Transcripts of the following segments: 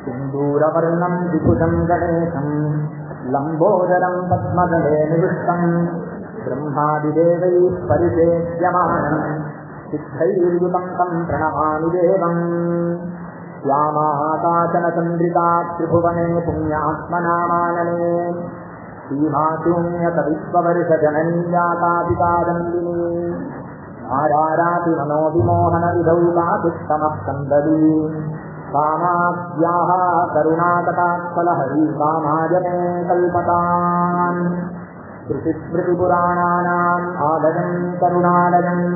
सिन्दूरवर्णं विभुजं गणेशं लम्बोदरं पद्मदले निविष्टं ब्रह्मादिदेवैः परिसेव्यमानं सिद्धैर्युतं तं प्रणमामि देवम्। श्यामाकाशनचन्द्रिका त्रिभुवने पुण्यात्मनामानने श्रीमातुण्यकविश्ववर्षजननीयातापितादन्दिनी आराराति मनोविमोहनविधौकातिष्ठमः सन्ददी कामाद्याः करुणाकटाक्षलहरी कामाजने कल्पताम्। श्रुतिस्मृतिपुराणानाम् आलयम् करुणालयम्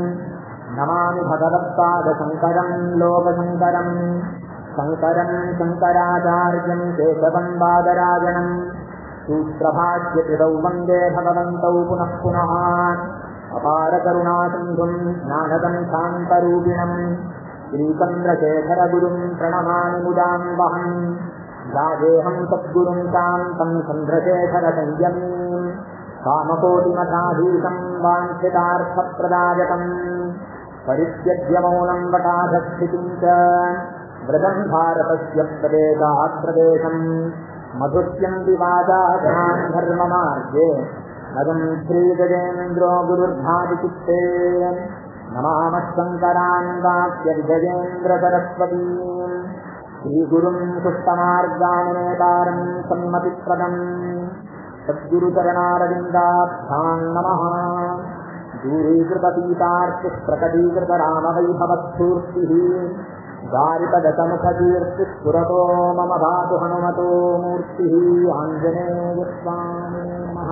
नमामि भगवत्पादशङ्करम् लोकशङ्करम् शङ्करम् शङ्कराचार्यम् केशवम् बादरायणम् सूत्रभाष्यकृतौ वन्दे भगवन्तौ पुनः पुनः। अपारकरुणासिन्धुम् ज्ञानदं शान्तरूपिणम् श्रीचन्द्रशेखरगुरुं प्रणमामि मुदां वहम्। राजेऽहं सद्गुरुं शान्तं चन्द्रशेखरसंयमीं कामकोटिमठाधीशं वाञ्छितार्थप्रदायकम् परित्यज्य मौनं वटाधस्थितिं च व्रजं भारतस्य प्रदेशात् प्रदेशम् मधुष्यं विवादान् धर्ममार्गे नगं श्रीगजेन्द्रो गुरुर्भादिचित्ते नमामः शङ्करान् वाक्यविजयेन्द्र सरस्वतीम् श्रीगुरुं सुष्टमार्गानुनेतारं सम्मतिप्रदम् सद्गुरुचरणारविन्दाभ्यां नमः। दूरीकृतपीतार्तिप्रकटीकृतरामवैभवस्फूर्तिः दारितदशमुखकीर्तिः पुरतो मम भातु हनुमतो मूर्तिः आञ्जनेयस्वामी नमः।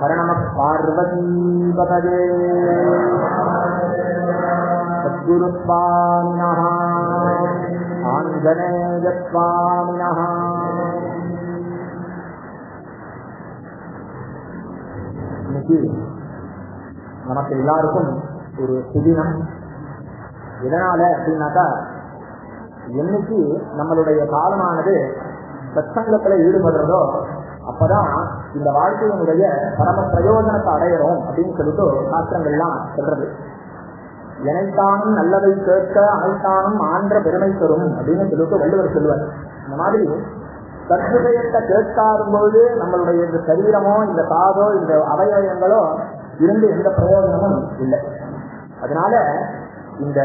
हर नमः पार्वतीपतये सद्गुरुस्वामिनः आञ्जनेयस्वामिनः। இன்னைக்கு நமக்கு எல்லாருக்கும் ஒரு சுதினம். எதனால அப்படின்னாக்கா, என்னைக்கு நம்மளுடைய காலமானது சத்சங்கத்துல ஈடுபடுறதோ அப்பதான் இந்த வாழ்க்கையினுடைய பரம பிரயோஜனத்தை அடையறோம் அப்படின்னு சொல்லிட்டு சாஸ்திரங்கள்லாம் சொல்றது. எனைத்தானும் நல்லதை கேட்க அனைத்தானும் ஆன்ற பெருமை தரும் அப்படின்னு சொல்லிட்டு வள்ளுவர் சொல்லுவார். இந்த மாதிரி சத்விஷயத்தை கேட்காரும்போது நம்மளுடைய இந்த சரீரமோ இந்த காதோ இந்த அவயவங்களோ இருந்து எந்த பிரயோஜனமும் இல்லை. அதனால இந்த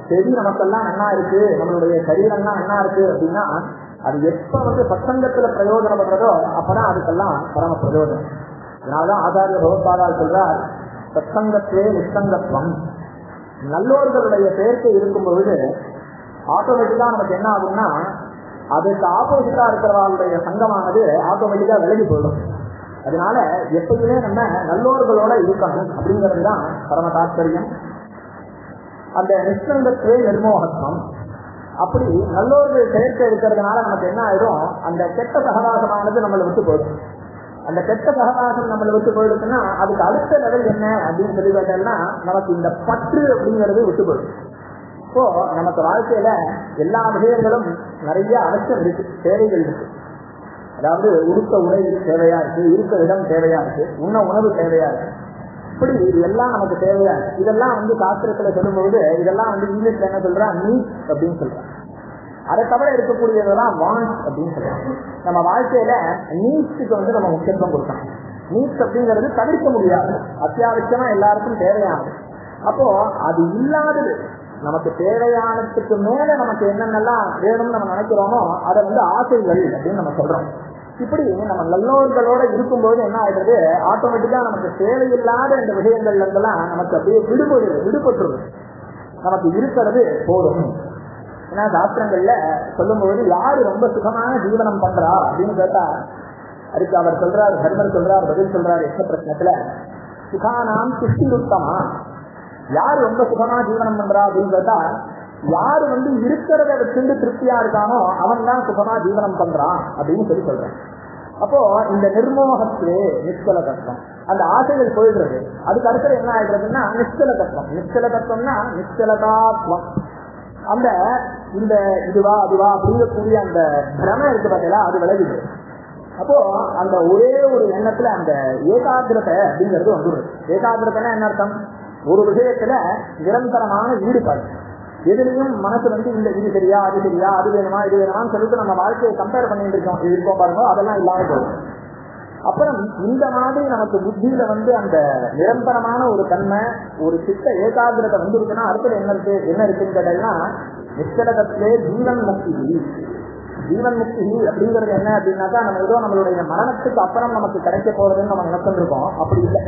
செடி நமக்கெல்லாம் நன்னா இருக்கு, நம்மளுடைய சரீரம்லாம் நன்னா இருக்கு அப்படின்னா அது எப்ப சத்சங்கத்துல பிரயோஜனப்படுறதோ அப்பதான் அதுக்கெல்லாம் பரம பிரயோஜனம். அதனாலதான் ஆச்சாரிய பகவத்பாதால் சொல்றார், சத்சங்கத்தே நிச்சங்கத்துவம். நல்லோர்களுடைய சேர்க்கை இருக்கும் பொழுது ஆட்டோமேட்டிக்கா நமக்கு என்ன ஆகும்னா, அதுக்கு ஆப்போசிட்டா இருக்கிறவர்களுடைய சங்கமானது ஆட்டோமேட்டிக்கா விலகி போயிடும். அதனால எப்பயுமே நம்ம நல்லோர்களோட இருக்கணும் அப்படிங்கிறதுதான் பரம தாத்பரியம். அந்த நிச்சங்கத்தே நிர்மோகத்துவம். அப்படி நல்லோர்கள் சேர்க்கை இருக்கிறதுனால நமக்கு என்ன ஆயிடும், அந்த கெட்ட சகவாசமானது நம்மளை விட்டு போயிடும். அந்த கெட்ட சகவாசம் நம்மளை விட்டு போயிடுச்சுன்னா அதுக்கு அடுத்த லெவல் என்ன அப்படின்னு சொல்லி கேட்டோம்னா, நமக்கு இந்த பற்று அப்படிங்கிறது விட்டு போயிடும். இப்போ நமக்கு வாழ்க்கையில எல்லா விஷயங்களும் நிறைய அவசியம் இருக்கு, தேவைகள் இருக்கு. அதாவது உடுக்க உடை தேவையா இருக்கு, இருக்க இடம் தேவையா இருக்கு, உண்ண உணவு தேவையா இருக்கு. இப்படி இது எல்லாம் நமக்கு தேவையா இருக்கு. இதெல்லாம் சாஸ்திரத்துல சொல்லும்போது இதெல்லாம் இங்கிலீஷ்ல என்ன சொல்றா, நீட்ஸ் அப்படின்னு சொல்றாங்க. அதை தவிர இருக்கக்கூடியதெல்லாம் வாண்ட்ஸ் அப்படின்னு சொல்றாங்க. நம்ம வாழ்க்கையில நீட்ஸுக்கு நம்ம முக்கியத்துவம் கொடுக்கணும். நீட்ஸ் அப்படிங்கிறது தவிர்க்க முடியாது, அத்தியாவசியமா எல்லாருக்கும் தேவையானது. அப்போ அது இல்லாதது, நமக்கு தேவையானதுக்கு மேல நமக்கு என்னென்னலாம் வேணும்னு நம்ம நினைக்கிறோமோ அதை ஆசைகள் அப்படின்னு நம்ம சொல்றோம். இப்படி நம்ம நல்லோர்களோட இருக்கும்போது என்ன ஆயிடுறது, ஆட்டோமேட்டிக்கா நமக்கு தேவையில்லாத இந்த விஷயங்கள்ல இருந்தெல்லாம் நமக்கு அப்படியே விடுபட்டுருது. நமக்கு இருக்கிறது போதும். ஏன்னா சாஸ்திரங்கள்ல சொல்லும்போது யாரு ரொம்ப சுகமான ஜீவனம் பண்றா அப்படின்னு கேட்டா, அதுக்கு அவர் சொல்றாரு, தர்மர் சொல்றார், பதில் சொல்றாரு எச்ச பிரச்சனத்துல, சுகானாம் சிஷ்டிருத்தமா. யாரு ரொம்ப சுகமா ஜீவனம் பண்றா அப்படின்னு கேட்டா, யாரு இருக்கிறத வச்சுட்டு திருப்தியா இருக்கானோ அவன் தான் சுகமா ஜீவனம் பண்றான் அப்படின்னு சொல்லி சொல்றேன். அப்போ இந்த நிர்மோகத்திலே நிச்சல தத்துவம், அந்த ஆசைகள் போயிடுறது. அதுக்கு அடுத்தது என்ன ஆயிடுறதுன்னா நிச்சல தத்துவம். நிச்சல தத்துவம்னா நிச்சலதாத்வம். அந்த இந்த இதுவா அதுவா அப்படிங்கக்கூடிய அந்த பிரம இருக்கு பார்த்தீங்களா, அது விலகுது. அப்போ அந்த ஒரே ஒரு எண்ணத்துல அந்த ஏகாகிரதை அப்படிங்கிறது வந்துடுது. ஏகாகிரதைன்னா என்ன அர்த்தம், ஒரு விஷயத்துல நிரந்தரமான ஈடுபாடு. எதுலையும் மனசு இந்த இது சரியா அது சரியா அது வேணுமா இது வேணுமான்னு சொல்லிட்டு நம்ம வாழ்க்கையை கம்பேர் பண்ணிட்டு இருக்கோம் பாருங்க, அதெல்லாம் இல்லாம போகும். அப்புறம் இந்த மாதிரி நமக்கு புத்தியில அந்த நிரந்தரமான ஒரு தன்மை, ஒரு சித்த ஏகாகிரதை வந்துருக்குன்னா அடுத்தது என்ன இருக்குன்னு கேட்டீங்கன்னா, நிச்சலகத்திலே ஜீவன் முக்தி. ஜீவன் முக்தி அப்படிங்கிறது என்ன அப்படின்னாக்கா, நம்ம ஏதோ நம்மளுடைய மரணத்துக்கு அப்புறம் நமக்கு கிடைக்க போறதுன்னு நம்ம நினைச்சிருக்கோம். அப்படி இல்லை.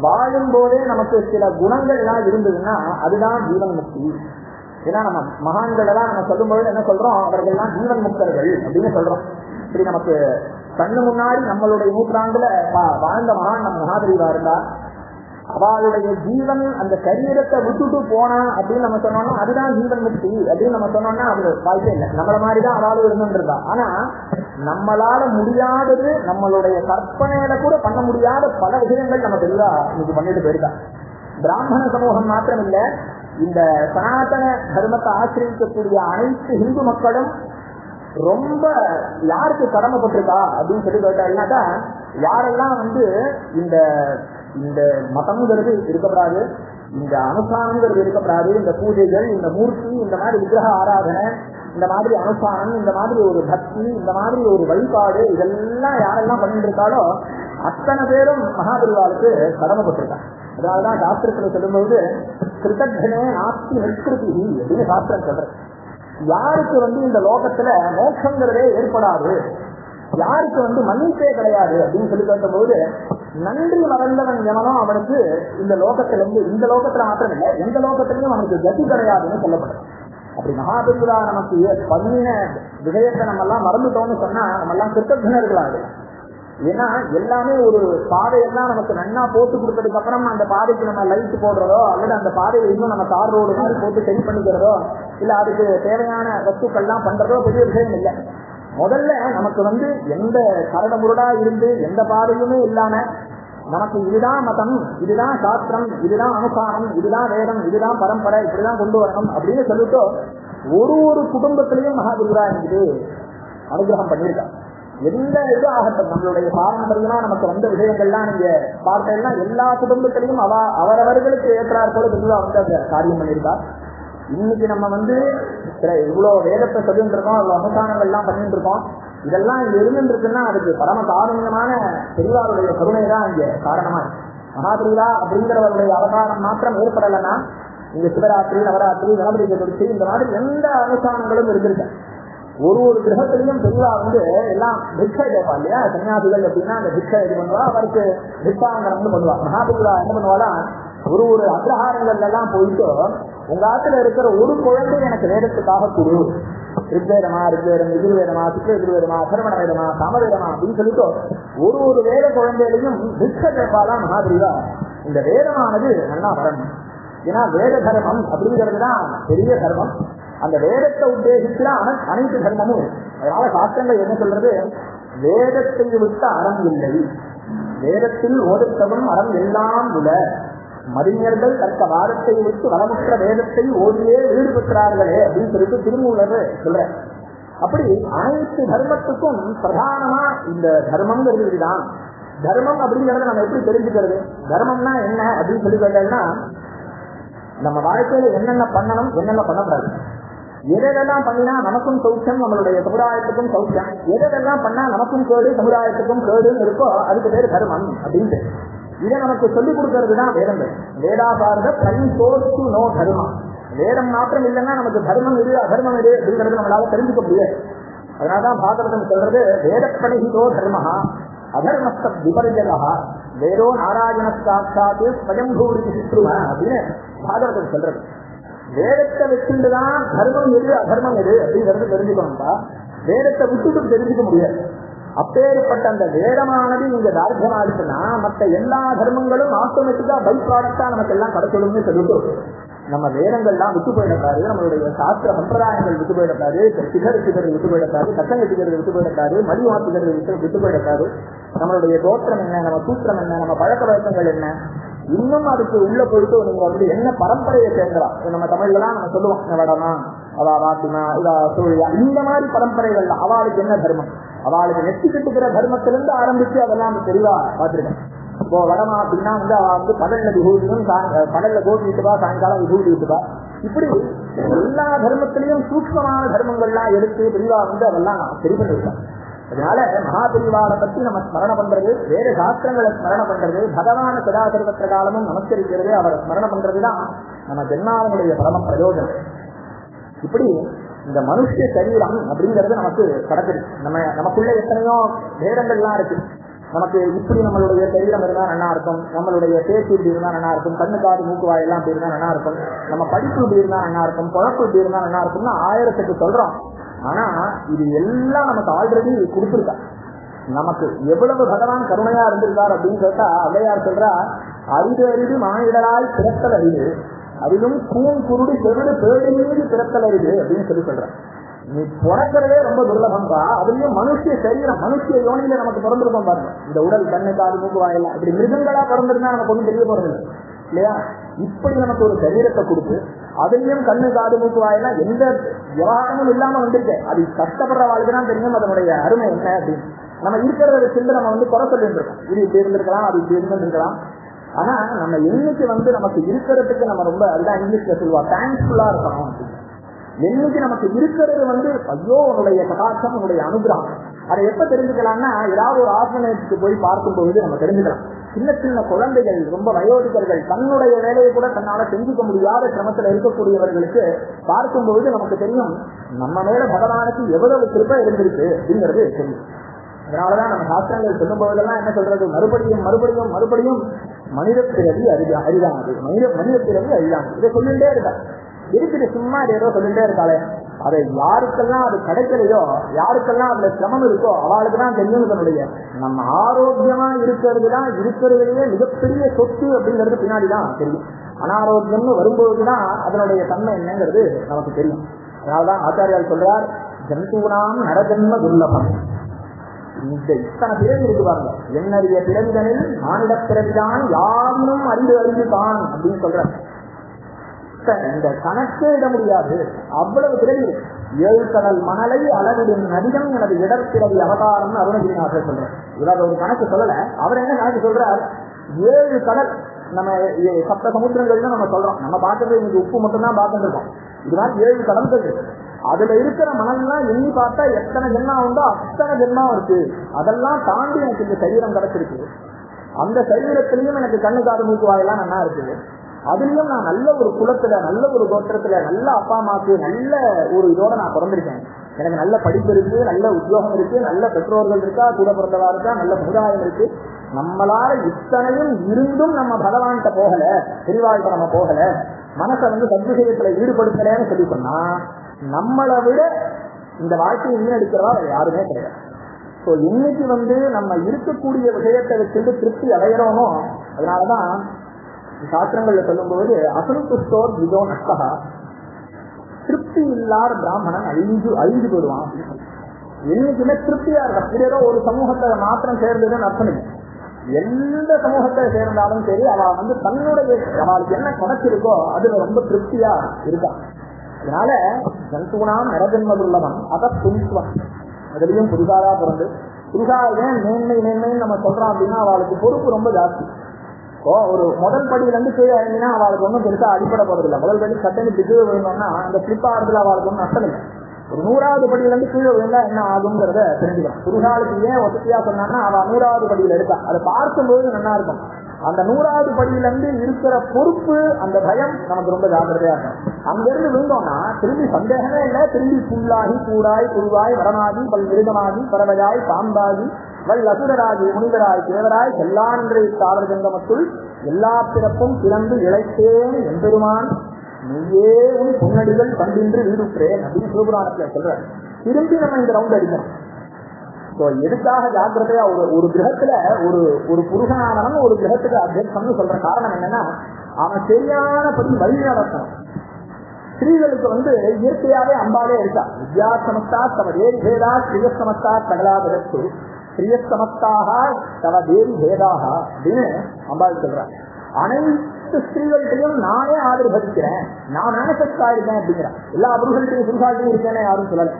வாழும் போதே நமக்கு சில குணங்கள் எல்லாம் இருந்ததுன்னா அதுதான் ஜீவன் முக்தி. ஏன்னா நம்ம மகான்கள் எல்லாம் நம்ம சொல்லும்போது என்ன சொல்றோம், அவர்கள் எல்லாம் ஜீவன் முக்தர்கள் அப்படின்னு சொல்றோம். இப்படி நமக்கு கண்ணு முன்னாடி நம்மளுடைய நூற்றாண்டுல வாழ்ந்த மகான் நம்ம மகாதேவா இருந்தா, அவளுடைய ஜீவன் அந்த சரீரத்தை விட்டுட்டு போனா அப்படின்னு நம்ம சொன்னோம்னா அதுதான் ஜீவன் முக்தி அப்படின்னு நம்ம சொன்னோம்னா அது வாய்ப்பே இல்லை. நம்மள மாதிரிதான் அவளும் இருந்துருந்தா. ஆனா நம்மளால முடியாதது, நம்மளுடைய கற்பனையில கூட பண்ண முடியாத பல விஷயங்கள் நம்ம தெளிவா இன்னைக்கு பண்ணிட்டு போயிருக்கா. பிராமண சமூகம் மாத்திரம் இல்ல, இந்த சனாதன தர்மத்தை ஆசிரியக்கக்கூடிய அனைத்து இந்து மக்களும் ரொம்ப யாருக்கு கடமைப்பட்டிருக்கா அப்படின்னு சொல்லி கேட்டாருனாக்கா, யாரெல்லாம் இந்த இந்த மதம்ங்கிறது இருக்கப்படாது, இந்த அனுஷ்டானங்கிறது இருக்கப்படாது, இந்த பூஜைகள், இந்த மூர்த்தி, இந்த மாதிரி விக்கிரக ஆராதனை, இந்த மாதிரி அனுஷ்டானம், இந்த மாதிரி ஒரு பக்தி, இந்த மாதிரி ஒரு வழிபாடு, இதெல்லாம் யாரெல்லாம் பண்ணிட்டு இருக்காளோ அத்தனை பேரும் மகாபெரிவாளுக்கு கடமைப்பட்டிருக்காங்க. அதனாலதான் சாஸ்திரத்துல சொல்லும்போது கிருத்தக்னே நாஸ்தி நிஷ்கிருதி அப்படின்னு சாஸ்திரம் சொல்றது. யாருக்கு இந்த லோகத்துல மோட்சங்கிறதே ஏற்படாது, யாருக்கு மன்னிப்பே கிடையாது அப்படின்னு சொல்லி கேட்டபோது, நன்றி மறந்தவன் எவனோ அவனுக்கு இந்த லோகத்துல மாத்திரம் இல்லை, எந்த லோகத்திலையும் அவனுக்கு கதி கிடையாதுன்னு சொல்லப்படுது. அப்படி மகாபெரிவா நமக்கு பண்ணின விஷயத்தை நம்ம எல்லாம் மறந்துட்டோம்னு சொன்னா நம்ம எல்லாம் கிருத்தக்னர்களாக. ஏன்னா எல்லாமே ஒரு பாதையெல்லாம் நமக்கு நன்னா போட்டு கொடுத்ததுக்கு அப்புறம் அந்த பாதைக்கு நம்ம லைட் போடுறதோ அல்லது அந்த பாதையை இன்னும் நம்ம தார் ரோடு மாதிரி போட்டு சரி பண்ணிக்கிறதோ இல்ல அதுக்கு தேவையான வஸ்துக்கள்லாம் பண்றதோ பெரிய விஷயம் இல்லை. முதல்ல நமக்கு எந்த கரட முருடா இருந்து எந்த பாதையுமே இல்லாம நமக்கு இதுதான் மதம், இதுதான் சாஸ்திரம், இதுதான் அனுசாரம், இதுதான் வேதம், இதுதான் பரம்பரை, இப்படிதான் கொண்டு வரணும் அப்படின்னு சொல்லிட்டு ஒரு குடும்பத்திலையும் மகாபெரிவா எனக்கு அனுகிரகம் பண்ணியிருக்காங்க. எந்த இது ஆகட்டும், நம்மளுடைய பாரம்பரியமா நமக்கு வந்த விஷயங்கள்லாம் நீங்க பார்த்தீங்கன்னா எல்லா குடும்பத்திலையும் அவரவர்களுக்கு ஏற்றார் போல பெரிவா அந்த காரியம் பண்ணியிருக்கா. இன்னைக்கு நம்ம இவ்வளவு வேதத்தை சொல்லிட்டு இருக்கோம், இவ்வளவு அனுஷ்டானங்கள் எல்லாம் பண்ணிட்டு இருக்கோம். இதெல்லாம் இங்க இருந்துருக்குன்னா அதுக்கு பரம காரணமான பெரிவாருடைய கருணை தான் இங்க காரணமா இருக்கு. மகாபெரிவா அப்படிங்கிறவருடைய அவதாரம் மாத்திரம் ஏற்படலைன்னா இங்க சிவராத்திரி, நவராத்திரி, கணபதி சதுர்த்தி இந்த மாதிரி எந்த அனுஷ்டானங்களும் இருந்திருக்கு. ஒரு கிரகத்திலையும் பெரிவா எல்லாம் பிக்ஷை கேட்பா இல்லையா, சன்னியாசிகள் அப்படின்னா அந்த பிக்ஷை இது பண்ணுவா, அவருக்கு பிக்ஷாங்கனம் பண்ணுவா. மகாபெரிவா என்ன பண்ணுவாளா, ஒரு அக்ரஹாரங்கள்ல எல்லாம் போயிட்டு உங்க ஆத்துல இருக்கிற ஒரு குழந்தை எனக்கு வேதத்துக்காக கொடு, ரிக்வேதமா, ரிக்வேதம், எதிர்வேதமா, சித்த எதிர்வேதமா, சரவண வேதமா, சாமவேதமா அப்படின்னு சொல்லிட்டு ஒரு வேத குழந்தையிலையும் பிக்ஷை கேட்பாளா மகாபெரிவா. இந்த வேதமானது நல்லா வரணும். ஏன்னா வேத தர்மம் அப்படிங்கிறதுதான் பெரிய தர்மம். அந்த வேதத்தை உத்தேசிச்சுதான் அனைத்து தர்மமும். அதனால சாஸ்திரங்கள் என்ன சொல்றது, வேதத்தை விட்ட அறம் இல்லை, வேதத்தில் ஓதத்தவன் அறம் எல்லாம் உள்ள மறிஞர்கள் தற்க வாரத்தை விட்டு வளமுற்ற வேதத்தை ஓதியே வீடு பெற்றார்களே அப்படின்னு சொல்லிட்டு திருமூலர் சொல்ற. அப்படி அனைத்து தர்மத்துக்கும் பிரதானமா இந்த தர்மம்ங்கிறது இதுதான். தர்மம் அப்படிங்கறத நம்ம எப்படி தெரிஞ்சுக்கிறது, தர்மம்னா என்ன அப்படின்னு சொல்லி கேட்டோம்னா, நம்ம வாழ்க்கையில என்னென்ன பண்ணணும் என்னென்ன பண்ணக்கூடாது, எதெல்லாம் பண்ணினா நமக்கும் சௌக்கியம், நம்மளுடைய சமுதாயத்துக்கும் சௌக்கியம், எதெல்லாம் பண்ணா நமக்கும் கேடு சமுதாயத்துக்கும் கேடுன்னு இருக்கோ அதுக்கு பேரு தர்மம் அப்படின்ட்டு. இதை நமக்கு சொல்லிக் கொடுக்கறது தான் வேதங்கள். வேதாபாரத பிளைன் சோர்ஸ் டு நோ தர்மம். வேதம் மாத்திரம் இல்லைன்னா நமக்கு தர்மம் எது அதர்மம் எது அப்படிங்கிறது நம்மளால தெரிஞ்சுக்க முடியாது. அதனாலதான் பாகவதம் சொல்றது, வேதப்பணிஹிதோ தர்மஹா அதர்மஸ்த விபரிஜகா வேதோ நாராயணஸ்தாத்து ஸ்வயம்பூரி சித்ரும அப்படின்னு பாகவதம் சொல்றது. வேதத்தை வச்சுட்டுதான் தர்மம் எது அதர்மம் எது அப்படிங்கிறது தெரிஞ்சுக்கணும்பா. வேதத்தை விட்டுட்டு தெரிஞ்சுக்க முடியாது. அப்பேற்பட்ட அந்த வேதமானது இங்க தார்த்தமா இருக்குன்னா மற்ற எல்லா தர்மங்களும் ஆட்டோமேட்டிக்கா பை ப்ராடக்டா நமக்கு எல்லாம் கிடைக்கணும்னு சொல்லிட்டு நம்ம வேதங்கள்லாம் விட்டு போயிடக்கூடாது, நம்மளுடைய சாஸ்திர சம்பிரதாயங்கள் விட்டு போயிடக்கூடாது, சிகர் விட்டு போயிடக்கூடாது, கட்டங்க சிகர் விட்டு போயிடக்கூடாது, மடி மாத்துகிறது விட்டு போயிடக்கூடாது. நம்மளுடைய தோற்றம் என்ன, நம்ம சூத்திரம் என்ன, நம்ம பழக்க வழக்கங்கள் என்ன, இன்னும் அதுக்கு உள்ள போயிட்டு நீங்க என்ன பரம்பரையை சேர்ந்தலாம். நம்ம தமிழ்லாம் நம்ம சொல்லுவோம் வடமா, அவா வாத்திமா, இதா சூழியா, இந்த மாதிரி பரம்பரைகள் அவளுக்கு என்ன தர்மம், அவளுக்கு நெத்தி கட்டுக்கிற தர்மத்திலிருந்து ஆரம்பிச்சு அதெல்லாம் தெளிவா பார்த்திருக்கேன். இப்போ வடமா அப்படின்னா பகல்ல விபூதியும் பகல்ல கோபி விட்டுப்பா, சாயங்காலம் விபூதி விட்டுப்பா. இப்படி எல்லா தர்மத்திலையும் சூக்ஷ்மமான தர்மங்கள்லாம் எடுத்து பிரிவா அதெல்லாம் சரி பண்ணிருக்காங்க. அதனால மகாபிரிவாளை பத்தி நம்ம ஸ்மரணம் பண்றது, வேற சாஸ்திரங்களை ஸ்மரணம் பண்றது, பகவான சதா சர்வத்திர காலமும் நமஸ்கரிக்கிறது, அவரை ஸ்மரணம் பண்றதுதான் நம்ம ஜென்மாவனுடைய பரம பிரயோஜனம். இப்படி இந்த மனுஷ சரீரம் அப்படிங்கிறது நமக்கு கிடைக்குது. நமக்குள்ள எத்தனையோ பேதங்கள்லாம் இருக்கு. நமக்கு இப்படி நம்மளுடைய சரீரம் இருந்தா நல்லா இருக்கும், நம்மளுடைய பேச்சு இப்படி இருந்தா நல்லா இருக்கும், கண்ணு காது மூக்கு வாயெல்லாம் இப்படி இருந்தா நல்லா இருக்கும், நம்ம படிப்பு இப்படி இருந்தா நல்லா இருக்கும், குழப்பு இப்படி இருந்தா நல்லா இருக்கும்னு 1000 சொல்றோம். ஆனா இது எல்லாம் நமக்கு ஆல்ரெடி கொடுத்துருக்கா. நமக்கு எவ்வளவு பகவான் கருணையா இருந்திருக்கார் அப்படின்னு கேட்டா அவ்வையார் சொல்றா, அரிது அரிது மானிடராய் பிறத்தல் அரிது, அதிலும் கூன் குருடி செருடு பேடு மீது பிறத்தல் அரிது அப்படின்னு சொல்றான். நீ பிறக்கிறதே ரொம்ப துர்லபம்பா. அதுலயும் மனுஷ சரீரம், மனுஷ யோனியில நமக்கு பிறந்திருக்கோம் பாருங்க. இந்த உடல் கண்ணு காது மூக்கு வாயெல்லாம் இப்படி மிருகங்களா பிறந்திருந்தா நமக்கு ஒன்றும் தெரிய போறது இல்லையா? இப்படி நமக்கு ஒரு சரீரத்தை கொடுத்து அதுலயும் கண்ணு காது மூக்கு வாயெல்லாம் எந்த விவகாரமும் இல்லாம வந்திருக்கு. அது கஷ்டப்படுற வாழ்க்கைதான் தெரியும் அதனுடைய அருமை என்ன அப்படின்னு. நம்ம இருக்கிறத வச்சிருந்து நம்ம குறை சொல்லிருக்கோம். இது இப்படி இருந்திருக்கலாம், அது இப்படி இருந்திருக்கலாம். ஆனா நம்ம என்னைக்கு நமக்கு இருக்கிறதுக்கு நம்ம ரொம்ப, அதுதான் இங்கிலீஷ்ல சொல்லுவா, தேங்க்ஃபுல்லா இருக்கணும் அப்படின்னு. என்னைக்கு நமக்கு இருக்கிறது ஐயோ உன்னுடைய கடாட்சம், உன்னுடைய அனுகிரகம். அதை எப்ப தெரிஞ்சுக்கலாம்னா, ஏதாவது ஒரு ஆர்கனைஸ்க்கு போய் பார்க்கும்போது நம்ம தெரிஞ்சுக்கலாம். சின்ன சின்ன குழந்தைகள், ரொம்ப வயோதிகர்கள், தன்னுடைய வேலையை கூட தன்னால செஞ்சுக்க முடியாத சிரமத்துல இருக்கக்கூடியவர்களுக்கு பார்க்கும்போது நமக்கு தெரியும் நம்ம மேல பகவானுக்கு எவ்வளவு கிருபை இருந்திருக்கு அப்படிங்கிறது தெரியும். அதனாலதான் நம்ம சாஸ்திரங்கள் சொல்லும் போதெல்லாம் என்ன சொல்றது, மறுபடியும் மறுபடியும் மறுபடியும் மனித பிறவி அரிதானது, மனித பிறவி அரிதானது. இதை சொல்லிட்டே இருக்கா. இருக்குது சும்மா ஏதோ சொல்லிட்டே இருக்காளே. அதை யாருக்கெல்லாம் அது கிடைக்கலையோ, யாருக்கெல்லாம் அதுல சிரமம் இருக்கோ அவளுக்கு தான் தெரியும் தன்னுடைய நம்ம ஆரோக்கியமா இருக்கிறதுதான் இருக்கிறதுலயே மிகப்பெரிய சொத்து அப்படிங்கிறது பின்னாடிதான் தெரியும். அனாரோக்கியம்னு வரும்போதுதான் அதனுடைய தன்மை என்னங்கிறது நமக்கு தெரியும். அதனாலதான் ஆச்சாரியால் சொல்றார், ஜந்தூனாம் நரஜன்ம துர்லபம். இந்த இத்தனை பிறவி இருக்கு பாருங்க, என்னுடைய பிறவிதனில் மானிட பிறவிதான் யாரும் அறிந்து அறிந்து தான் அப்படின்னு சொல்ற. இந்த கணக்கே இட முடியாது, அவ்வளவு பிறவி. 7 கடல் மணலை அளவிடும் நதியம் எனது இடர்பிறவி அவதாரம் அருணகிரிநாதர் சொல்றார். இவர் ஒரு கணக்கு சொல்லல, அவர் என்ன கணக்கு சொல்றார், 7 கடல். நம்ம 7 சமுத்திரங்கள் நம்ம சொல்றோம், நம்ம பார்க்கறது இன்னைக்கு உப்பு மட்டும்தான் பார்த்துட்டு இருக்கோம். இது மாதிரி 7 கடல்கள் இருக்கு. அதுல இருக்கிற மணல்லாம் எண்ணி பார்த்தா எத்தனை ஜென்மா உண்டோ அத்தனை ஜென்மா இருக்கு. அதெல்லாம் தாண்டி எனக்கு இந்த சரீரம் கிடைச்சிருக்கு. அந்த சரீரத்திலையும் எனக்கு கண்ணு காது மூக்கு வாயெல்லாம் நல்லா இருக்குது. அதுலயும் நான் நல்ல ஒரு குலத்துல, நல்ல ஒரு கோத்திரத்துல, நல்ல அப்பா அம்மாக்கு நல்ல ஒரு இதோட நான் பிறந்திருக்கேன். எனக்கு நல்ல படிப்பு இருக்கு, நல்ல உத்தியோகம் இருக்கு, நல்ல பெற்றோர்கள் இருக்கா, கூட பிறந்தவா இருக்கா, நல்ல சமுதாயம் இருக்கு. நம்மளால இத்தனையும் இருந்தும் நம்ம பகவான்கிட்ட போகல, பெரிவாழ்கிட்ட நம்ம போகல, மனசை சத்விஷயத்துல ஈடுபடுத்தலன்னு சொல்லி சொன்னா நம்மளை விட இந்த வாழ்க்கையை வீணடிக்கிறதா யாருமே கிடையாது. ஸோ இன்னைக்கு நம்ம இருக்கக்கூடிய விஷயத்தை வச்சுட்டு திருப்தி அடையிறோமோ, அதனாலதான் சாஸ்திரங்கள்ல சொல்லும்போது அசந்துஷ்டோர் விதோ நஷ்டா, திருப்தி இல்லாத பிராமணன் அழிஞ்சு போடுவான். என்னைக்குமே திருப்தியா இருக்கும். இது ஏதோ ஒரு சமூகத்தை மாத்திரம் சேர்ந்ததுன்னு அர்த்தம் இல்லை. எந்த சமூகத்தை சேர்ந்தாலும் சரி, அவ தன்னுடைய அவளுக்கு என்ன கிடைச்சிருக்கோ அதுல ரொம்ப திருப்தியா இருக்கா. அதனால ஜந்தூனாம் நரஜன்மதுள்ளவன் அத புனிஸ்வன். அதுலயும் புதுசாரா பிறந்து புதுசா ஏன் மேன்மைன்னு நம்ம சொல்றோம் அப்படின்னா, அவளுக்கு பொறுப்பு ரொம்ப ஜாஸ்தி. ஒரு முதல் படியில இருந்து கீழே இறங்கினா அவளுக்கு ஒன்றும் பெருசா அடிப்படை போறதில்லை. முதல் படி சட்டனி கீழே விழுந்தோம்னா அந்த ஸ்லிப் ஆகிறதுல அவளுக்கு ஒன்றும் நஷ்டம் இல்லை. ஒரு 100வது படியில இருந்து கீழே விழுந்தா என்ன ஆகுங்கிறத தெரிஞ்சுக்கலாம். புருஷாளுக்கு ஏன் வசதியா சொன்னான்னா, அவ 100வது படியில இருக்கா. அதை பார்க்கும்போது நல்லா இருக்கும். அந்த 100வது படியில இருந்து இருக்கிற பொறுப்பு, அந்த பயம் நமக்கு ரொம்ப ஜாக்கிரதையா இருக்கும். அங்க இருந்து விழுந்தோம்னா திரும்பி சந்தேகமே இல்லை, திரும்பி புல்லாகி கூடாய் குருவாய் வரமாகி பல் மிருகமாகி பறவையாய் பாம்பாகி வல் அசுரராகி முனிவராய் தேவராய் எல்லான்றை தாவர ஜங்கமத்துள் எல்லா பிறப்பும் பிறந்து இழைத்தேன் எம்பெருமான் நீயே உன் பொன்னடிகள் கண்டின்று வீடுற்றேன் அப்படின்னு சிவபுராணத்துல சொல்ற. திரும்பி நம்ம இந்த ரவுண்ட் அடிக்கணும். எதுக்காக ஜாக்கிரதையா ஒரு கிரகத்துல ஒரு புருஷனானவன் ஒரு கிரகத்துக்கு அத்தியட்சம்னு சொல்ற காரணம் என்னன்னா, அவன் சரியானபடி வழி நடத்தணும். ஸ்திரீகளுக்கு இயற்கையாவே அம்பாலே இருக்கா. வித்யா சமஸ்தா தவ தேவி பேதா ஸ்ரீய சமஸ்தா தகலாபத்து ஸ்ரீய சமஸ்தாக தவ தேவி பேதாக அப்படின்னு அம்பாள் சொல்றான். அனைத்து ஸ்திரீகள்கிட்டையும் நானே ஆதரவதிக்கிறேன், நான் மேனிஃபெஸ்ட் ஆயிருக்கேன் அப்படிங்கிறான். எல்லா புருஷன்கிட்டையும் புருஷாட்டையும் இருக்கேன்னு யாரும் சொல்லல.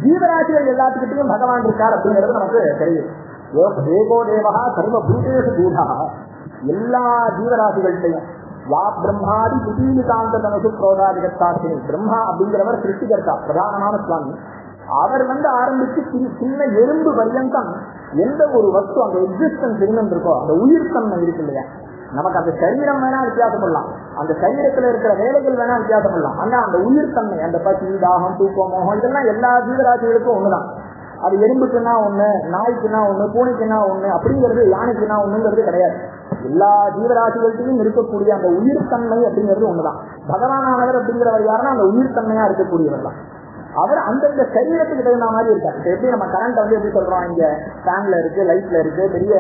ஜீவராசிகள் எல்லாத்துக்கிட்டையும் பகவான் இருக்கார் அப்படிங்கிறது நமக்கு தெரியும். ஏகோ தேவா சர்வ பூதேஷு பூதா, எல்லா ஜீவராசிகள்கிட்டையும் யா பிரம்மாதி புதீலிகாந்த தனசு புரோதாதிகத்தாசினி, பிரம்மா அப்படிங்கிறவர் சிருஷ்டிகர்த்தா பிரதானமான சுவாமி. அவர் ஆரம்பிச்சு சின்ன எறும்பு பர்யந்தம் எந்த ஒரு வஸ்து அந்த எக்ஸிஸ்டன்ஸ் இருந்துருக்கோ, அந்த உயிர்த்தன்மை இருக்கு இல்லையா, நமக்கு அந்த சரீரம் வேணா வித்தியாசம் பண்ணலாம், அந்த சரீரத்துல இருக்கிற வேலைகள் வேணா வித்தியாசம் பண்ணலாம், ஆனா அந்த உயிர்த்தன்மை, அந்த பசி தாகம் தூக்கம் மோகம் இதெல்லாம் எல்லா ஜீவராசிகளுக்கும் ஒண்ணுதான். அது எறும்புக்குன்னா ஒண்ணு, நாய்க்குன்னா ஒண்ணு, பூனைக்குன்னா ஒண்ணு அப்படிங்கிறது, யானைக்குன்னா ஒண்ணுங்கிறது கிடையாது. எல்லா ஜீவராசிகள்கிட்டையும் இருக்கக்கூடிய அந்த உயிர்த்தன்மை அப்படிங்கிறது ஒண்ணுதான். பகவானானவர் அப்படிங்கிறவர் யாருன்னா அந்த உயிர்த்தன்மையா இருக்கக்கூடியவர் தான். அவர் அந்தந்த சரீரத்துக்கு தகுந்த மாதிரி இருக்காரு. எப்படி நம்ம கரண்ட் எப்படி சொல்றோம், இங்க ஃபேன்ல இருக்கு, லைட்ல இருக்கு, பெரிய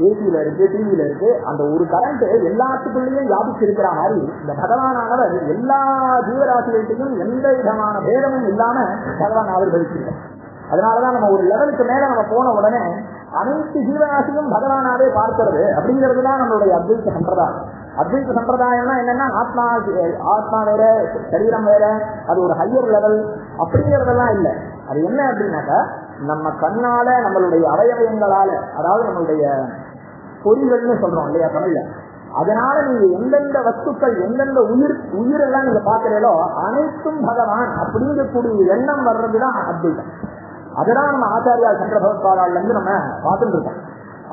ஏசியில இருக்கு, டிவியில இருக்கு, அந்த ஒரு கரண்ட் எல்லாத்துக்குள்ளேயும் வியாபிச்சு இருக்கிற மாதிரி இந்த பகவானானவர் எல்லா ஜீவராசிகள்கிட்டையும் எந்த விதமான பேதமும் இல்லாம பகவான் அவர் பயிற்சிருக்கார். அதனாலதான் நம்ம ஒரு லெவலுக்கு மேல நம்ம போன உடனே அனைத்து ஜீவராசியும் பகவானாவே பார்க்கிறது அப்படிங்கிறதுதான் நம்மளுடைய அத்வைத சம்பிரதாயம். அத்வைத சம்பிரதாயம்னா என்னன்னா ஆத்மா வேற, சரீரம் வேற, அது ஒரு ஹையர் லெவல் அப்படிங்கிறதெல்லாம் இல்லை. அது என்ன அப்படின்னாக்கா, நம்ம கண்ணால நம்மளுடைய அவயவங்களால, அதாவது நம்மளுடைய பொறிகள்னு சொல்றோம் இல்லையா தமிழ்ல, அதனால நீங்க எந்தெந்த வஸ்துக்கள் எந்தெந்த உயிரெல்லாம் நீங்க பாக்குறீங்களோ அனைத்தும் பகவான் அப்படிங்கக்கூடிய எண்ணம் வர்றதுதான் அத்வைதம். அதுதான் நம்ம ஆச்சாரியா சந்திர பகவத்பாதால இருந்து நம்ம பார்த்துட்டு இருக்கோம்.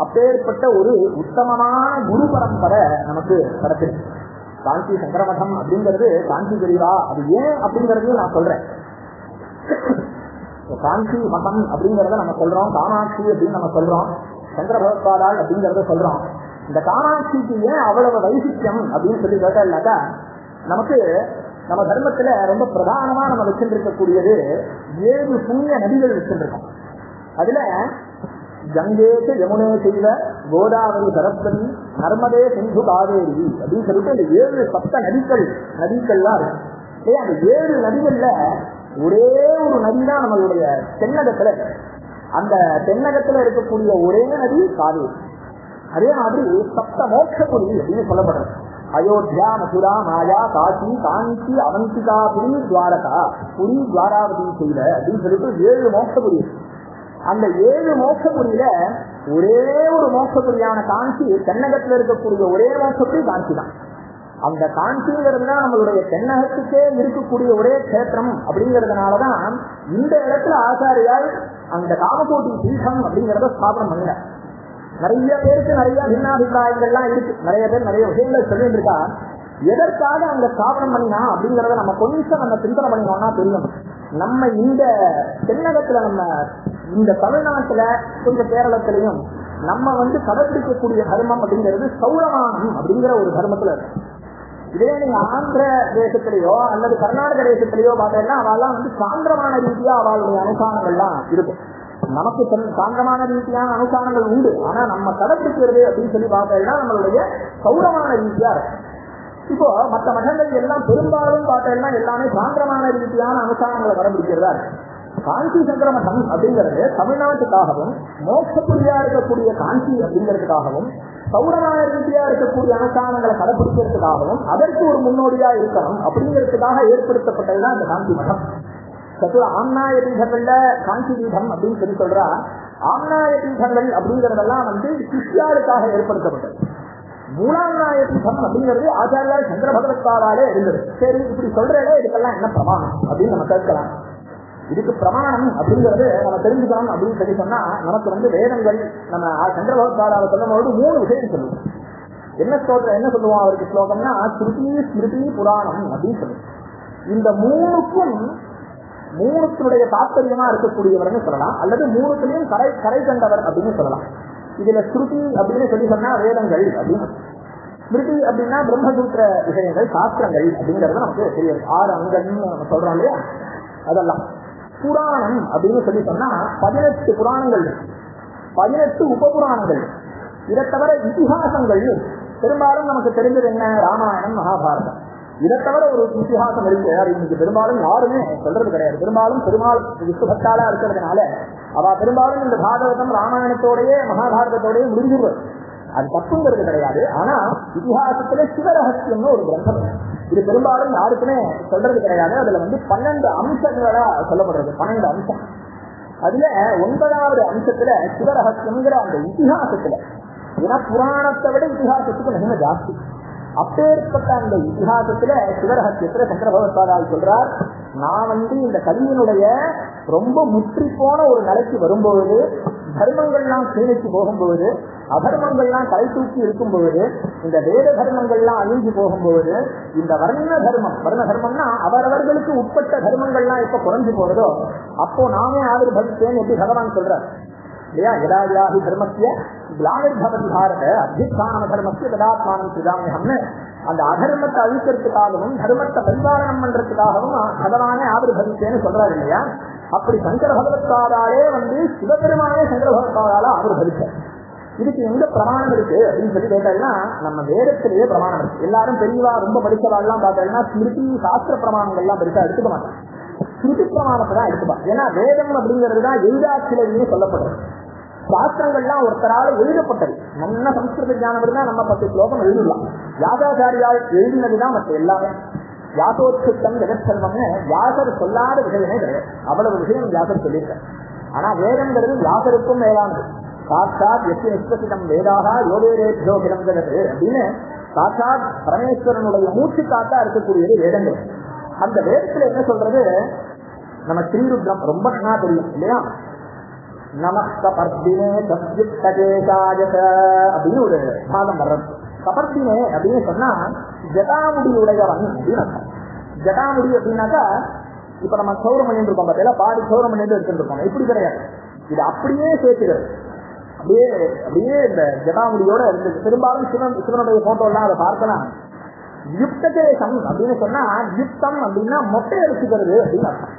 அப்பேற்பட்ட ஒரு உத்தமமான குரு பரம்பரை நமக்கு கிடைச்சிருக்கு. காஞ்சி சங்கரமடம் அப்படிங்கிறது காஞ்சி பெரியவா, அது ஏன் அப்படிங்கறதையும் நான் சொல்றேன். காஞ்சி மதம் அப்படிங்கறத நம்ம சொல்றோம், காமாட்சி அப்படின்னு நம்ம சொல்றோம், சங்கர பகவத்பாதால் அப்படிங்கறத சொல்றோம். இந்த காமாட்சிக்கு ஏன் அவ்வளவு வைசிஷ்யம் அப்படின்னு சொல்லி கேட்டாக்கா, நமக்கு நம்ம தர்மத்துல ரொம்ப பிரதானமா நம்ம வச்சுருக்கக்கூடியது 7 புண்ணிய நதிகள் வச்சுருக்கோம். அதுல கங்கேசு யமுனே செய்வ கோதாவரி சரஸ்வதி நர்மதே சிந்து காவேரி அப்படின்னு சொல்லிட்டு இந்த 7 சப்த நதிகள்லாம் இருக்கு. அந்த 7 நதிகள்ல ஒரே ஒரு நதிதான் நம்மளுடைய தென்னகத்துல. அந்த தென்னகத்துல இருக்கக்கூடிய ஒரே நதி காவேரி. அதே மாதிரி சப்த மோட்சபுரி அப்படின்னு சொல்லப்படுறது. அயோத்தியா, மதுரா, மாயா, காசி, காஞ்சி, அவந்திகா, புரி, துவாரகா, புரி, துவாராவதி செய்த அப்படின்னு சொல்லிட்டு 7 மோட்சபுரி. அந்த 7 மோட்சபுரியில ஒரே ஒரு மோட்சபுரியான காஞ்சி, தென்னகத்துல இருக்கக்கூடிய ஒரே மோட்சபுரி காஞ்சி தான். அந்த காஞ்சிங்கிறதுதான் நம்மளுடைய தென்னகத்துக்கே இருக்கக்கூடிய ஒரே கஷேத்திரம். அப்படிங்கிறதுனாலதான் இந்த இடத்துல ஆச்சாரியால் அந்த காமகோட்டி பீடம் அப்படிங்கிறத ஸ்தாபனம் பண்ணல. நிறைய பேருக்கு நிறைய பின்னாபிப்பிராயங்கள்லாம் இருக்கு, நிறைய பேர் நிறைய விஷயங்கள் சொல்லிட்டு இருக்கா. எதற்காக அந்த ஸ்தாபனம் பண்ணினா அப்படிங்கறத நம்ம கொஞ்சம் நம்ம சிந்தனை பண்ணினோம்னா தெரியும். நம்ம இந்த தென்னகத்துல, நம்ம இந்த தமிழ்நாட்டுல, கொஞ்சம் கேரளத்திலையும் நம்ம கடைபிடிக்கக்கூடிய தர்மம் அப்படிங்கிறது சௌரமானம் அப்படிங்கிற ஒரு தர்மத்துல இருக்கு. இதே நீங்க ஆந்திர தேசத்திலேயோ அல்லது கர்நாடக தேசத்திலேயோ பார்த்தீங்கன்னா அவெல்லாம் சாந்திரமான ரீதியா அவளுடைய அனுஷ்டானங்கள்லாம் இருக்கும். நமக்கு சாந்திரமான ரீதியான அனுஷ்டானங்கள் உண்டு, ஆனா நம்ம கடைபிடிக்கிறது அப்படின்னு சொல்லி பார்த்தீங்கன்னா நம்மளுடைய சௌரமான ரீதியா இருக்கு. இப்போ மற்ற மதங்கள் எல்லாம் பெரும்பாலும் பார்த்தீங்கன்னா எல்லாமே சாந்திரமான ரீதியான அனுஷ்டானங்களை கடைபிடிக்கிறதா இருக்கு. காஞ்சி சங்கர மடம் அப்படிங்கிறது தமிழ்நாட்டுக்காகவும், மோட்சப்புரியா இருக்கக்கூடிய காஞ்சி அப்படிங்கிறதுக்காகவும், சௌரமான ரீதியா இருக்கக்கூடிய அனுஷ்டானங்களை கடைபிடிக்கிறதுக்காகவும், அதற்கு ஒரு முன்னோடியா இருக்கணும் அப்படிங்கிறதுக்காக ஏற்படுத்தப்பட்டதுதான் இந்த காஞ்சி மடம். ஆம்நாய பீடங்கள்ல காஞ்சி பீடம் அப்படின்னு சொல்லி சொல்றா. ஆம்நாய பீடங்கள் அப்படிங்கறதெல்லாம் சிஷ்யாளுக்காக ஏற்படுத்தப்பட்டது. மூலாம்நாய பீடம் அப்படிங்கிறது ஆச்சாரியா சந்திர பகவத்பாதாலே இருந்தது. சரி, இப்படி சொல்றதே இதுக்கெல்லாம் என்ன பிரமாணம் அப்படின்னு நம்ம கேட்கலாம். இதுக்கு பிரமாணம் அப்படிங்கிறது நம்ம தெரிஞ்சுக்கணும் அப்படின்னு சொல்லி சொன்னா, நமக்கு வேதங்கள் நம்ம சந்திர பகவத்பாதாவை சொல்லும் போது 3 விஷயம் சொல்லுவோம். என்ன சொல்லுவோம் அவருக்கு ஸ்லோகம்னா ஸ்ருதி, ஸ்மிருதி, புராணம் அப்படின்னு சொல்லுவோம். இந்த 3னுடைய தாற்பயமா இருக்கக்கூடியவர்னு சொல்லலாம், அல்லது 3த்திலையும் கரை கண்டவர் அப்படின்னு சொல்லலாம். இதுல ஸ்ருதி அப்படின்னு சொல்லி சொன்னா வேதங்கள் அப்படின்னு, ஸ்மிருதி அப்படின்னா பிரம்மசூத்திர விஷயங்கள், சாஸ்திரங்கள் அப்படிங்கறது நமக்கு தெரியாது. 6 அங்கன்னு நம்ம சொல்றோம் இல்லையா, அதெல்லாம். புராணம் அப்படின்னு சொல்லி சொன்னா 18 புராணங்கள், 18 உபபுராணங்கள். இதை தவிர இதிகாசங்கள் பெரும்பாலும் நமக்கு தெரிஞ்சது என்ன, ராமாயணம், மகாபாரதம். இதை தவிர ஒரு இத்திஹாசம் இருக்கு, அது இன்னைக்கு பெரும்பாலும் யாருமே சொல்றது கிடையாது. பெரும்பாலும் பெருமாள் விஷ்ணுபக்தாலா இருக்கிறதுனால அவ பெரும்பாலும் இந்த பாகவதம் ராமாயணத்தோடய மகாபாரதத்தோடய முடிஞ்சிருவது. அது தப்புங்கிறது கிடையாது. ஆனா இதிகாசத்துல சிவரகசியம்னு ஒரு கிரந்தம், இது பெரும்பாலும் யாருக்குமே சொல்றது கிடையாது. அதுல 12 அம்சங்களா சொல்லப்படுறது. 12 அம்சம். அதுல 9வது அம்சத்துல சிவரகசியம்ங்கிற அந்த இதிகாசத்துல, ஏன்னா புராணத்தை விட இதிகாசத்துக்கு மிக ஜாஸ்தி. அப்பேற்பட்ட அந்த இதிகாசத்துல சிவரகசியத்துல சங்கர பகவத்பாதால் சொல்றார், நான் இந்த கலியினுடைய ரொம்ப முற்றி போன ஒரு நிலைக்கு வரும்போது, தர்மங்கள்லாம் சீனிச்சு போகும்போது, அதர்மங்கள்லாம் தலை தூக்கி இருக்கும்போது, இந்த வேத தர்மங்கள்லாம் அழிஞ்சு போகும்போது, இந்த வர்ண தர்மம்னா அவரவர்களுக்கு உட்பட்ட தர்மங்கள்லாம் எப்ப குறைஞ்சு போறதோ அப்போ நாமே ஆவிர்பவித்தேன் எப்படி பகவான் சொல்றார் இல்லையா? யதாயாஹி தர்மஸ்ய கிளானிர்பவதி பாரத அத்தியஸ்தான தர்மஸ்ய ததாத்மானம் சிதாமியம்னு அந்த அதர்மத்தை அழிக்கிறதுக்காகவும் தர்மத்தை பரிபாலனம் பண்றதுக்காகவும் பகவானே ஆவிர்பவித்தேன்னு சொல்றாரு இல்லையா? அப்படி சங்கர பகவத்பாதாலே சிவபெருமானே சங்கர பகவத்பாதால ஆவிர்பவித்தார். இதுக்கு எங்க பிரமாணம் இருக்கு அப்படின்னு சொல்லி கேட்டாங்கன்னா, நம்ம வேதத்திலேயே பிரமாணம் இருக்கு. எல்லாரும் பெரியவா ரொம்ப படிச்சவாள்லாம் பார்த்தா ஸ்மிருதி சாஸ்திர பிரமாணங்கள்லாம் பெருசா எடுத்துக்க மாட்டாங்க, ஸ்மிருதி பிரமாணத்தை தான் எடுத்துப்பாங்க. ஏன்னா வேதம் அப்படிங்கிறது தான் எழுதாச்சிலையும் சொல்லப்படுறது. சாஸ்திரங்கள்லாம் ஒருத்தரால் எழுதப்பட்டது. நல்ல சம்ஸ்கிருத ஞானம் இருந்தா நம்ம 10 ஸ்லோகம் எழுதலாம். வியாசாச்சாரியால் எழுதினதுதான் மற்ற எல்லாமே. வியாசோத்சுத்தம் ஜெகத்செல்வம்னு வியாசர் சொல்லாத விஷயமே கிடையாது. அவ்வளவு விஷயம் வியாசர் சொல்லியிருக்காரு. ஆனா வேதங்கிறது வியாசருக்கும் மேலானது. சாட்சாத் எஸ்ய நிஷ்பசிதம் வேதாக யோகேரேபியோ கிரந்தது அப்படின்னு சாட்சாத் பரமேஸ்வரனுடைய மூச்சு காத்தா இருக்கக்கூடியது வேதங்கள். அந்த வேதத்துல என்ன சொல்றது, நம்ம ஸ்ரீருத்ரம் ரொம்ப நன்னா தெரியும் இல்லையா? நமஸ்கபர்தினே தஸ்யுக்தகேசாயச அப்படின்னு ஒரு பாகம் வர்றது. கபர்தினே அப்படின்னு சொன்னா ஜடாமுடியுடையவன் அப்படின்னு அர்த்தம். ஜடாமுடி அப்படின்னாக்கா இப்ப நம்ம சௌரம் பண்ணிட்டு இருக்கோம் பார்த்தா பாடி சௌரம் பண்ணிட்டு எடுத்துட்டு இருக்கோம். இப்படி கிடையாது, இது அப்படியே சேர்த்துக்கிறது. அப்படியே இந்த ஜடாமுடியோட இருந்து பெரும்பாலும் சிவனுடைய போட்டோ எல்லாம் அதை பார்க்கலாம். யுக்தகேசம் அப்படின்னு சொன்னா யுக்தம் அப்படின்னா மொட்டை அடிச்சுக்கிறது அப்படின்னு அர்த்தம்.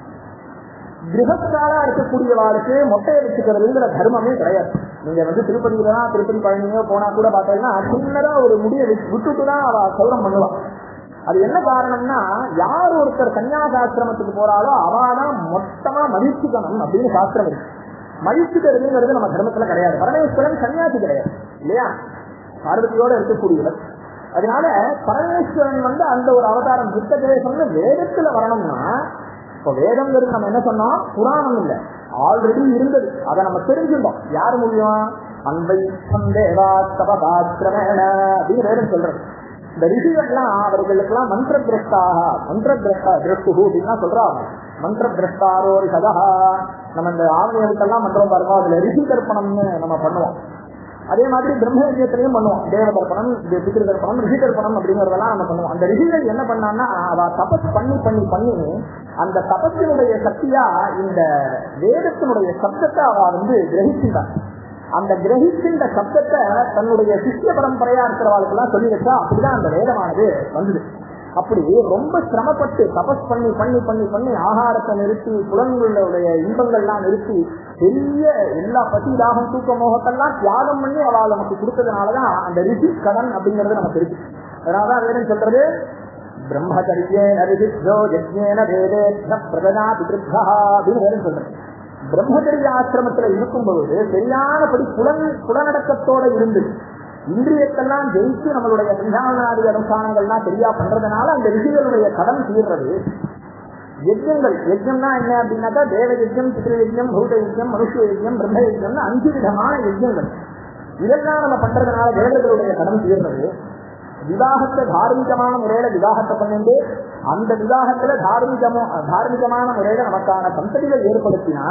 கிரகஸ்தாலா இருக்கக்கூடியவாளுக்கு மொட்டை அடிச்சுக்கிறதுங்கிற தர்மமே கிடையாது. நீங்க திருப்பதியிலாம் திருப்பதி பழனியோ போனா கூட பார்த்தீங்கன்னா சின்னதா ஒரு முடியை விட்டுட்டுதான் அவ சௌரம் பண்ணுவான். அது என்ன காரணம்னா, யார் ஒருத்தர் சன்னியாசாசிரமத்துக்கு போறாலோ அவாதான் மொத்தமா மதிச்சுக்கணும் அப்படின்னு சாஸ்திரம் இருக்கு. மதிச்சுக்கிறதுங்கிறது நம்ம தர்மத்துல கிடையாது. பரமேஸ்வரன் சன்னியாசி கிடையாது இல்லையா? பார்வதியோட இருக்கக்கூடியவர். அதனால பரமேஸ்வரன் அந்த ஒரு அவதாரம் யுக்தகேசம்னு வேதத்துல வரணும்னா, இப்போ வேதம்ங்கிறது நம்ம என்ன சொன்னோம், புராணம் இல்ல, ஆல்ரெடி இருந்தது. அதை நம்ம தெரிஞ்சுட்டோம். யாரு மூலியம்? அன்பை சந்தேவா தபகாத்திரமேன அப்படின்னு வேதம் சொல்றது. இந்த ரிஷிகள்லாம் அவர்களுக்கெல்லாம் மந்திர திரஷ்டாக மந்திர திரஷ்டா திரஷ்டு அப்படின்னா சொல்றாங்க. மந்திர திரஷ்டாரோ ரிஷதா. நம்ம இந்த ஆன்மீகத்துக்கெல்லாம் மந்திரம் பாருங்க, அதுல ரிஷி தர்ப்பணம்னு நம்ம பண்ணுவோம். அதே மாதிரி பிரம்ம யஜ்ஞத்திலையும் பண்ணுவோம். தேவ தர்ப்பணம், பித்ரு தர்ப்பணம், ரிஷி தர்ப்பணம் அப்படிங்கறதெல்லாம் நம்ம பண்ணுவோம். அந்த ரிஷிகள் என்ன பண்ணான்னா, அவ தபஸ் பண்ணி பண்ணி பண்ணி அந்த தபஸினுடைய சக்தியா இந்த வேதத்தினுடைய சப்தத்தை அவ கிரகிச்சுட்டான். அந்த கிரகிச்சின்ற சப்தத்தை தன்னுடைய சிஷ்ய பரம்பரையா இருக்கிறவாளுக்கெல்லாம் சொல்லி வச்சா அப்படிதான் அந்த வேதமானது வந்தது. அப்படி ரொம்ப சிரமப்பட்டு தபஸ் பண்ணி பண்ணி பண்ணி பண்ணி ஆகாரத்தை நிறுத்தி, புலன்களுடைய இன்பங்கள்லாம் நிறுத்தி, பெரிய எல்லா பசி தாகம் தூக்க மோகத்தெல்லாம் தியாகம் பண்ணி அவள் நமக்கு கொடுத்ததுனாலதான் அந்த ரிஷி கடன் அப்படிங்கிறது நமக்கு இருக்கு. அதனாலதான் வேதம் சொல்றது, பிரம்மச்சரியேன ரிஷிஜோ யஜ்ஞேன வேதேத்ய பிரதனாதி திருத்தா அப்படின்னு வேதம் சொல்றது. பிரம்மச்சரிய ஆசிரமத்துல இருக்கும்போது சரியானபடி புலனடக்கத்தோட இருந்து இந்திரியத்தெல்லாம் ஜெயிச்சு நம்மளுடைய சஞ்சானாதி அனுஷ்டானங்கள்லாம் சரியா பண்றதுனால அந்த ரிஷிகளுடைய கடன் தீர்றது. யஜ்யங்கள், யஜ்யம்னா என்ன அப்படின்னாக்கா தேவ யஜ்யம், பித்ரு யஜ்யம், பூத யஜ்யம், மனுஷ யஜ்யம், பிரம்ம யஜ்யம்னு 5 விதமான யஜ்யங்கள். இதெல்லாம் நம்ம பண்றதுனால தேவர்களுடைய கடன் தீர்றது. விவாகத்தை தார்மீகமான முறையில விவாகத்தை பண்ணிட்டு அந்த விவாகத்துல தார்மீகமான முறையில நமக்கான சந்ததிகள் ஏற்படுத்தினா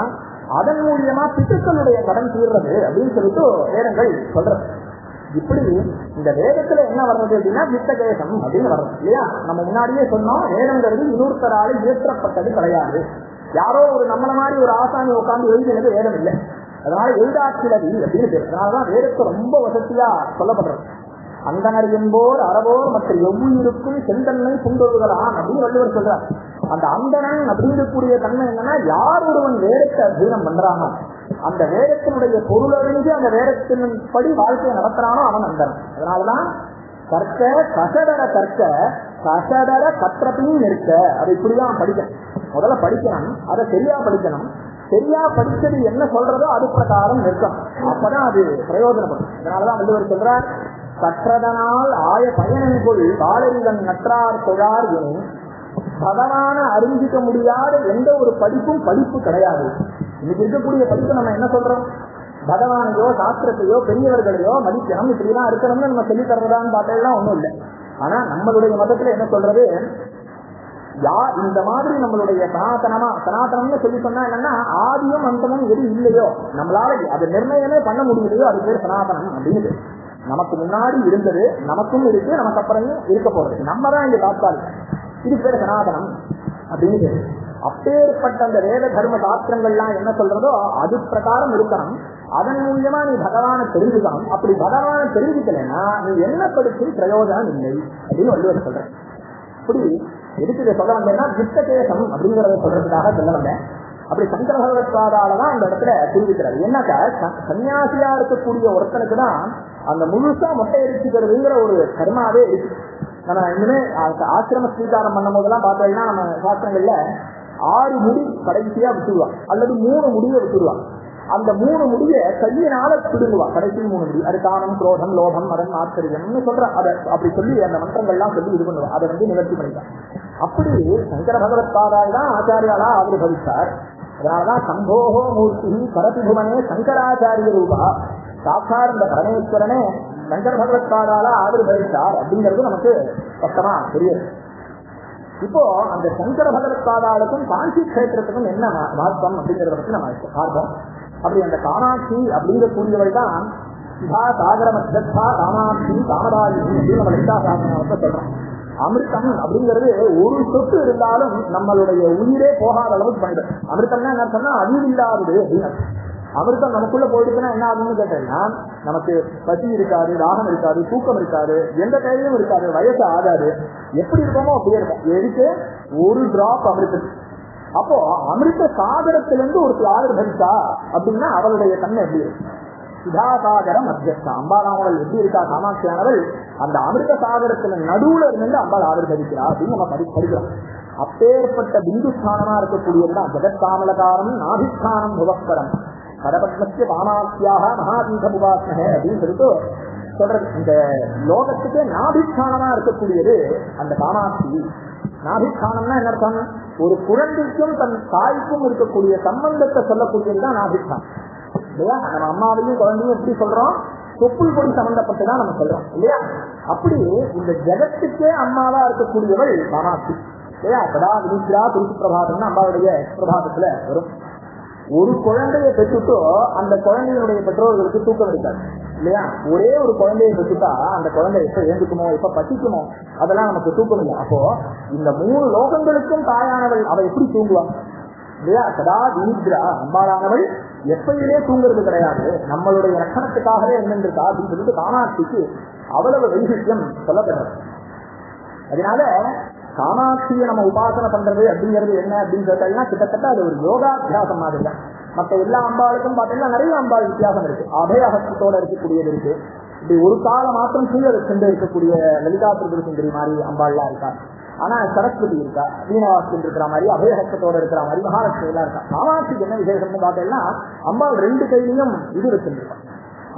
அதன் மூலியமா பித்துக்களுடைய கடன் தீர்றது அப்படின்னு சொல்லிட்டு வேதங்கள் சொல்றது. இப்படி இந்த வேதத்துல என்ன வர்றது அப்படின்னா யுக்தகேசம் அப்படின்னு வர்றது இல்லையா? நம்ம முன்னாடியே சொன்னோம், வேதங்கிறது இன்னொருத்தரால இயற்றப்பட்டது கிடையாது. யாரோ ஒரு நம்மள மாதிரி ஒரு ஆசாமி உட்கார்ந்து எழுதினது வேதம் இல்லை. அதனால எழுதாச்சிலவி அப்படின்னு பேர். அதனாலதான் வேதத்தை ரொம்ப வசதியா சொல்லப்படுறது. அந்தனர் என்போர் அறவோர் மற்ற எவ்வுயிருக்கும் செந்தன்மை புண்டொழுகலாம் அப்படின்னு வள்ளுவர் சொல்றார். அந்த அந்தனன் அப்படிங்கக்கூடிய தன்மை என்னன்னா, யார் ஒருவன் வேதத்தை அத்தியனம் பண்றானோ, அந்த வேதத்தினுடைய பொருளறிஞ்சு அந்த வேதத்தின் படி வாழ்க்கையை நடத்துறானோ அவன் அந்தனன். அதனாலதான் கற்க கசடர கற்க கசடர கற்றத்தையும் இருக்க. அதை இப்படிதான் படிக்கணும். முதல்ல படிக்கணும், அதை சரியா படிக்கணும். சரியா படிச்சது என்ன சொல்றதோ அது பிரகாரம் நிற்கணும். அப்பதான் அது பிரயோஜனப்படும். அதனாலதான் வள்ளுவர் சொல்றார், கற்றதனால் ஆய பயனின் கொள் காலரிதன் நற்றார் தொழார் எனும் பகவான அறிஞ்சிக்க முடியாத எந்த ஒரு படிப்பும் படிப்பு கிடையாது. இன்னைக்கு இருக்கக்கூடிய படிப்பு நம்ம என்ன சொல்றோம், பகவானையோ சாஸ்திரத்தையோ பெரியவர்களையோ மதிக்கணும், இப்படிலாம் இருக்கணும்னு நம்ம சொல்லி தர்றதான்னு பார்த்தா ஒண்ணும் இல்லை. ஆனா நம்மளுடைய மதத்துல என்ன சொல்றது, இந்த மாதிரி நம்மளுடைய சனாதனம்னு சொல்லி சொன்னா என்னன்னா, ஆதியும் அந்தமும் எது இல்லையோ நம்மளால அது நிர்ணயமே பண்ண முடியலையோ அது பேர் சனாதனம் அப்படின்னு. நமக்கு முன்னாடி இருந்தது, நமக்கும் இருக்கு, நமக்கு அப்புறம் இருக்க போறது, நம்ம தான் இங்க தாத்தாரு, இது பேர் சனாதனம் அப்படின்னு. அப்பேற்பட்ட அந்த வேத தர்ம சாஸ்திரங்கள்லாம் என்ன சொல்றதோ அது பிரகாரம் இருக்கணும். அதன் மூலியமா நீ பகவானை தெரிஞ்சுக்கணும். அப்படி பகவானை தெரிஞ்சுக்கலன்னா நீ என்ன படிச்சு பிரயோஜனம் இல்லை அப்படின்னு வள்ளுவர் சொல்றேன். அப்படி எதுக்கு இதை சொல்ல வந்தேன்னா, வித்தகேசம் அப்படிங்கிறத சொல்றதுக்காக சொல்ல வந்தேன். அப்படி சங்கர பகவத்பாதாலதான் அந்த இடத்துல தெரிவிக்கிறார். என்னக்கா சன்னியாசியா இருக்கக்கூடிய ஒருத்தனுக்கு தான் அந்த முழுசா மொட்டை அடிச்சுக்கிறதுங்கிற ஒரு கர்மாவே இருக்கு. நம்ம இனிமே ஆசிரம ஸ்வீகாரம் பண்ணும் போதெல்லாம் பார்த்தோம்னா நம்ம சாஸ்திரங்கள்ல 6 முடி கடைசியா விட்டுருவான், அல்லது 3 முடியை விட்டுருவான். அந்த 3 முடிய கையினால பிடுங்குவான், கடைசி 3 முடி. அது காமம், குரோதம், லோகம், மதம், ஆச்சரியம்னு சொல்ற அதை அப்படி சொல்லி அந்த மந்திரங்கள்லாம் சொல்லி இது பண்ணுவான், அதை நிவர்த்தி பண்ணிட்டான். அப்படி சங்கர பகவத்பாதால் தான் ஆச்சாரியாலா ஆவிர்பவித்தார். அதனாலதான் சம்போகோ மூர்த்தி பரதிபுவனே சங்கராச்சாரிய ரூபா, சாட்சாத் இந்த பரமேஸ்வரனே சங்கர பகவத்பாதாலா ஆவிர்பவித்தார் அப்படிங்கிறது நமக்கு பக்கமா தெரியுது. இப்போ அந்த சங்கர பகவத்பாதாளுக்கும் காஞ்சி கஷேத்திரத்துக்கும் என்ன மகத்துவம் அப்படிங்கிறத பத்தி நம்ம பார்ப்போம். அப்படி அந்த காமாட்சி அப்படிங்கக்கூடியவள் தான் சிவா சாகர மத்தியஸ்தா காமாட்சி காமதாயி அப்படின்னு நம்ம லலிதா சாஸ்திரத்தை சொல்றோம். அமிர்தம் அப்படிங்கிறது ஒரு சொட்டு இருந்தாலும் நம்மளுடைய உயிரே போகாத அளவுக்கு பண்ணிடும். அமிர்தம்னா என்ன சொன்னா அழிவில்லாதது அப்படின்னு. அமிர்தம் நமக்குள்ள போயிடுச்சுன்னா என்ன ஆகுதுன்னு கேட்டீங்கன்னா, நமக்கு பசி இருக்காது, தாகம் இருக்காது, தூக்கம் இருக்காது, எந்த தேவையும் இருக்காது, வயசு ஆகாது, எப்படி இருக்கோமோ அப்படியே இருக்கும். எதுக்கு ஒரு டிராப் அமிர்தம். அப்போ அமிர்த சாகரத்திலிருந்து ஒரு ஆவிர்பவிச்சா அப்படின்னா அவளுடைய தன்மை எப்படி இருக்கு? சுதாசாகர மத்தியஸ்தா அம்பாளானவள் எப்படி இருக்கா? காமாட்சியானவள் அந்த அமிர்த சாகரத்துல நடுவுல இருந்து அம்பாள் ஆவிர்பவிக்கிறா அப்படின்னு நம்ம படிக்கிறோம். அப்பேற்பட்ட பிந்துஸ்தானமா இருக்கக்கூடியதுதான் ஜெகத்காமலகாரம் நாபிஸ்தானம் புவஸ்பரம் பரபத்மஸ்ய காமாட்சியாக மகாதீக புவாஸ்மஹே அப்படின்னு சொல்லிட்டு சொல்றது. இந்த லோகத்துக்கே நாபிஸ்தானமா இருக்கக்கூடியது அந்த காமாட்சி. நாபிஸ்தானம்னா என்ன அர்த்தம்? ஒரு குழந்தைக்கும் தன் தாய்க்கும் இருக்கக்கூடிய சம்பந்தத்தை சொல்லக்கூடியதுதான் நாபிஸ்தானம் இல்லையா? நம்ம அம்மாவையும் குழந்தையும் எப்படி சொல்றோம்? தொப்புள் கொடி சம்பந்தப்பட்டுதான் நம்ம சொல்றோம் இல்லையா? அப்படி இந்த ஜெகத்துக்கே அம்மாவா இருக்கக்கூடியவள் காமாட்சி இல்லையா? சதா வினித்ரா துருசி பிரபாதம்னு அம்மாவுடைய பிரபாதத்துல வரும். ஒரு குழந்தைய பெற்றுட்டோ அந்த குழந்தையினுடைய பெற்றோர்களுக்கு தூக்கம் இருக்காது இல்லையா? ஒரே ஒரு குழந்தைய பெற்றுட்டா அந்த குழந்தை எப்ப எழுந்துக்குமோ எப்ப பசிக்குமோ அதெல்லாம் நமக்கு தூக்கம் இல்லை. அப்போ இந்த 3 லோகங்களுக்கும் தாயானவள் அவ எப்படி தூங்குவாங்க இல்லையா? சதா வினித்ரா அம்பாளானவள் எப்பயிலே தூங்குறது கிடையாது, நம்மளுடைய ரட்சணத்துக்காகவே இருந்திருக்கா அப்படின்னு சொல்லிட்டு காமாட்சிக்கு அவ்வளவு வைசிஷ்யம் சொல்லப்படுறது. அதனால காமாட்சியை நம்ம உபாசனை பண்றது அப்படிங்கிறது என்ன அப்படின்னு கேட்டீங்கன்னா, கிட்டத்தட்ட அது ஒரு யோகாபியாசம் மாதிரி தான். மற்ற எல்லா அம்பாளுக்கும் பார்த்தீங்கன்னா நிறைய அம்பாள் வித்தியாசம் இருக்கு. அபயஹஸ்தத்தோட இருக்கக்கூடியது இருக்கு. இப்படி ஒரு காலம் மாத்திரம் கீழே சென்று இருக்கக்கூடிய லலிதா திரிபுர சுந்தரி மாதிரி அம்பாள்லாம் இருக்கா. ஆனா சரஸ்வதி இருக்கா, வீணவாசன் இருக்கிற மாதிரி, அபயஹஸ்தத்தோட இருக்கிற மாதிரி மகாலட்சுமி எல்லாம் இருக்கா. காமாட்சிக்கு என்ன விசேஷம்னு பார்த்தீங்கன்னா, அம்பாள் 2 கையிலையும் இது வச்சுருப்பா,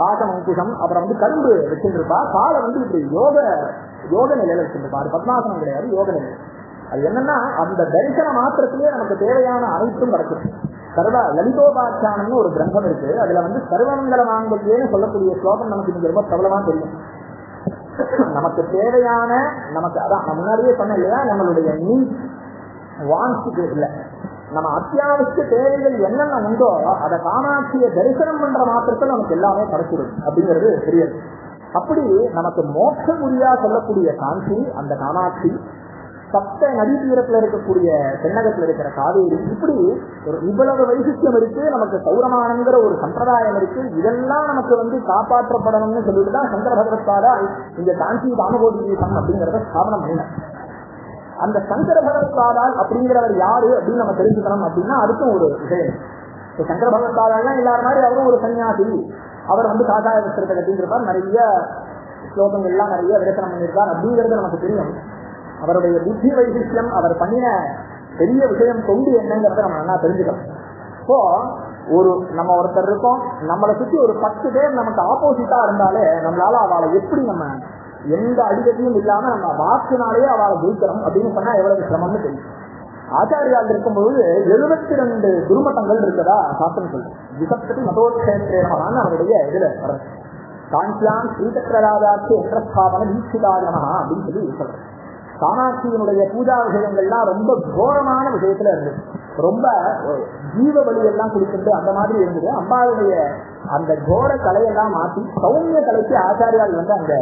பாசம் அங்குஷம், அப்புறம் கரும்பு வச்சுருப்பா, காலை இப்படி யோக நிலையில வச்சிருப்பா. அது பத்மாசனம் கிடையாது, யோக நிலை. அது என்னன்னா அந்த தரிசன மாத்திரத்திலேயே நமக்கு தேவையான அனைத்தும் கிடைக்கும். லலிதோபாக்கியானம்னு ஒரு கிரந்தம் இருக்கு. அதுல சர்வமங்கல மாங்கல்யேன்னு சொல்லக்கூடிய ஸ்லோகம் நமக்கு இன்னைக்கு ரொம்ப பிரபலமா தெரியும். நமக்கு தேவையான நமக்கு அதான் நான் முன்னாடியே சொன்னேன் இல்லையா, நம்மளுடைய நீட் வான்ஸுக்கு இல்ல, நம்ம அத்தியாவசிய தேவைகள் என்னென்ன உண்டோ அதை காமாட்சியை தரிசனம் பண்ற மாத்திரத்தில் நமக்கு எல்லாமே கிடைச்சிடும் அப்படிங்கிறது தெரியாது. அப்படி நமக்கு மோட்ச குறியா சொல்லக்கூடிய காஞ்சி அந்த காமாட்சி, சப்த நதி தீரத்துல இருக்கக்கூடிய தென்னகத்துல இருக்கிற காவேரி, இப்படி ஒரு இவ்வளவு வைசிஷ்யம் இருக்கு. நமக்கு சௌரமானங்கிற ஒரு சம்பிரதாயம் இருக்கு. இதெல்லாம் நமக்கு காப்பாற்றப்படணும்னு சொல்லிட்டு தான் சங்கர பகவத்பாதா இந்த காஞ்சி காமகோடி தீபம் அப்படிங்கிறத ஸ்தாபனம் பண்ண. அந்த சங்கர பகவத்பாதால் அப்படிங்கிறவர் யாரு அப்படின்னு நம்ம தெரிஞ்சுக்கணும் அப்படின்னா அதுக்கும் ஒரு விஷயம். சங்கர பகவத்பாதால் எல்லாரும் மாதிரி அவரும் ஒரு சன்னியாசி. அவர் காஷாய வஸ்திரத்தை கட்டிருப்பார், நிறைய ஸ்லோகங்கள்லாம் நிறைய விரசனம் பண்ணியிருக்கார் அப்படிங்கிறது நமக்கு தெரியும். அவருடைய புத்தி வைசிஷ்யம், அவர் பண்ணின பெரிய விஷயம் தொண்டு என்னங்கிறத நம்ம நல்லா தெரிஞ்சுக்கணும். இப்போ நம்ம ஒருத்தர் இருக்கோம், நம்மளை சுற்றி ஒரு 10 பேர் நமக்கு ஆப்போசிட்டா இருந்தாலே நம்மளால அவளை எப்படி நம்ம எந்த அடிக்கடியும் இல்லாம நம்ம வாக்குனாலேயே அவளை ஜெயிக்கிறோம் அப்படின்னு சொன்னா எவ்வளவு சிரமம்னு தெரியும். ஆச்சாரியால் இருக்கும்போது 72 துர்மட்டங்கள் இருக்கிறதா சாஸ்திரம் சொல்றேன். விசப்தி மதோட்சேத்திரமான அவருடைய இதுல காஞ்சியான் ஸ்ரீசக்கரராஜாட்சி எந்திரஸ்தாபன தீட்சிதாயனமா அப்படின்னு சொல்லி சொல்றேன். காமாட்சியினுடைய பூஜா விஷயங்கள்லாம் ரொம்ப கோரமான விஷயத்துல இருந்தது. ரொம்ப ஜீவ பலி எல்லாம் குடிக்கிட்டு அந்த மாதிரி இருந்தது. அம்பாளுடைய அந்த கோர கலையெல்லாம் மாற்றி சௌமிய கலைக்கு ஆச்சாரியால் வந்து அந்த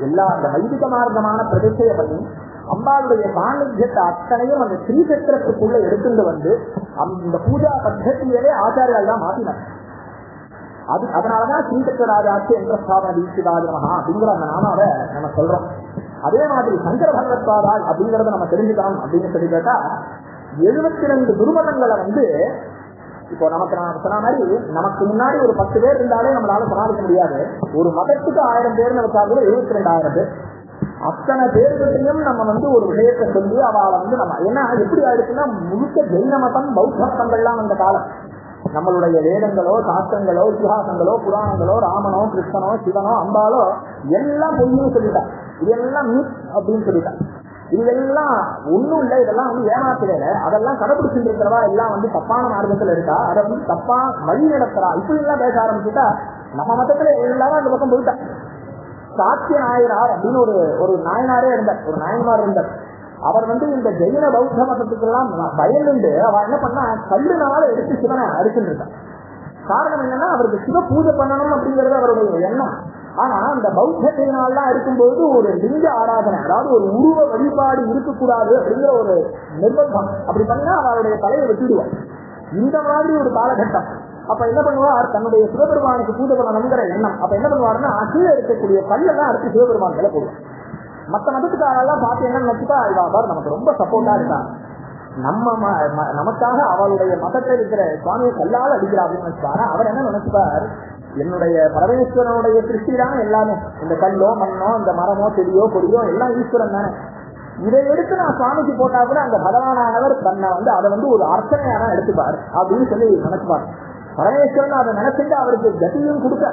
எல்லா அந்த வைதிக மார்க்கமான பிரதிஷ்டைய பண்ணி அம்பாளுடைய சாநித்தியத்தை அத்தனையும் அந்த ஸ்ரீசக்கரத்துக்குள்ள எடுத்துட்டு வந்து அந்த பூஜா பத்தத்திலே ஆச்சாரியால் தான் மாற்றினார். அதனாலதான் ஸ்ரீசக்கரராஜாட்சி எந்திரஸ்தாபன தீட்சிதாஜனமஹா அப்படிங்கிற அந்த நாமாவை நம்ம சொல்றோம். அதே மாதிரி சங்கர பகவத்பாதால் அப்படிங்கறத நம்ம தெரிஞ்சுக்கணும் அப்படின்னு சொல்லி கேட்டா 72 துர்மதங்களை வந்து இப்போ நமக்கு நான் சொன்ன மாதிரி நமக்கு முன்னாடி ஒரு 10 பேர் இருந்தாலே நம்மளால சமாளிக்க முடியாது. ஒரு மதத்துக்கு 1000 பேர்னு வச்சாலும் 72,000 பேர். அத்தனை பேர்கிட்டையும் நம்ம வந்து ஒரு விஷயத்தை சொல்லி அவளை வந்து நம்ம ஏன்னா எப்படி ஆயிடுச்சுன்னா முழுக்க ஜெயின மதம் பௌத்த மதங்கள்லாம் அந்த காலம் நம்மளுடைய வேதங்களோ சாஸ்திரங்களோ இதிகாசங்களோ புராணங்களோ ராமனோ கிருஷ்ணனோ சிவனோ அம்பாலோ எல்லாம் பொய்யும் சொல்லிட்டான். இதெல்லாம் மீட் அப்படின்னு சொல்லிட்டான். இதெல்லாம் ஒண்ணும் இல்லை, இதெல்லாம் வந்து ஏமாத்திரையில அதெல்லாம் கடைபிடிச்சுட்டு இருக்கிறவா எல்லாம் வந்து தப்பான மார்க்கத்துல இருக்கா, அதை வந்து தப்பா வழி நடத்துறா இப்படி எல்லாம் பேச ஆரம்பிச்சுட்டா நம்ம மதத்துல எல்லாரும் அந்த பக்கம் போயிட்டான். சாத்திய நாயனார் அப்படின்னு ஒரு நாயனாரே இருந்தார், ஒரு நாயன்மார் இருந்தார். அவர் வந்து இந்த ஜெயின பௌத்த மதத்துக்கு எல்லாம் பயந்துண்டு அவ என்ன பண்ணா கல்லுனால எடுத்து சிவனை அறுத்துட்டு இருக்கான். காரணம் என்னன்னா அவருக்கு சிவ பூஜை பண்ணணும் அப்படிங்கிறது அவருடைய எண்ணம். ஆனா அந்த பௌத்த ஜெயினாலாம் இருக்கும்போது ஒரு லிங்க ஆராதனை அதாவது ஒரு உருவ வழிபாடு இருக்கக்கூடாது அப்படிங்கிற ஒரு நிர்பந்தம். அப்படி பண்ணா அவருடைய தலையை வெட்டிடுவார். இந்த மாதிரி ஒரு காலகட்டம். அப்ப என்ன பண்ணுவார், தன்னுடைய சிவபெருமானுக்கு பூஜை பண்ணணுங்கிற எண்ணம். அப்ப என்ன பண்ணுவாருன்னா கீழே இருக்கக்கூடிய கல்லெல்லாம் அடுத்து சிவபெருமான் மேல போடுவார். மற்ற மதத்துக்காரெல்லாம் பார்த்து என்ன நினைச்சுட்டா பாரு நமக்கு ரொம்ப சப்போர்ட்டா இருக்கா, நமக்காக அவளுடைய மதத்தில் இருக்கிற சுவாமியை கல்லால் அடிக்கிறா அப்படின்னு நினைச்சுப்பாரு. அவர் என்ன நினைச்சுப்பார், என்னுடைய பரமேஸ்வரனுடைய சிருஷ்டி தானே எல்லாமே, இந்த கல்லோ மண்ணோ இந்த மரமோ செடியோ கொடியோ எல்லாம் ஈஸ்வரன் தானே, இதை எடுத்து நான் சுவாமிக்கு போட்டா கூட அந்த பகவானானவர் தன்னை வந்து அதை வந்து ஒரு அர்ச்சனையா தான் எடுத்துப்பார் அப்படின்னு சொல்லி நினைச்சுப்பார். பரமேஸ்வரன் அதை நினைச்சிட்டு அவருக்கு கதியும் கொடுக்க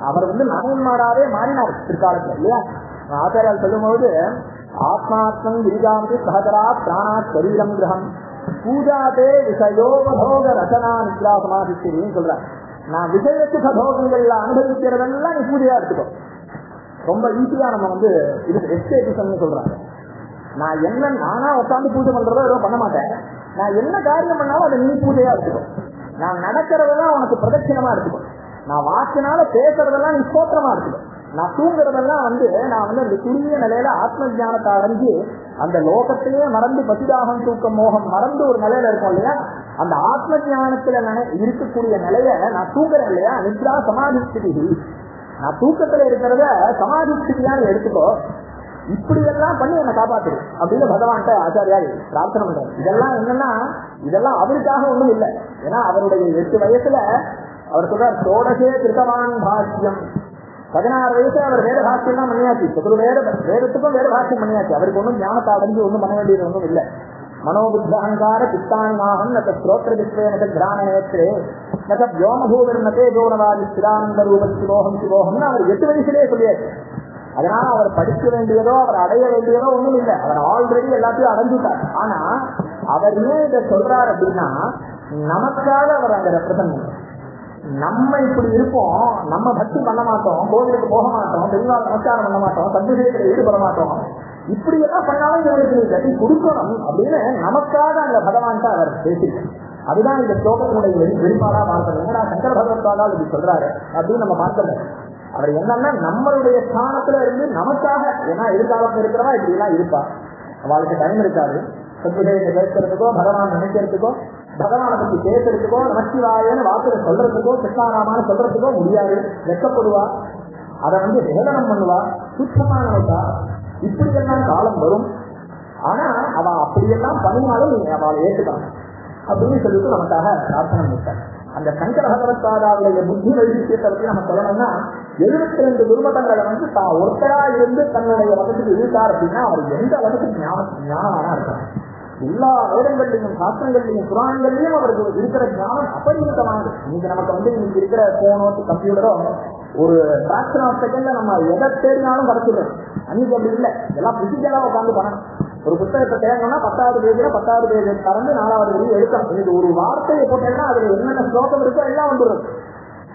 அவர் வந்து நாயன்மாராவே மாறினார் பிற்காலத்துல இல்லையா. ஆச்சாரியால் சொல்லும்போது ஆத்மாத்மன் கிரிஜாந்தி சகதரா பிராணா சரீரம் கிரகம் பூஜாதே விஷயோபோக ரச்சனா நித்ரா சமாதின்னு சொல்றார். நான் விஷய சுகபோகங்கள்ல அனுபவிக்கிறதெல்லாம் நீ பூஜையா எடுத்துக்கோ. ரொம்ப ஈஸியா நம்ம வந்து இது எஸ்டேட்டிசம்னு சொல்றாங்க. நான் என்ன நானா உட்காந்து பூஜை பண்றதோ ஏதோ பண்ண மாட்டேன், நான் என்ன காரியம் பண்ணாலும் அதை நீ பூஜையா எடுத்துக்கோ. நான் நடக்கிறதெல்லாம் உனக்கு பிரதட்சிணமா எடுத்துக்கோ, நான் வாக்கினால பேசுறதெல்லாம் நீ ஸ்தோத்திரமா எடுத்துக்கோ, நான் தூங்குறதெல்லாம் வந்து நான் வந்து அந்த குறுகிய நிலையில ஆத்ம ஜானத்தை அடைஞ்சு அந்த லோகத்தையே மறந்து பசிதாகம் தூக்கம் மோகம் மறந்து ஒரு நிலையில இருக்கும் இல்லையா, அந்த ஆத்ம ஜானத்துல இருக்கக்கூடிய நிலைய நான் தூங்குறேன் இல்லையா, நித்ரா சமாதி ஸ்திதி, நான் தூக்கத்துல இருக்கிறத சமாதி ஸ்திதியான்னு எடுத்துக்கோ, இப்படி எல்லாம் பண்ணி என்னை காப்பாத்துரு அப்படின்னு பகவான்கிட்ட ஆச்சாரியா பிரார்த்தனை பண்றாரு. இதெல்லாம் என்னன்னா இதெல்லாம் அவருக்காக ஒண்ணும் இல்லை. ஏன்னா அவருடைய 8 வயசுல அவர் சொல்றார் சோடசே கிருத்தவான் பாஷ்யம், 16 வயசுல அவர் வேத பாஷ்யம் தான் பண்ணியாச்சு. வேதத்துக்கும் வேத பாஷ்யம் பண்ணியாச்சு. அவருக்கு ஒன்றும் ஞானத்தை அடைஞ்சு ஒன்றும் பண்ண வேண்டியது ஒன்றும் இல்லை. மனோபுத்தாங்கார சித்தான்மாகம் நக ஸ்ரோத்திர திஷ்வே நக கிராம நேத்திரே நக வியோமபூவர்ணத்தே ஜோனவாதி சிதானந்த ரூப சிவோகம் சிவோகம்னு அவர் 8 வயசுலேயே சொல்லியாச்சு. அதனால அவர் படிக்க வேண்டியதோ அவர் அடைய வேண்டியதோ ஒண்ணும் இல்லை, அவர் ஆல்ரெடி எல்லாத்தையும் அடைஞ்சுட்டார். ஆனா அவர் ஏன் இதை சொல்றாரு அப்படின்னா நமக்காக அவர் அங்க ரெப்ரசன்ட் பண்றார். நம்ம இப்படி இருப்போம், நம்ம பக்தி பண்ண மாட்டோம், கோவிலுக்கு போக மாட்டோம், பெருமாள் நமஸ்காரம் பண்ண மாட்டோம், சத்விஷயத்துல ஈடுபட மாட்டோம், இப்படி எல்லாம் பண்ணாலும் இவருக்கு நீ கட்டி கொடுக்கணும் அப்படின்னு நமக்காக அந்த பகவான்கிட்ட அவர் பேசிட்டார். அதுதான் இந்த ஸ்லோகத்தினுடைய வெளிப்பாடா பார்க்கணும். ஏன்னா சங்கர பகவத்பாதால் இப்படி சொல்றாரு அப்படின்னு நம்ம பார்க்கணும். அவர் என்னன்னா நம்மளுடைய ஸ்தானத்துல இருந்து நமக்காக, ஏன்னா எதிர்காலத்துல இருக்கிறவா இப்படி எல்லாம் இருப்பா, அவளுக்கு டைம் இருக்காது சத்விஷயத்தை கேட்கறதுக்கோ பகவான் நினைக்கிறதுக்கோ பகவானை பத்தி பேசுறதுக்கோ நமச்சிவாயன்னு வாக்குல சொல்றதுக்கோ கிருஷ்ணாராமான்னு சொல்றதுக்கோ முடியாது, வெட்கப்படுவா, அதை வந்து வேதனம் பண்ணுவா, சுத்தமா நினைப்பா, இப்படி எல்லாம் காலம் வரும். ஆனா அவ அப்படியெல்லாம் பண்ணினாலும் நீங்க அவளை ஏற்றுக்கலாம் அப்படின்னு சொல்லிட்டு நமக்காக பிரார்த்தனை பண்ணிட்டார். அந்த சங்கர பகவத்பாதாவுடைய புத்தி வைசியத்தை பற்றி நம்ம சொல்லணும்னா 72 துர்மதங்களை வந்து தான் ஒருத்தரா இருந்து தன்னுடைய மதத்துக்கு இருக்கார் அப்படின்னா அவர் எந்த அளவுக்கு ஞானமானா இருக்கார். எல்லா வேதங்கள்லையும் சாஸ்திரங்கள்லையும் புராணங்கள்லையும் அவருக்கு இருக்கிற ஞானம் அபரிமிதமானது. இன்னைக்கு நமக்கு வந்து இன்னைக்கு இருக்கிற போனோ கம்ப்யூட்டரோ ஒரு பிராக்ஷன் ஆஃப் செகண்ட்ல நம்ம எதை தேடினாலும் கிடைச்சிடும். அன்னைக்கு அப்படி இல்லை, எல்லாம் பிசிக்கலா உட்காந்து பண்ணணும். ஒரு புத்தகத்தை தேடணும்னா 10வது பேஜை திறந்து 4வது வரையும் எடுக்கணும். இது ஒரு வார்த்தையை போட்டேன்னா அதுல என்னென்ன ஸ்லோகம் இருக்கோ எல்லாம் வந்துடும்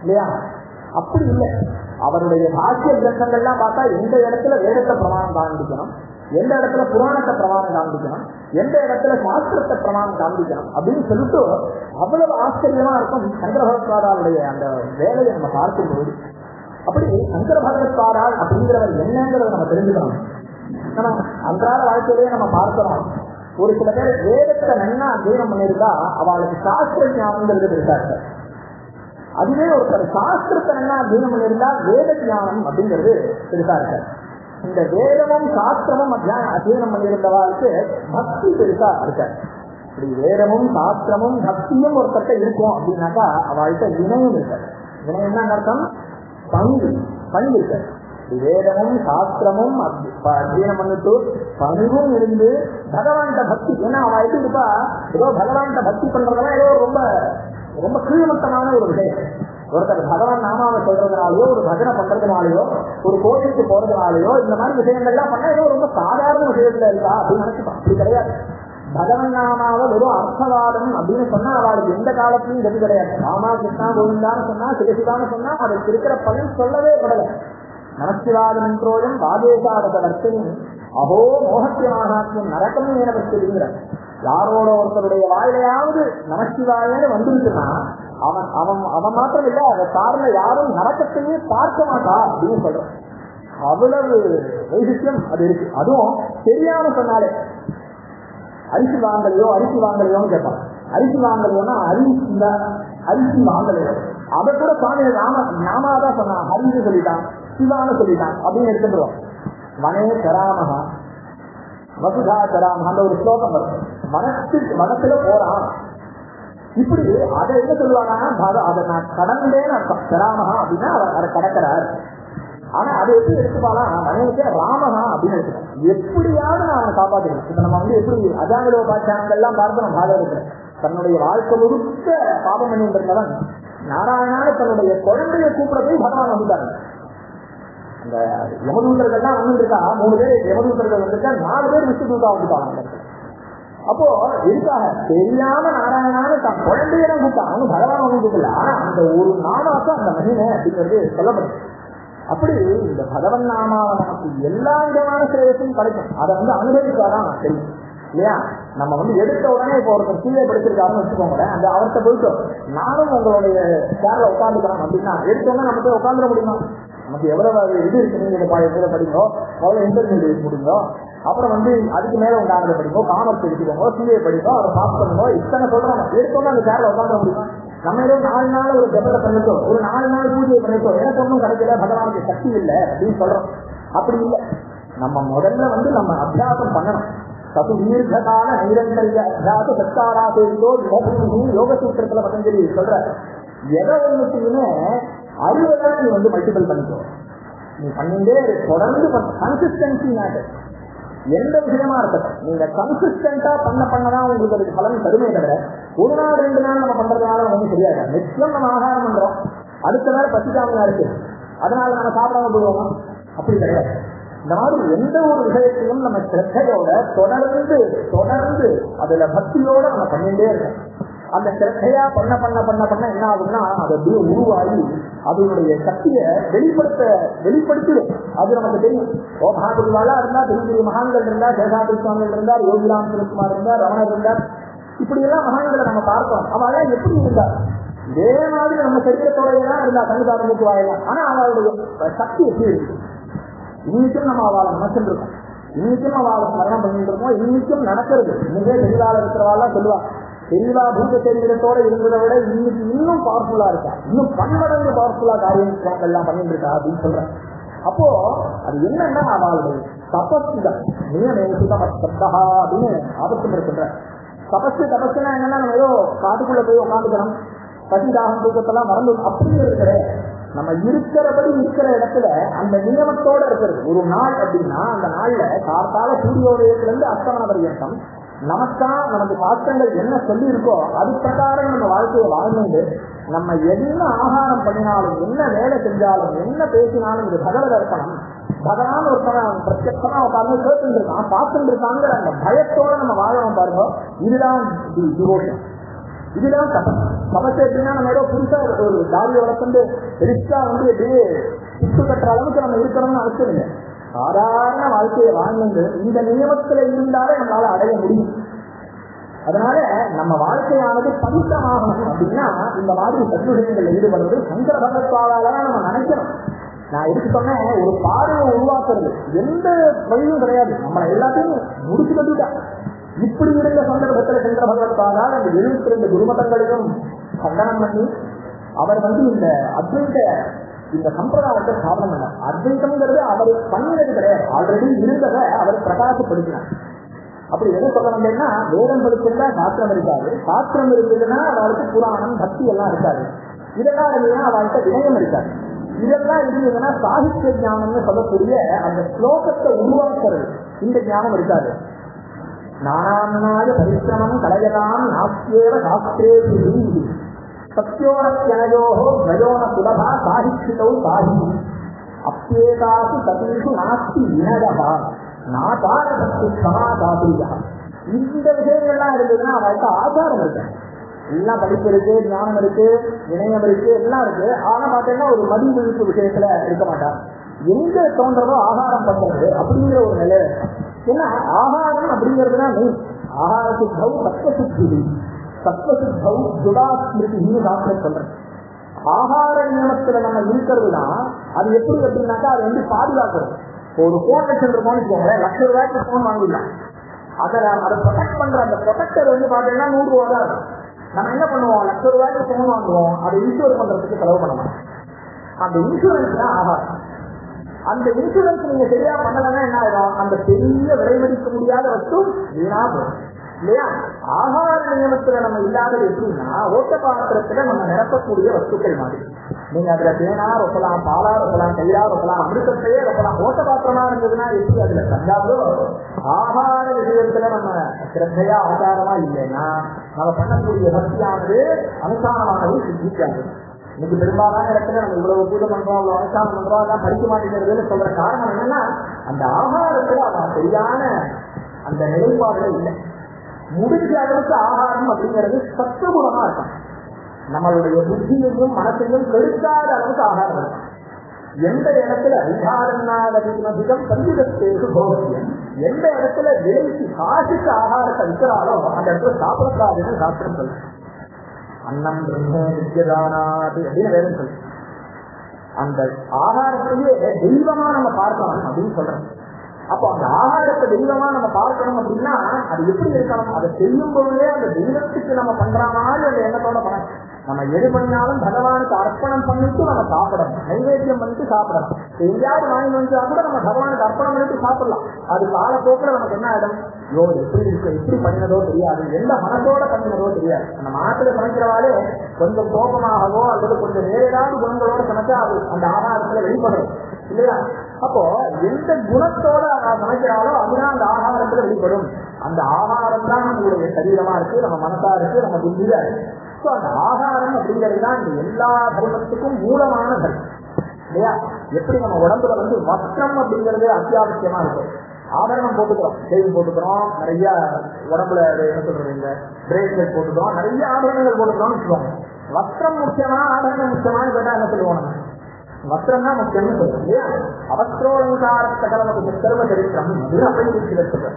இல்லையா? அப்படி இல்லை. அவருடைய பாக்கிய கிரந்தங்கள்லாம் பார்த்தா எந்த இடத்துல வேதத்தை பிரமாணம் காண்பிக்கணும், எந்த இடத்துல புராணத்தை பிரமாணம் காண்பிக்கணும், எந்த இடத்துல சாஸ்திரத்தை பிரமாணம் காண்பிக்கணும் அப்படின்னு சொல்லிட்டு அவ்வளவு ஆச்சரியமா இருக்கும் சங்கர பகவத்பாதாருடைய அந்த வேலையை நம்ம பார்க்கும்போது. அப்படி சங்கர பகவத்பாதார் அப்படிங்கிறவர் என்னங்கிறத நம்ம தெரிஞ்சுக்கணும். நம்ம அன்றாட வாழ்க்கையிலேயே நம்ம பார்க்கிறோம். ஒரு சில பேர் வேதத்தை நல்லா அத்தியனம் பண்ணியிருந்தா அவளுக்கு சாஸ்திர ஞானங்கிறது இருக்காரு. அதுவே ஒருத்தர் சாஸ்திரத்தை நல்லா அத்தியனம் பண்ணியிருந்தா வேத ஞானம் அப்படிங்கிறது பெருசா இருக்காரு. இந்த வேதமும் சாஸ்திரமும் அத்தியனம் பண்ணியிருந்தவாளுக்கு பக்தி பெருசா இருக்காரு. இப்படி வேதமும் சாஸ்திரமும் பக்தியும் ஒருத்தர்கிட்ட இருக்கும் அப்படின்னாக்கா அவள்கிட்ட வினயம் இருக்காரு. வினயம் தான் அர்த்தம், பணி இருக்காரு. வேதமும் சாஸ்திரமும் அத்தியனம் பண்ணிட்டு பணிவும் இருந்து பகவான்கிட்ட பக்தி. ஏன்னா அவ எப்படி இருப்பா, ஏதோ பகவான்கிட்ட பக்தி பண்றதெல்லாம் ஏதோ ரொம்ப ரொம்ப கீழ்மட்டமான ஒரு விஷயம். ஒருத்தர் பகவான் நாமாவை சொல்றதுனாலயோ, ஒரு பஜனை பண்றதுனாலயோ, ஒரு கோயிலுக்கு போறதுனாலயோ இந்த மாதிரி விஷயங்கள்லாம் பண்ணா ஏதோ ரொம்ப சாதாரண விஷயத்துல இருக்கா அப்படின்னு நினைச்சுப்பான். அப்படி கிடையாது. பகவன் நாமாவை வெறும் அர்த்தவாதம் அப்படின்னு சொன்னா அவளுக்கு எந்த காலத்திலும் கதி கிடையாது. ராமா கிருஷ்ணா கோவிந்தான்னு சொன்னா, சிவசிவான்னு சொன்னா அதுக்கு இருக்கிற பலன் சொல்லவே படலை. நமச்சிவாத மந்திரோயம் வாதேசாரத வர்த்தனி அஹோ மோகத்திய மகாத்மியம் நரக்கம் என வச்சுங்கிற. யாரோட ஒருத்தருடைய வாயிலையாவது நமச்சிவாயன்னு வந்துருச்சுன்னா அவன் மாத்திரம் இல்ல, அதை சார்ந்த யாரும் நரக்கத்தையே பார்க்க மாட்டா அப்படின்னு சொல்றோம். அவ்வளவு வைசிஷ்யம் அது இருக்கு. அதுவும் தெரியாம சொன்னாலே அரிசி வாங்கலையோன்னு கேட்பான். அரிசி வாங்கலையோன்னா அரிசி வாங்கலையோ அதை கூட சுவாமி நாமாதான் சொன்னான். ஹரின்னு சொல்லிட்டான், சிவான்னு சொல்லிட்டான் அப்படின்னு எடுத்துருவோம். வனே சராமகா வசுதா சராமகா அந்த ஒரு ஸ்லோகம் வரும். வனத்துல போறான். இப்படி அதை என்ன சொல்லுவானா, அதை நான் கடந்தேன்னு அர்த்தம். சராமகா அப்படின்னா அதை கடக்கிறார். ஆனா அதை எப்படி எடுத்துப்பானா, வனேக்கே ராமகா அப்படின்னு எடுத்துப்பான். எப்படியாவது நான் அவனை காப்பாற்றணும். இப்ப நம்ம எப்படி அஜாமிலோபாச்சாரங்கள்லாம் பார்க்கணும். பாகவதத்துல தன்னுடைய வாழ்க்கை முழுக்க பாபம் பண்ணிட்டு இருந்தவன் நாராயணான தன்னுடைய குழந்தைய கூப்பிட போய் பகவான் வந்துட்டாங்க. அந்த யமதூதர்கள்லாம் வந்துருக்கா, 3 பேர் யமதூதர்கள் வந்துருக்கா, 4 பேர் விஷ்ணு தூதா வந்துட்டாங்க. அப்போ எதுக்காக தெரியாம நாராயணான தான் குழந்தையெல்லாம் கூப்பிட்டான். அவனு பகவான் ஒன்றும் கூப்பிடல. ஆனா அந்த ஒரு நாமாத்தான் அந்த மகிமை அப்படிங்கிறது சொல்லப்படும். அப்படி இந்த பகவன் நாமாவை நமக்கு எல்லா விதமான சேவையும் கிடைக்கும். அதை அனுபவிச்சாதான் தெரியும் இல்லையா? நம்ம எடுத்த உடனே இப்போ ஒருத்தர் கீழே படிச்சிருக்காருன்னு வச்சுக்கோங்களேன், அந்த அவர்கிட்ட போயிட்டு நானும் உங்களுடைய சேர்ல உட்காந்துக்கலாம் அப்படின்னா எடுத்தோன்னா நம்ம போய் உட்காந்துட முடியுமா? நமக்கு எவ்வளவு இது இருக்கு. நீங்க இதில் படிங்கோ, எவ்வளவு இன்டர்மீடியட் முடிங்கோ, அப்புறம் அதுக்கு மேல உண்டானதை படிங்கோ, காமர்ஸ் எடுத்துக்கோங்க, சிஏ படிங்கோ, அதை பாஸ் பண்ணுங்க, இத்தனை சொல்றோம். எடுத்தோன்னா அந்த சேர்ல உட்காந்துட முடியுமா? நம்ம ஏதோ 4 நாள் ஒரு ஜபத்தை பண்ணிட்டோம், ஒரு 4 நாள் பூஜையை பண்ணிட்டோம், எனக்கு ஒன்றும் கிடைக்கல, பகவானுக்கு சக்தி இல்லை அப்படின்னு சொல்றோம். அப்படி இல்லை. நம்ம முதல்ல நம்ம அபியாசம் பண்ணணும். சது தீர்க்கால நைரந்தரிய அபியாச சத்தாரா தேவியோ யோக சூத்திரத்துல பதஞ்சலி சொல்ற எதை ஒண்ணுத்தையுமே 60 நீ மல்டிபிள் பண்ணிக்கோ. நீ பண்ணிட்டே தொடர்ந்து கன்சிஸ்டன்சி மேட்டர். எந்த விஷயமா இருக்கட்டும், நீங்க கன்சிஸ்டன்டா பண்ணதான் உங்களுக்கு அதுக்கு பலன் தருமே தவிர 1 நாள் 2 நாள் நம்ம பண்றதுனால ஒன்றும் தெரியாது. நிச்சயம் நம்ம ஆகாரம் பண்றோம், அடுத்த நாள் பசிக்காம இருக்கு, அதனால நம்ம சாப்பிடாம போடுவோம். அப்படி கிடையாது. இந்த மாதிரி எந்த ஒரு விஷயத்தையும் நம்ம சிரத்தையோட தொடர்ந்து அதுல பக்தியோட நம்ம பண்ணிட்டே இருக்கோம். அந்த சிரத்தையா பண்ண என்ன ஆகுதுன்னா அது அப்படியே உருவாகி அதனுடைய சக்தியை வெளிப்படுத்திடும். அது நமக்கு தெரியும். ஓபாதிரிவாளா இருந்தா, பெரிய மகான்கள் இருந்தா, சேஷாதிரி சுவாமிகள் இருந்தார், யோகிராம் சிவகுமார் இருந்தார், ரமணர் இருந்தார், இப்படி எல்லாம் மகான்களை நம்ம பார்க்கிறோம். அவெல்லாம் எப்படி இருந்தார்? இதே மாதிரி நம்ம சரீரத்தோடையெல்லாம் இருந்தா, கண்ணுக்காரங்களுக்கு வாயலாம். ஆனா அவளுடைய சக்தி எப்படி இருக்கு? இன்னைக்கும் நம்ம அவளை நினைச்சுட்டு இருக்கோம், இன்னைக்கும் அவளை ஸ்மரணம் பண்ணிட்டு இருக்கோம், இன்னைக்கும் நடக்கிறது. இன்னைக்கே தெளிவாளர் இருக்கிறவாள் சொல்லுவா, தெளிவா பூஜ சரீரத்தோட இருந்ததை விட இன்னைக்கு இன்னும் பவர்ஃபுல்லா இருக்கா, இன்னும் 10 மடங்கு பவர்ஃபுல்லா காரியம் எல்லாம் பண்ணிட்டு இருக்கா அப்படின்னு சொல்றேன். அப்போ அது என்னன்னா அவளுடைய தபஸ்து தான். தபஸ்தா அப்படின்னு ஆபத்து சொல்ற. தபஸ்னா என்னன்னா நம்ம ஏதோ காட்டுக்குள்ள போய் உட்காந்துக்கணும், பசிதாகம் தூக்கத்தெல்லாம் மறந்து அப்படிங்கிறது கிடையாது. நம்ம இருக்கிறபடி இருக்கிற இடத்துல அந்த நியமத்தோட இருக்கிறது. ஒரு நாள் அப்படின்னா அந்த நாள்ல கார்த்தால சூரியோதயத்துல இருந்து அஸ்தமன பரியந்தம் நமக்கு சாஸ்திரங்கள் என்ன சொல்லி இருக்கோ அது பிரகாரம் நம்ம வாழ்க்கையை வாழ்ந்து நம்ம என்ன ஆகாரம் பண்ணினாலும், என்ன வேலை செஞ்சாலும், என்ன பேசினாலும் இது பகவத் அர்ப்பணம், பகவான் ஒருத்தன் பிரத்யட்சமா உட்கார்ந்து கேட்டு இருக்கான், பார்த்துட்டு இருக்காங்கிற அந்த பயத்தோட நம்ம வாழணும் பாருங்க. இதுதான் டிவோஷன், இதுதான் சமஸ்தை. எப்படின்னா நம்ம ஏதோ புதுசா ஒரு தாலியை வளர்த்து பெருசா எப்படியே சுட்டு கட்டுற அளவுக்கு நம்ம இருக்கணும்னு அவசியம் இல்லை. சாதாரண வாழ்க்கையை வாழ்ந்து இந்த நியமத்துல இருந்தாலே நம்மளால அடைய முடியும். அதனால நம்ம வாழ்க்கையானது பவித்திரமாகணும் அப்படின்னா இந்த மாதிரி சத்விஷயங்கள்ல ஈடுபடுறது சங்கர பகவத்பாதால நம்ம நினைக்கணும். நான் எதுக்கு சொன்னேன், ஒரு பார்வையை உருவாக்குறது எந்த வழியும் கிடையாது, நம்மளை எல்லாத்தையும் முடிச்சு கட்டிட்டா. இப்படி இருந்த சந்தர்ப்பத்தில் சங்கர பகவத்பாதால் அந்த 72 குருமதங்களையும் கண்டனம் பண்ணி அவர் இந்த அத்வைத இந்த சம்பிரதாயத்தை ஸ்தாபனம் பண்ணார். அத்வைதம்ங்கிறது அவர் பண்ணினது கிடையாது, ஆல்ரெடி இருந்ததை அவர் பிரகாசப்படுத்தினார். அப்படி எதை சொல்ல வந்தேன்னா, வேதம் படிச்சிருந்தா சாஸ்திரம் இருக்காது, சாஸ்திரம் இருந்ததுன்னா அவளுக்கு புராணம் பக்தி எல்லாம் இருக்காது, இதெல்லாம் இருந்ததுன்னா அவள்கிட்ட வினயம் இருக்காது, இதெல்லாம் இருந்ததுன்னா சாகித்ய ஞானம்னு சொல்லக்கூடிய அந்த ஸ்லோகத்தை உருவாக்குறது இந்த ஞானம் இருக்காது. நானாம்னாய பரிசிரமம் கலையலாம் நாஸ்தியேவ சாஸ்திரே சத்யோனத்யனயோஹோ துவயோன சுலபா சாஹித்யிதௌ சாஹி அப்யேகாசு சதீஷு நாஸ்தி வினதஹா நாதார பக்தி சமாதாதுயா. இந்த விஷயங்கள்லாம் இருந்ததுன்னா அவருக்கு ஆச்சாரம் இருக்கு, எல்லாம் படிப்பு இருக்கு, ஞானம் இருக்கு, வினயம் இருக்கு, எல்லாம் இருக்கு. ஆனா பார்த்தீங்கன்னா ஒரு மதி விழிப்பு விஷயத்துல இருக்க மாட்டார். எங்க தோன்றதோ ஆகாரம் பண்றது அப்படிங்கிற ஒரு நிலை. ஏன்னா ஆகாரம் அப்படிங்கிறதுனா மெயின். ஆகார சித்தௌ சத்வசுத்தி, சத்வசுத்தௌ துடாஸ்மிருதின்னு சாஸ்திரம் சொல்றேன். ஆகார நியமத்துல நம்ம இருக்கிறது தான் அது எப்படி அப்படின்னாக்கா அது பாதுகாக்கணும். ஒரு போன் வச்சிருக்கோம்னு வச்சுக்கோங்களேன், ₹1,00,000 போன் வாங்கிடலாம். அதை ப்ரொடெக்ட் பண்ற அந்த ப்ரொடெக்டர் பாத்தீங்கன்னா ₹100 தான் இருக்கும். நம்ம என்ன பண்ணுவோம், ₹1,00,000 போன் வாங்குவோம், அதை இன்சூர் பண்றதுக்கு செலவு பண்ணணும். அந்த இன்சூரன்ஸ் தான் ஆகாரம். அந்த இன்சூரன்ஸ் நீங்க சரியா பண்ணலன்னா என்ன ஆயிடும், அந்த பெரிய விலைமதிக்க முடியாத வஸ்து வீணா போகும் இல்லையா. ஆகார நியமத்துல நம்ம இல்லாதது எப்படின்னா, ஓட்ட பாத்திரத்துல நம்ம நிரப்பக்கூடிய வஸ்துக்கள் மாதிரி. நீங்க அதுல தேனா ரொப்பலாம், பாலா ரொப்பலாம், தயிரா ரொப்பலாம், அமிர்தத்தையே ரொப்பலாம். ஓட்ட பாத்திரமா இருந்ததுன்னா எப்படி அதுல தந்தாதோ, ஆகார விஷயத்துல நம்ம சிரத்தையா ஆதாரமா இல்லைன்னா நம்ம பண்ணக்கூடிய பக்தியானது அனுசாரமானது சித்திக்காது. இன்னைக்கு பெரும்பாலான இடத்துல நம்ம இவ்வளவு பூஜை பண்றோம், அவ்வளவு அனுஷ்டானம் பண்றோம், அதெல்லாம் படிக்க மாட்டேங்கிறதுன்னு சொல்ற காரணம் என்னன்னா, அந்த ஆகாரத்துல அவன் சரியான அந்த நிலைப்பாடுகள் இல்லை. முடிஞ்ச அளவுக்கு ஆகாரம் அப்படிங்கிறது சத்துகுணமா இருக்கும். நம்மளுடைய புத்தியையும் மனசையும் கெடுக்காத அளவுக்கு ஆகாரம் இருக்கும். எந்த இடத்துல அதிகாரம் பஞ்சுதத்தேக்கு போகியம், எந்த இடத்துல விலைக்கு காசுக்கு ஆகாரத்தை விற்கிறாரோ அந்த இடத்துல சாப்பிடக்கூடாதுன்னு சாஸ்திரம் சொல்ல. அன்னம் பிரம்ம வித்யதானாது அப்படின்னு வேணும் சொல்லு. அந்த ஆகாரத்தையே தெய்வமா நம்ம பார்க்கணும் அப்படின்னு சொல்றோம். அப்போ அந்த ஆகாரத்தை தெய்வமா நம்ம பார்க்கணும் அப்படின்னா அது எப்படி இருக்கணும், அதை செய்யும் பொழுதே அந்த தெய்வத்துக்கு நம்ம பண்ற மாதிரி அந்த எண்ணத்தோட பண்ணணும். நம்ம எது பண்ணாலும் பகவானுக்கு அர்ப்பணம் பண்ணிட்டு நம்ம சாப்பிடணும், நைவேத்தியம் பண்ணிட்டு சாப்பிடணும். எங்கேயாவது வாங்கி வந்தா கூட நம்ம பகவானுக்கு அர்ப்பணம் பண்ணிட்டு சாப்பிடலாம். அது காலப்போக்கில் நமக்கு என்ன ஆயிடும், எப்படி இருக்கு, எப்படி பண்ணினதோ தெரியாது, எந்த மனத்தோட பண்ணினதோ தெரியாது. அந்த மாட்டுல சமைக்கிறவாலே கொஞ்சம் கோபமாகவோ அல்லது கொஞ்சம் வேற ஏதாவது குணங்களோட சமைச்சா அது அந்த ஆகாரத்துல வெளிப்படுறது இல்லையா. அப்போ எந்த குணத்தோட சமைக்கிறாலோ அதுதான் அந்த ஆகாரத்துல வெளிப்படும். அந்த ஆகாரம் தான் நம்மளுடைய சரீரமா இருக்கு, நம்ம மனசா இருக்கு, நம்ம புத்தியா இருக்கு. ஸோ அந்த ஆகாரம் அப்படிங்கிறது தான் இந்த எல்லா தர்மத்துக்கும் மூலமான தர்மம் இல்லையா. எப்படி நம்ம உடம்புல வஸ்திரம் அப்படிங்கிறது அத்தியாவசியமா இருக்கு. ஆபரணம் போட்டுக்கிறோம், செயின் போட்டுக்கிறோம், நிறைய உடம்புல என்ன சொல்றது இந்த பிரேஸ்லெட் போட்டுக்கிறோம், நிறைய ஆபரணங்கள் போட்டுக்கிறோம்னு வச்சுக்கோங்க. வஸ்திரம் முக்கியமா ஆபரணம் முக்கியமானு கேட்டா என்ன சொல்லுவோம், நம்ம வஸ்திரம் தான் முக்கியம்னு சொல்றோம் இல்லையா. அவஸ்திரோலங்காரத்தகலமது சர்வ சரித்திரம் அப்படின்னு அப்படி சொல்ற.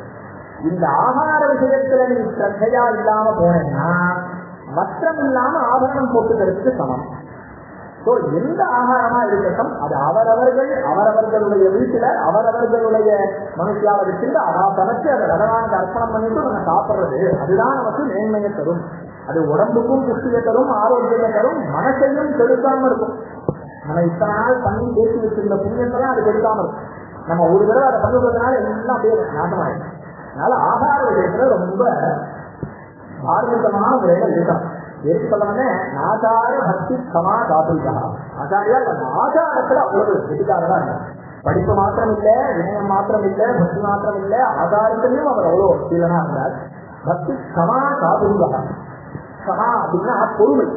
இந்த ஆகார விஷயத்துல நீ ஸ்ரத்தையா இல்லாம போனேன்னா வஸ்திரம் இல்லாம ஆபரணம் போட்டுக்கிறதுக்கு சமம். ஸோ எந்த ஆகாரமா இருக்கட்டும் அது அவரவர்களுடைய வீட்டுல அவரவர்களுடைய மனுஷியாவை வச்சுட்டு அவா சமைச்சு அதை பகவானுக்கு அர்ப்பணம் பண்ணிட்டு நம்ம சாப்பிடுறது, அதுதான் நமக்கு மேன்மையை தரும். அது உடம்புக்கும் புஷ்டியை தரும், ஆரோக்கியத்தை தரும், மனசையும் கெடுக்காம இருக்கும். நம்ம இத்தனை நாள் பண்ணி பேசி வச்சிருந்த புண்ணியத்தெல்லாம் அது கெடுக்காம இருக்கும். நம்ம ஒரு தடவை அதை பண்ணுறதுனால எல்லாம் அப்படியே நாசமாயிடும். அதனால ஆகார விஷயத்துல ரொம்ப ஆரோக்கியமான முறையில இருக்கணும். எதுக்கு சொல்ல நாசார பக்தி சமா தாபுரிகா. ஆச்சாரியால் அந்த ஆச்சாரத்துல அவ்வளவு வெற்றிக்காரதா இருந்தார். படிப்பு மாத்திரம் இல்லை, வினயம் மாத்திரம் இல்லை, பக்தி மாத்திரம் இல்லை, ஆச்சாரத்திலையும் அவர் அவ்வளவு சீலனா இருந்தார். பக்தி சமா தாபுரிகா. சமா அப்படின்னா பொறுமை.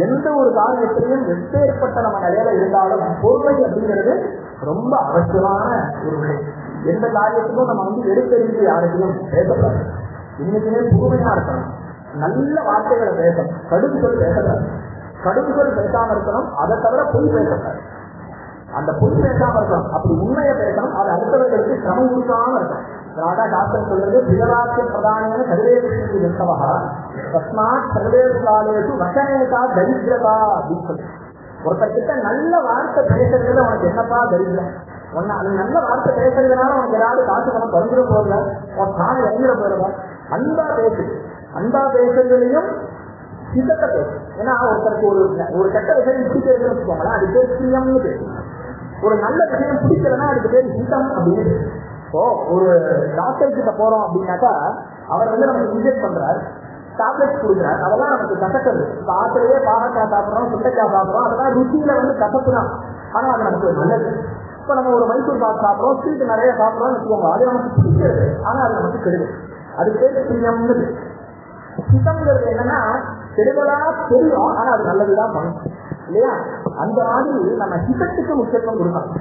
எந்த ஒரு காரியத்திலையும் எப்பேற்பட்ட நம்ம நிலையில இருந்தாலும் பொறுமை அப்படிங்கிறது ரொம்ப அவசியமான ஒரு விடயம். எந்த காரியத்துக்கும் நம்ம எடுத்தறிந்து யாருக்கும் பேசக்கூடாது. இன்னைக்குமே புதுமையா இருக்கணும், நல்ல வார்த்தைகளை பேசணும், கடுகு சொல் பேசக்கூடாது. கடுகு சொல் பேசாம இருக்கணும், அதை தவிர பொய் பேசக்கூடாது. அந்த பொய் பேசாம இருக்கணும், அப்படி உண்மையை பேசணும். அது அடுத்தவர்களுக்கு சிரமம் கொடுக்காம இருக்கணும். அதனால்தான் டாக்டர் சொல்றது பிறவாக்கிய பிரதான சர்வேஷு வித்தவகா தஸ்மாத் சர்வேஷு காலேஷு வசனேகா தரித்திரதா அப்படின்னு சொல்லி. ஒருத்தர்கிட்ட நல்ல வார்த்தை பேசுறதுல உனக்கு என்னப்பா தரித்திரம்? அது நல்ல வார்த்தை பேசுறதுனால உனக்கு ஏதாவது காசு பணம் குறைஞ்சிட போறல, உன் தானே இறங்கிட போறல. அன்பா பேசு, அன்பா பேசுறதுலையும் சித்தத்தை பேசு. ஏன்னா ஒருத்தருக்கு ஒரு கெட்ட விஷயம் பிடிக்கிறதுன்னு வச்சுக்கோங்களேன், அது பேர் பிரியம்னு பேசு. ஒரு நல்ல விஷயம் பிடிக்கலன்னா அதுக்கு பேர் சித்தம் அப்படின்னு. இப்போ ஒரு டாக்டர் கிட்ட போறோம் அப்படின்னாக்கா அவர் நமக்கு இன்ஜெக்ட் பண்றாரு, டாப்லெட்ஸ் கொடுக்குறாரு, அதெல்லாம் நமக்கு கசக்குது. ஆத்திரையே பாகக்காய் சாப்பிட்றோம், சுண்டைக்காய் சாப்பிட்றோம், அதெல்லாம் ருச்சியில கசப்பு தான். ஆனா அது நமக்கு நல்லது. இப்ப நம்ம ஒரு மைசூர் பாக்கு சாப்பிட்றோம், ஸ்வீட் நிறைய சாப்பிட்றோம்னு வச்சுக்கோங்க, அது நமக்கு பிடிக்கிறது, ஆனா அது நமக்கு கெடுது. அதுக்கு பேர் பிரியம்னு. சித்தம்ங்கிறது என்னன்னா கெடுதலா தெரியும், ஆனா அது நல்லதுதான் பண்ணும் இல்லையா? அந்த மாதிரி நம்ம சித்தத்துக்கு முக்கியத்துவம் கொடுக்கணும்.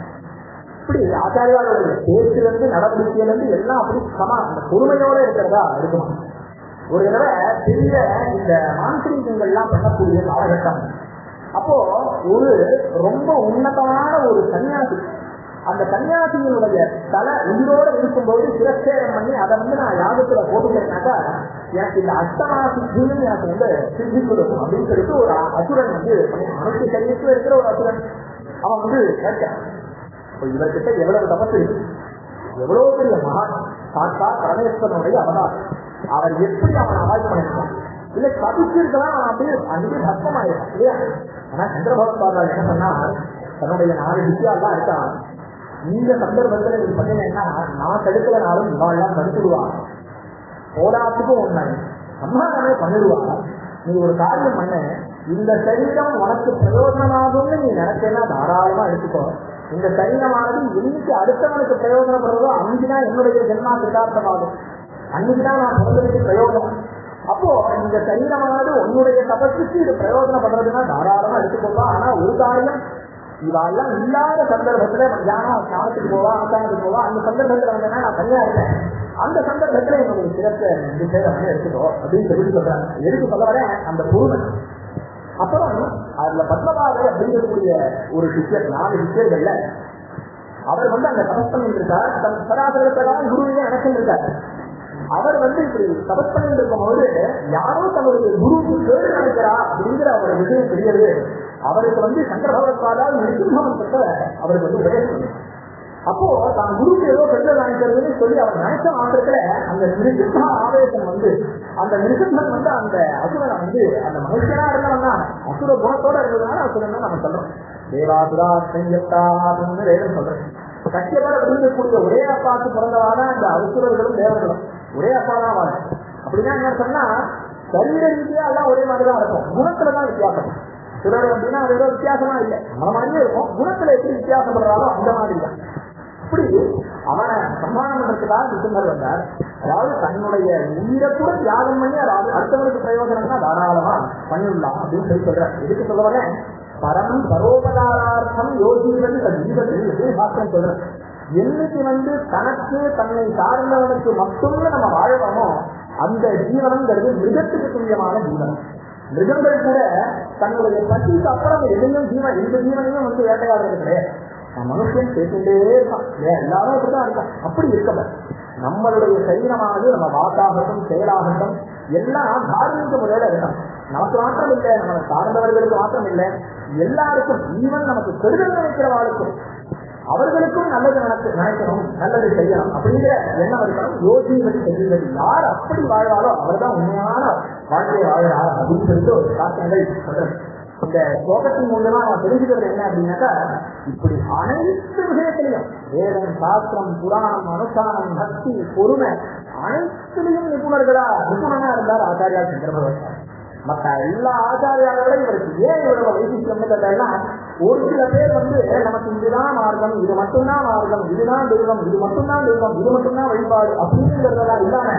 இப்படி ஆச்சாரியாளுடைய பேச்சிலிருந்து நடவடிக்கையிலிருந்து எல்லாம் அப்படி அந்த பொறுமையோட இருக்கிறதா இருக்கணும். ஒரு தடவை பெரிய இந்த மாந்திரீகங்கள்லாம் பண்ணக்கூடிய காலகட்டம். அப்போ ஒரு ரொம்ப உன்னதமான ஒரு சன்னியாசி, அந்த சன்னியாசியினுடைய தலை உயிரோட இருக்கும்போது சிரச்சேதம் பண்ணி அதை நான் யாகத்துல போட்டுக்கிறேன்னாக்கா எனக்கு இந்த அஷ்டமா சித்தியும் எனக்கு சித்தி கொடுக்கும் அப்படின்னு சொல்லிட்டு ஒரு அசுரன் மனுஷ சரீரத்தில் இருக்கிற ஒரு அசுரன் அவன் கேட்கிறான். இவர்கிட்ட எவ்வளவு தபத்து இருக்கு, எவ்வளவு பெரிய மகான், சாத்தா பரமேஸ்வரனுடைய அவதாரம், அவர் எப்படி அவன் அவாய்ட் பண்ணிருக்கான்? இல்ல தபிச்சிருக்கலாம், அவன் அப்படியே அன்றைக்கு பஸ்மமாயிருக்கான் இல்லையா? ஆனா சந்திரபாபு என்ன சொன்னா, தன்னுடைய 4 வித்தியாலாம் இருக்கான். இந்த சந்தர்ப்பத்துல நீங்க பண்ணீங்கன்னா நான் தடுக்கலனாலும் இவாள்லாம் தடுத்துடுவாங்க, போராட்டுக்கும் ஒண்ணு சம்மானமே பண்ணிடுவாங்க. நீ ஒரு காரியம் பண்ண, இந்த சரீரம் உனக்கு பிரயோஜனமாகும்னு நீ நினைச்சேன்னா தாராளமா எடுத்துக்கோ. இந்த சரீரமானது இன்னைக்கு அடுத்தவனுக்கு பிரயோஜனப்படுறதோ அன்னைக்குதான் என்னுடைய ஜென்மா சித்தார்த்தமாகும், அன்னைக்குதான் நான் பிறந்ததுக்கு பிரயோஜனம். அப்போ இந்த சரீரமானது உன்னுடைய தபத்துக்கு இது பிரயோஜனப்படுறதுன்னா தாராளமா எடுத்துக்கோவா. ஆனா ஒரு காரியம், இவெல்லாம் இல்லாத சந்தர்ப்பத்துல தியானம் ஞானத்துக்கு போவா, ஆசானத்துக்கு போவா, அந்த சந்தர்ப்பத்துல வந்தேன்னா நான் தனியா இருக்கேன், அந்த சந்தர்ப்பத்துல என்னுடைய சிறப்பை எடுத்துக்கோ அப்படின்னு சொல்லி சொல்றாங்க. எதுக்கு சொல்ல வரேன்? அந்த பொறுமை. அப்புறம் அதுல பத்மபாதை அப்படிங்கக்கூடிய ஒரு சிஷ்யர், 4 சிஷ்யர்கள்ல அவர் அந்த தபஸ் பண்ணிட்டு இருக்கார். தன் சராசரத்தான் குருவிலே அடக்கம் இருக்காரு. அவர் இப்படி தபஸ் பண்ணிட்டு இருக்கும்போது யாரோ தன்னுடைய குருவுக்கு கேடு நினைக்கிறா அப்படிங்கிற அவருடைய விஷயம் தெரியாது. அவருக்கு சங்கர பகவத்பாதால் நிருசிம்மத்தை அவருக்கு உபதேசம். அப்போ தான் குருக்கு ஏதோ கெடுதல் நினைக்கிறதுன்னு சொல்லி அவர் நினைச்ச மாத்திரத்துல அந்த நிருசிம்ம ஆவேசம் அந்த நிருசிம்மன் அந்த அசுரனை அந்த மனுஷனா இருந்தவன் தான் அசுர குணத்தோட இருந்ததுனால அசுரன் தான் நம்ம சொல்றோம். தேவாசுரா செஞ்சத்தான்னு வேதம் சொல்றேன். கஷ்டப்பட விரும்பக்கூடிய ஒரே அப்பாவுக்கு பிறந்தவான அந்த அசுரர்களும் தேவர்களும் ஒரே அப்பா தான் வாங்க. அப்படின்னா என்ன சொன்னா சரீர ரீதியா எல்லாம் ஒரே மாதிரிதான் இருக்கும், குணத்துலதான் வித்தியாசம். சுரர் அப்படின்னா அது ஏதோ வித்தியாசமா இல்லை, நம்ம மாதிரியே இருக்கும். குணத்துல எப்படி வித்தியாசப்படுறாலும் அந்த மாதிரி தான். இப்படி அவனை சம்மானம் பண்றதுக்காக நிருசிம்மர் வந்தார். அதாவது தன்னுடைய உயிரை கூட தியாகம் பண்ணி அதாவது அடுத்தவனுக்கு பிரயோஜனம்னா தாராளமா பண்ணிவிடலாம் அப்படின்னு சொல்லி சொல்ற. எதுக்கு சொல்ல வரேன்? பரம் பரோபகாரார்த்தம் யோசிக்கிறது ஜீவத்தில் சாஸ்திரம் சொல்ற. என்னைக்கு தனக்கு தன்னை சார்ந்தவனுக்கு மட்டுமே நம்ம வாழறோமோ அந்த ஜீவனம்ங்கிறது மிருகத்துக்கு துல்லியமான ஜீவனம். மிருகங்கள் கூட தன்னுடைய பசிக்கு அப்புறம் எதையும் எந்த ஜீவனையும் வேட்டையாடுறது கிடையாது. மனுஷன் பேசிட்டே இருக்கான், எல்லாரும் அப்படிதான் இருக்கான். அப்படி இருக்கல, நம்மளுடைய சரீரமானது நம்ம வாக்காகட்டும் செயலாகட்டும் எல்லாம் தார்மீக முறையில இருக்கணும். நமக்கு மாத்திரம் இல்லை, நம்ம சார்ந்தவர்களுக்கு மாத்திரம் இல்லை, எல்லாருக்கும், ஈவன் நமக்கு கெடுதல் நினைக்கிறவாளுக்கும் அவர்களுக்கும் நல்லது நினைக்கணும், நல்லது செய்யணும் அப்படிங்கிற எண்ணம் இருக்கணும். யோசிப்பது செய்வது யார் அப்படி வாழ்வாரோ அவர் தான் உண்மையான வாழ்க்கையை வாழ்கிறார் அப்படின்னு சொல்லிட்டு ஒரு சாஸ்திரங்கள் சொல்றது. இந்த ஸ்லோகத்தின் மூலமா நான் தெரிஞ்சுக்கிறது என்ன அப்படின்னாக்கா, இப்படி அனைத்து விஷயத்திலையும் வேதம், சாஸ்திரம், புராணம், அனுஷ்டானம், பக்தி, பொறுமை அனைத்திலையும் நிபுணனா இருந்தார் ஆச்சாரியா சங்கர பகவத்பாதர். மற்ற எல்லா ஆச்சாரியாரோட இவருக்கு ஏன் இவரோட வைசிஷ்டம் கேட்டா, ஒரு சில பேர் நமக்கு இதுதான் மார்க்கம், இது மட்டும்தான் மார்க்கம், இதுதான் தெய்வம், இது மட்டும்தான் தெய்வம், இது மட்டும்தான் வழிபாடு அப்படிங்கிறதெல்லாம் இல்லாம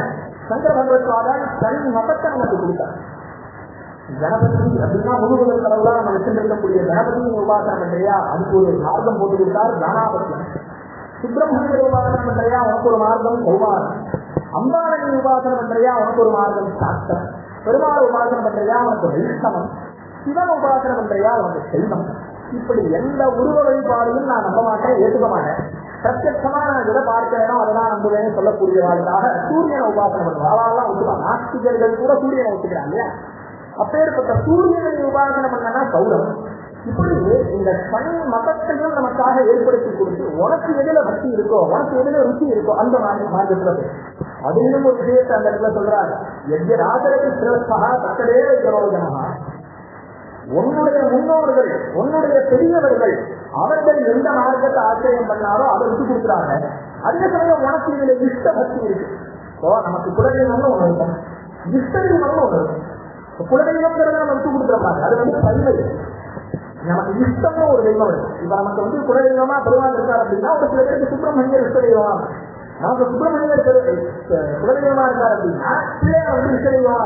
சங்கர பகவத்பாதர் தனி மதத்தை நமக்கு கொடுத்தார். கணபதி அப்படின்னா முழுவதல் கடவுளா நம்ம வச்சிருக்கக்கூடிய கணபதியை உபாசனம் பண்றியா, அதுக்கு ஒரு மார்க்கம் போட்டு கொடுத்தார் தானாபத்தியம். சுப்பிரமணிய உபாசனம் பண்றியா, உனக்கு ஒரு மார்க்கம் கௌமாரம். அம்பாளனை உபாசனம் பண்றியா, உனக்கு ஒரு மார்க்கம் சாஸ்திரம். பெருமாள் உபாசனம் பண்றியா, உனக்கு வைஷ்ணவம். சிவன் உபாசனம் பண்றியா, உனக்கு செல்வம். இப்படி எந்த உருவ வழிபாடையும் நான் நம்ப மாட்டேன், ஏற்றுக்க மாட்டேன். பிரத்யட்சமா நான் எதை பார்க்கிறேனோ அதெல்லாம் நம்புவேன்னு சொல்லக்கூடியவாளுக்காக சூரியனை உபாசனம் பண்ணுவோம். அவெல்லாம் ஒத்துக்கலாம். நாஸ்திகர்கள் கூட சூரியனை ஒத்துக்கிறாங்க இல்லையா? அப்பேற்பட்ட சூரியனை உபாசனை பண்ணனா கௌரவம். இப்படி இந்த பணி மதத்தையும் நமக்காக ஏற்படுத்தி கொடுத்து உனக்கு எதுல பக்தி இருக்கோ, உனக்கு எதுல ருச்சி இருக்கோ அந்த மார்க்கத்துல அதிலும் ஒரு விஷயத்தை அந்த இடத்துல சொல்றாரு. எவ்விய ராஜரவி சிறப்பா தக்கதே பிரயோஜனமா. உன்னுடைய முன்னோர்கள், உன்னுடைய பெரியவர்கள் அவர்கள் எந்த மார்க்கத்தை ஆச்சரியம் பண்ணாரோ அதை விட்டு கொடுக்குறாங்க. அதே சமயம் உனக்கு இதுல இஷ்ட பக்தி இருக்கு. நமக்கு குலதெய்வம்னு ஒண்ணு இருக்கும், இஷ்டதெய்வம்னு ஒண்ணு இருக்கும். குலதெய்வம்ங்கிறத நம்ம விட்டு கொடுத்துருப்பாங்க, அது வந்து பைமை. நமக்கு இஷ்டம்னு ஒரு தெய்வம் இருக்கு. இப்ப நமக்கு வந்து குலதெய்வமா பெருமாள் இருக்காரு அப்படின்னா ஒரு சில பேருக்கு சுப்பிரமணியர் இஷ்ட தெய்வமா, நமக்கு சுப்பிரமணியர் குலதெய்வமா இருக்காரு அப்படின்னா பிள்ளைங்க வந்து இஷ்ட தெய்வமா.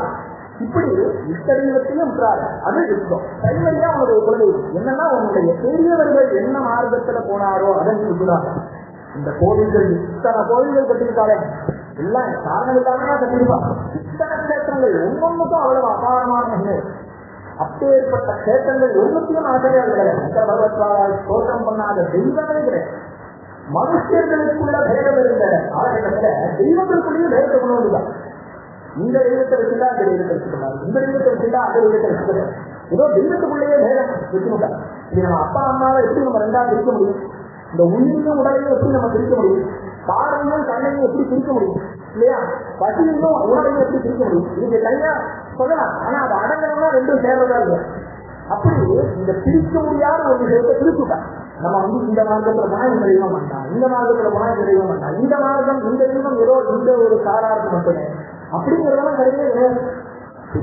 இப்படி இஷ்ட தெய்வத்தையும் விட்டுறாரு, அது இருக்கும். கைவரியா உங்களுடைய குலதெய்வம் என்னன்னா உங்களுடைய பெரியவர்கள் என்ன மார்க்கத்துல போனாரோ அதை நீ விட்டுறாங்க. இந்த கோவில்கள் இத்தனை கோவில்கள் கட்டிருக்காளே எல்லாம் காரணங்களுக்காக கட்டிருப்பாங்க. இத்தனை கஷேத்திரங்கள் ஒவ்வொன்றுக்கும் அவ்வளவு அபாரமான அப்பேற்பட்ட கஷேத்திரங்கள் ஒன்றுத்தையும் ஆச்சரியம் கிடையாது. பகவத்வாரால் தோற்றம் பண்ணாத தெய்வமே கிடையாது. மனுஷர்களுக்குள்ள பேதம் இருந்த காலகட்டத்துல தெய்வங்களுக்குள்ளேயும் பேதத்தை கொண்டு வந்துதான். இந்த தெய்வத்தை வச்சுட்டா அந்த தெய்வத்தை வச்சுக்கிறாங்க, இந்த தெய்வத்தை வச்சுட்டா அந்த தெய்வத்தை வச்சுக்கிறாங்க. ஏதோ தெய்வத்துக்குள்ளேயே பேதம் வச்சுக்கிட்டாங்க. இது நம்ம அப்பா அம்மாவை எப்படி நம்ம ரெண்டா பிரிக்க முடியும்? இந்த உயிரியும் உடலையும் எப்படி நம்ம பிரிக்க முடியும்? பார்வையும் கண்ணையும் எப்படி பிரிக்க முடியும் இல்லையா? பசியும் உணவையும் எப்படி பிரிக்க முடியும்? இதுக்கு தனியா சொல்லலாம். ஆனா அது அடங்கணும்னா ரெண்டும் சேர்றதா இல்லை. அப்படி இந்த பிரிக்க முடியாத ஒரு விஷயத்தை பிரிச்சுட்டான். நம்ம வந்து இந்த மார்க்கத்துல போனா இந்த தெய்வம் வேண்டாம், இந்த மார்க்கத்துல போனா இந்த தெய்வம் வேண்டாம், இந்த மார்க்கம் இந்த தெய்வம் ஏதோ இந்த ஒரு சாராருக்கு மட்டுமே அப்படிங்கிறதெல்லாம் கிடையவே கிடையாது.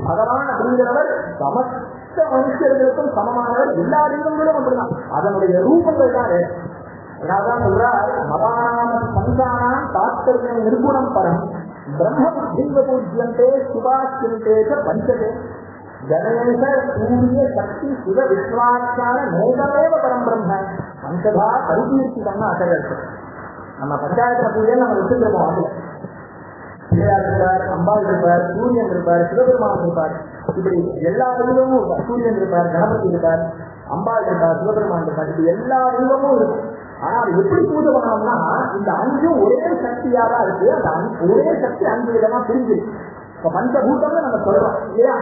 பகவான் அப்படிங்கிறவர் சமஸ்த மனுஷர்களுக்கும் சமமானவர். எல்லா தெய்வங்களும் அப்படிதான், அதனுடைய ரூபங்கள் தான் வேறு. அதான் சொல்றார், மதானாம் சந்தானாம் தாத்பர்யம் நிர்குணம் பரம் பிரம்ம புத்திங்க பூஜ்யந்தே சுபாஷ்யந்தே பஞ்சதே கணேச சூரிய சக்தி சிவ விஸ்வாச்சார நேகமேவ பரம் பிரம்ம பஞ்சதா பரிகீர்த்திதம்னு ஆச்சரியம். நம்ம பஞ்சாயத்துல பூஜை நம்ம வச்சுருக்கோம். அதுல பிள்ளையார் இருப்பார், அம்பாள் இருப்பார், சூரியன் இருப்பார், சிவபெருமான் இருப்பார். இப்படி எல்லா தெய்வமும் சூரியன் இருப்பார், கணபதி இருப்பார், அம்பாள் இருப்பார், சிவபெருமான் இருப்பார். இப்படி எல்லா தெய்வமும் இருக்கும். ஆனா அது எப்படி பூஜை பண்ணணும்னா இந்த அஞ்சும் ஒரே சக்தியா தான் இருக்கு. அந்த ஒரே சக்தி 5 விதமா பிரிஞ்சிருக்கு. இப்ப பஞ்சபூதம்னு நம்ம சொல்றோம் இல்லையா?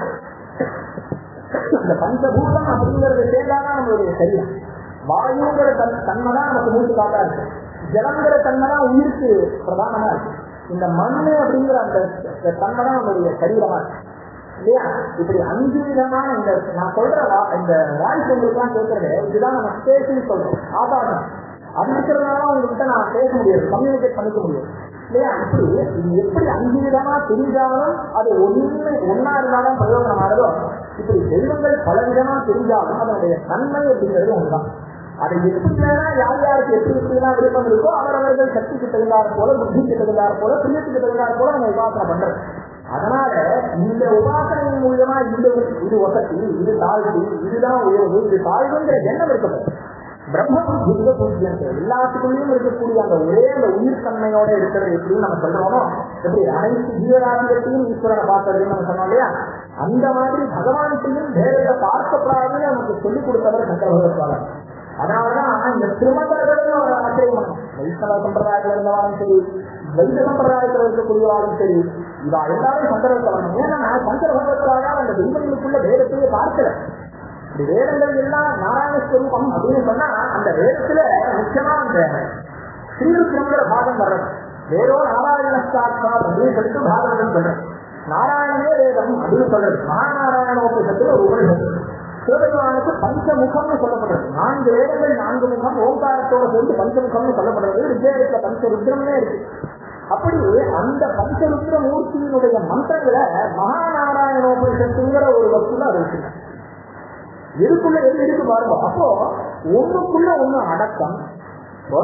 இந்த பஞ்சபூதம் அப்படிங்கறது சேர்ந்தாதான் நம்மளுடைய சரீரம். வாயுங்கிற தன்மை தான் நமக்கு மூச்சு காட்டா இருக்கு. ஜலங்கிற தன்மை தான் உயிருக்கு பிரதானமா இருக்கு. இந்த மண்ணு அப்படிங்கிற அந்த தன்மை தான் நம்மளுடைய சரீரமா இருக்கு இல்லையா? இப்படி 5 விதமான இந்த நான் சொல்ற இந்த வாய்ஸ் உங்களுக்கு எல்லாம் கேட்கறது இதுதான் நம்ம ஸ்பேஸ்ன்னு சொல்றோம். ஆதாரம் அது இருக்கிறதுனால உங்ககிட்ட நான் பேச முடியாது, கம்யூனிகேட் பண்ணிக்க முடியாது இல்லையா? இப்படி இது எப்படி 5 விதமா தெரிஞ்சாலும் அது ஒன்னா இருந்தாலும் பிரயோஜனமானதோ, இப்படி தெய்வங்கள் பல விதமா தெரிஞ்சாலும் அதனுடைய தன்மை அப்படிங்கிறது ஒன்றுதான். அதை எப்படி வேணா யார் யாருக்கு எப்படி எப்படிலாம் விருப்பம் இருக்கோ அவரவர்கள் சக்திக்கு தகுந்தார் போல, புத்திக்கு தகுந்தார் போல, பிரியத்துக்கு தகுந்தார் போல நம்ம உபாசனை பண்றது. அதனால இந்த உபாசனையின் மூலமா இது வசதி, இது தாழ்வு, இதுதான் உயர்வு, இது தாழ்வுங்கிற எண்ணம் இருக்கப்படும். பிரம்ம புத்திங்க பூஜ்யம் எல்லாத்துக்குள்ளேயும் இருக்கக்கூடிய அந்த ஒரே அந்த உயிர் தன்மையோட இருக்கிறது எப்படின்னு நம்ம சொல்றோமோ, எப்படி அனைத்து ஜீவராசியத்தையும் ஈஸ்வரனை பார்த்ததுன்னு நம்ம சொன்னோம் இல்லையா? அந்த மாதிரி பகவான்கிட்டையும் வேற பார்க்கப்படாதுன்னு நமக்கு சொல்லிக் கொடுத்தவர் சங்கர பகவத்பாதர். அதனாலதான் இந்த திருமணங்களையும் அவர் ஆச்சரியம் பண்ணணும். வைஷ்ணவ சம்பிரதாயத்துல இருந்தவாலும் சரி, வைத்த சம்பிரதாயத்துல இருக்கக்கூடியவாலும் சரி, இவா எல்லாரும் சங்கரத்தை வரணும். ஏன்னா சங்கர பகவத்பாதர் அந்த தெய்வங்களுக்குள்ள வேதத்தையே பார்க்கல. இந்த வேதங்கள் எல்லாம் நாராயணஸ்வரூபம் அப்படின்னு சொன்னா அந்த வேதத்துல முக்கியமா அந்த ஸ்ரீருத்ரங்கிற பாகம் வர்றது. வேறோ நாராயணஸ்தாத்மா அப்படின்னு சொல்லிட்டு பாகவதம் சொல்றது. நாராயணே வேதம் அப்படின்னு சொல்றது. மகாநாராயணோபனிஷத்துல ஒரு உபனிஷத்து. சிவபெருமானுக்கு பஞ்சமுகம்னு சொல்லப்படுறது. 4 வேதங்கள் 4 முகம் ஓங்காரத்தோட சேர்ந்து பஞ்சமுகம்னு சொல்லப்படுறது. விஜயத்துல பஞ்சருத்ரம்னே இருக்கு. அப்படி அந்த பஞ்சருத்ர மூர்த்தியினுடைய மந்திரங்களை மகாநாராயணோபனிஷத்துங்கிற ஒரு வஸ்துல அது வச்சுங்க. எதுக்குள்ள எது இருக்கு பாருங்க. அப்போ ஒண்ணுக்குள்ள ஒண்ணு அடக்கம்.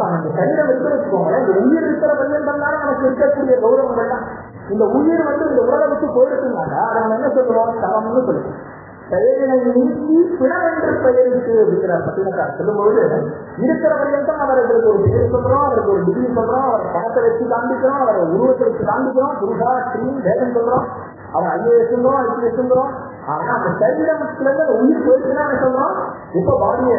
அந்த சரீரம் இருக்கிற வச்சுக்கோங்களேன், இந்த உயிர் இருக்கிற பரியந்தம் தானே நமக்கு இருக்கக்கூடிய கௌரவங்கள்லாம். இந்த உயிர் வந்து இந்த உலக விட்டு போயிடுச்சுனாக்கா அதை நம்ம என்ன சொல்லுவோம்? சமம்னு சொல்லுவோம். செயலினை நீக்கி பிணவென்று பெயருக்கு அப்படிங்கிற பட்டினக்கார் சொல்லும்போது இருக்கிற பரியந்தம் அவர்களுக்கு ஒரு பேர் சொல்றோம், அவருக்கு ஒரு டிகிரி சொல்றோம், அவர் பணத்தை வச்சு காண்பிக்கிறோம், அவரை உருவத்தை வச்சு காண்பிக்கிறோம், புருஷா ஸ்ரீ வேதம் சொல்றோம், அவன் ஐஏஎஸ்ங்கிறோம் ஐபிஎஸ்ங்கிறோம். ஆனா அந்த சரீரத்துல இருந்து அந்த உயிர் போயிடுச்சுன்னா என்ன சொல்றோம், இப்ப பாடியை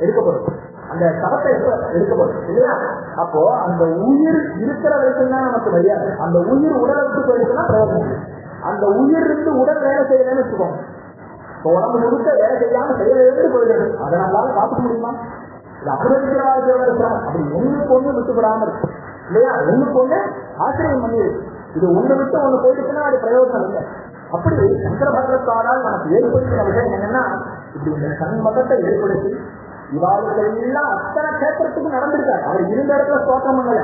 எடுக்கப்படும், அந்த சபத்தை எடுக்கப்படும் இல்லையா? அப்போ அந்த உயிர் இருக்கிற வரைக்கும் தான் நமக்கு மரியாதை. அந்த உயிர் உடலை விட்டு போயிடுச்சுன்னா பிரயோஜனம். அந்த உயிர் இருந்து உடல் வேலை செய்யலன்னு வச்சுக்கோங்க, உடம்பு முழுக்க வேலை செய்யாம செயலிழந்து போயிடுறது. அதை நம்மளால காப்பாற்ற முடியுமா? இது அபரிக்கிற வாழ்க்கையோட இருக்கிறோம். அப்படி ஒண்ணுக்கு ஒண்ணு விட்டுவிடாம இருக்கு இல்லையா? ஒண்ணுக்கு ஒண்ணு ஆச்சரியம் பண்ணிடுது. இது ஒண்ணு விட்டு ஒண்ணு போயிடுச்சுன்னா அது பிரயோஜனம் இல்லை. அப்படி சங்கர பகவத்பாதால் நமக்கு ஏற்படுத்தின விஷயம் என்னன்னா, இப்படி இந்த சண்மதத்தை ஏற்படுத்தி இவாளுக்கெல்லாம் அத்தனை கஷேத்திரத்துக்கு நடந்திருக்காரு. அவர் இருந்த இடத்துல ஸ்தோத்திரம் பண்ணல,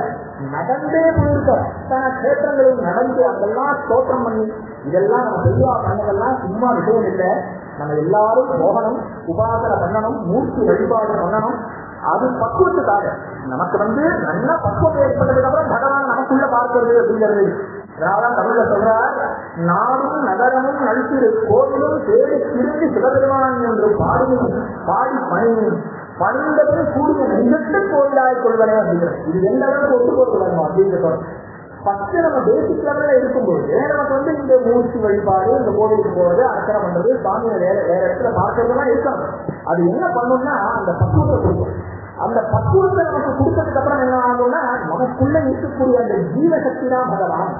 நடந்தே போயிருக்கார். அத்தனை கஷேத்திரங்களும் நடந்து அங்கெல்லாம் ஸ்தோத்திரம் பண்ணி இதெல்லாம் நம்ம பெரியவா பண்ணதெல்லாம் சும்மா விஷயம் இல்லை. நம்ம எல்லாரும் போகணும், உபாசனை பண்ணணும், மூர்த்தி வழிபாடு பண்ணணும். அது பக்குவத்துக்காக நமக்கு நல்ல பக்குவம் ஏற்பட்டதுக்கு அப்புறம் பகவான் நமக்குள்ள பார்க்கிறது அப்படிங்கிறது. அதனாலதான் தமிழ்ல சொல்றார், நாடும் நகரமும் நடித்திரு கோவிலும் தேடி திரும்பி சிவபெருமான் என்று பாடியும் பாடி பணியும் பணிந்ததும் கூடிய நிகழ்த்து கோவிலாய் கொள்வனே அப்படிங்கிறது. இது எந்த அளவுக்கு ஒத்து போட்டு அப்படிங்கிறத ஃபர்ஸ்ட் நம்ம பேசிக் லெவல்ல இருக்கும்போது நமக்கு இந்த மூர்த்தி வழிபாடு, இந்த கோவிலுக்கு போறது, அர்ச்சனை பண்றது, சாமியை வேற இடத்துல பார்க்கறதுலாம் இருக்கணும். அது என்ன பண்ணும்னா அந்த பக்குவத்தை கொடுக்கும். அந்த பக்குவத்தை நமக்கு கொடுத்ததுக்கு அப்புறம் என்ன ஆகும்னா, நமக்குள்ள இருக்கக்கூடிய அந்த ஜீவசக்தி தான் பகவான்,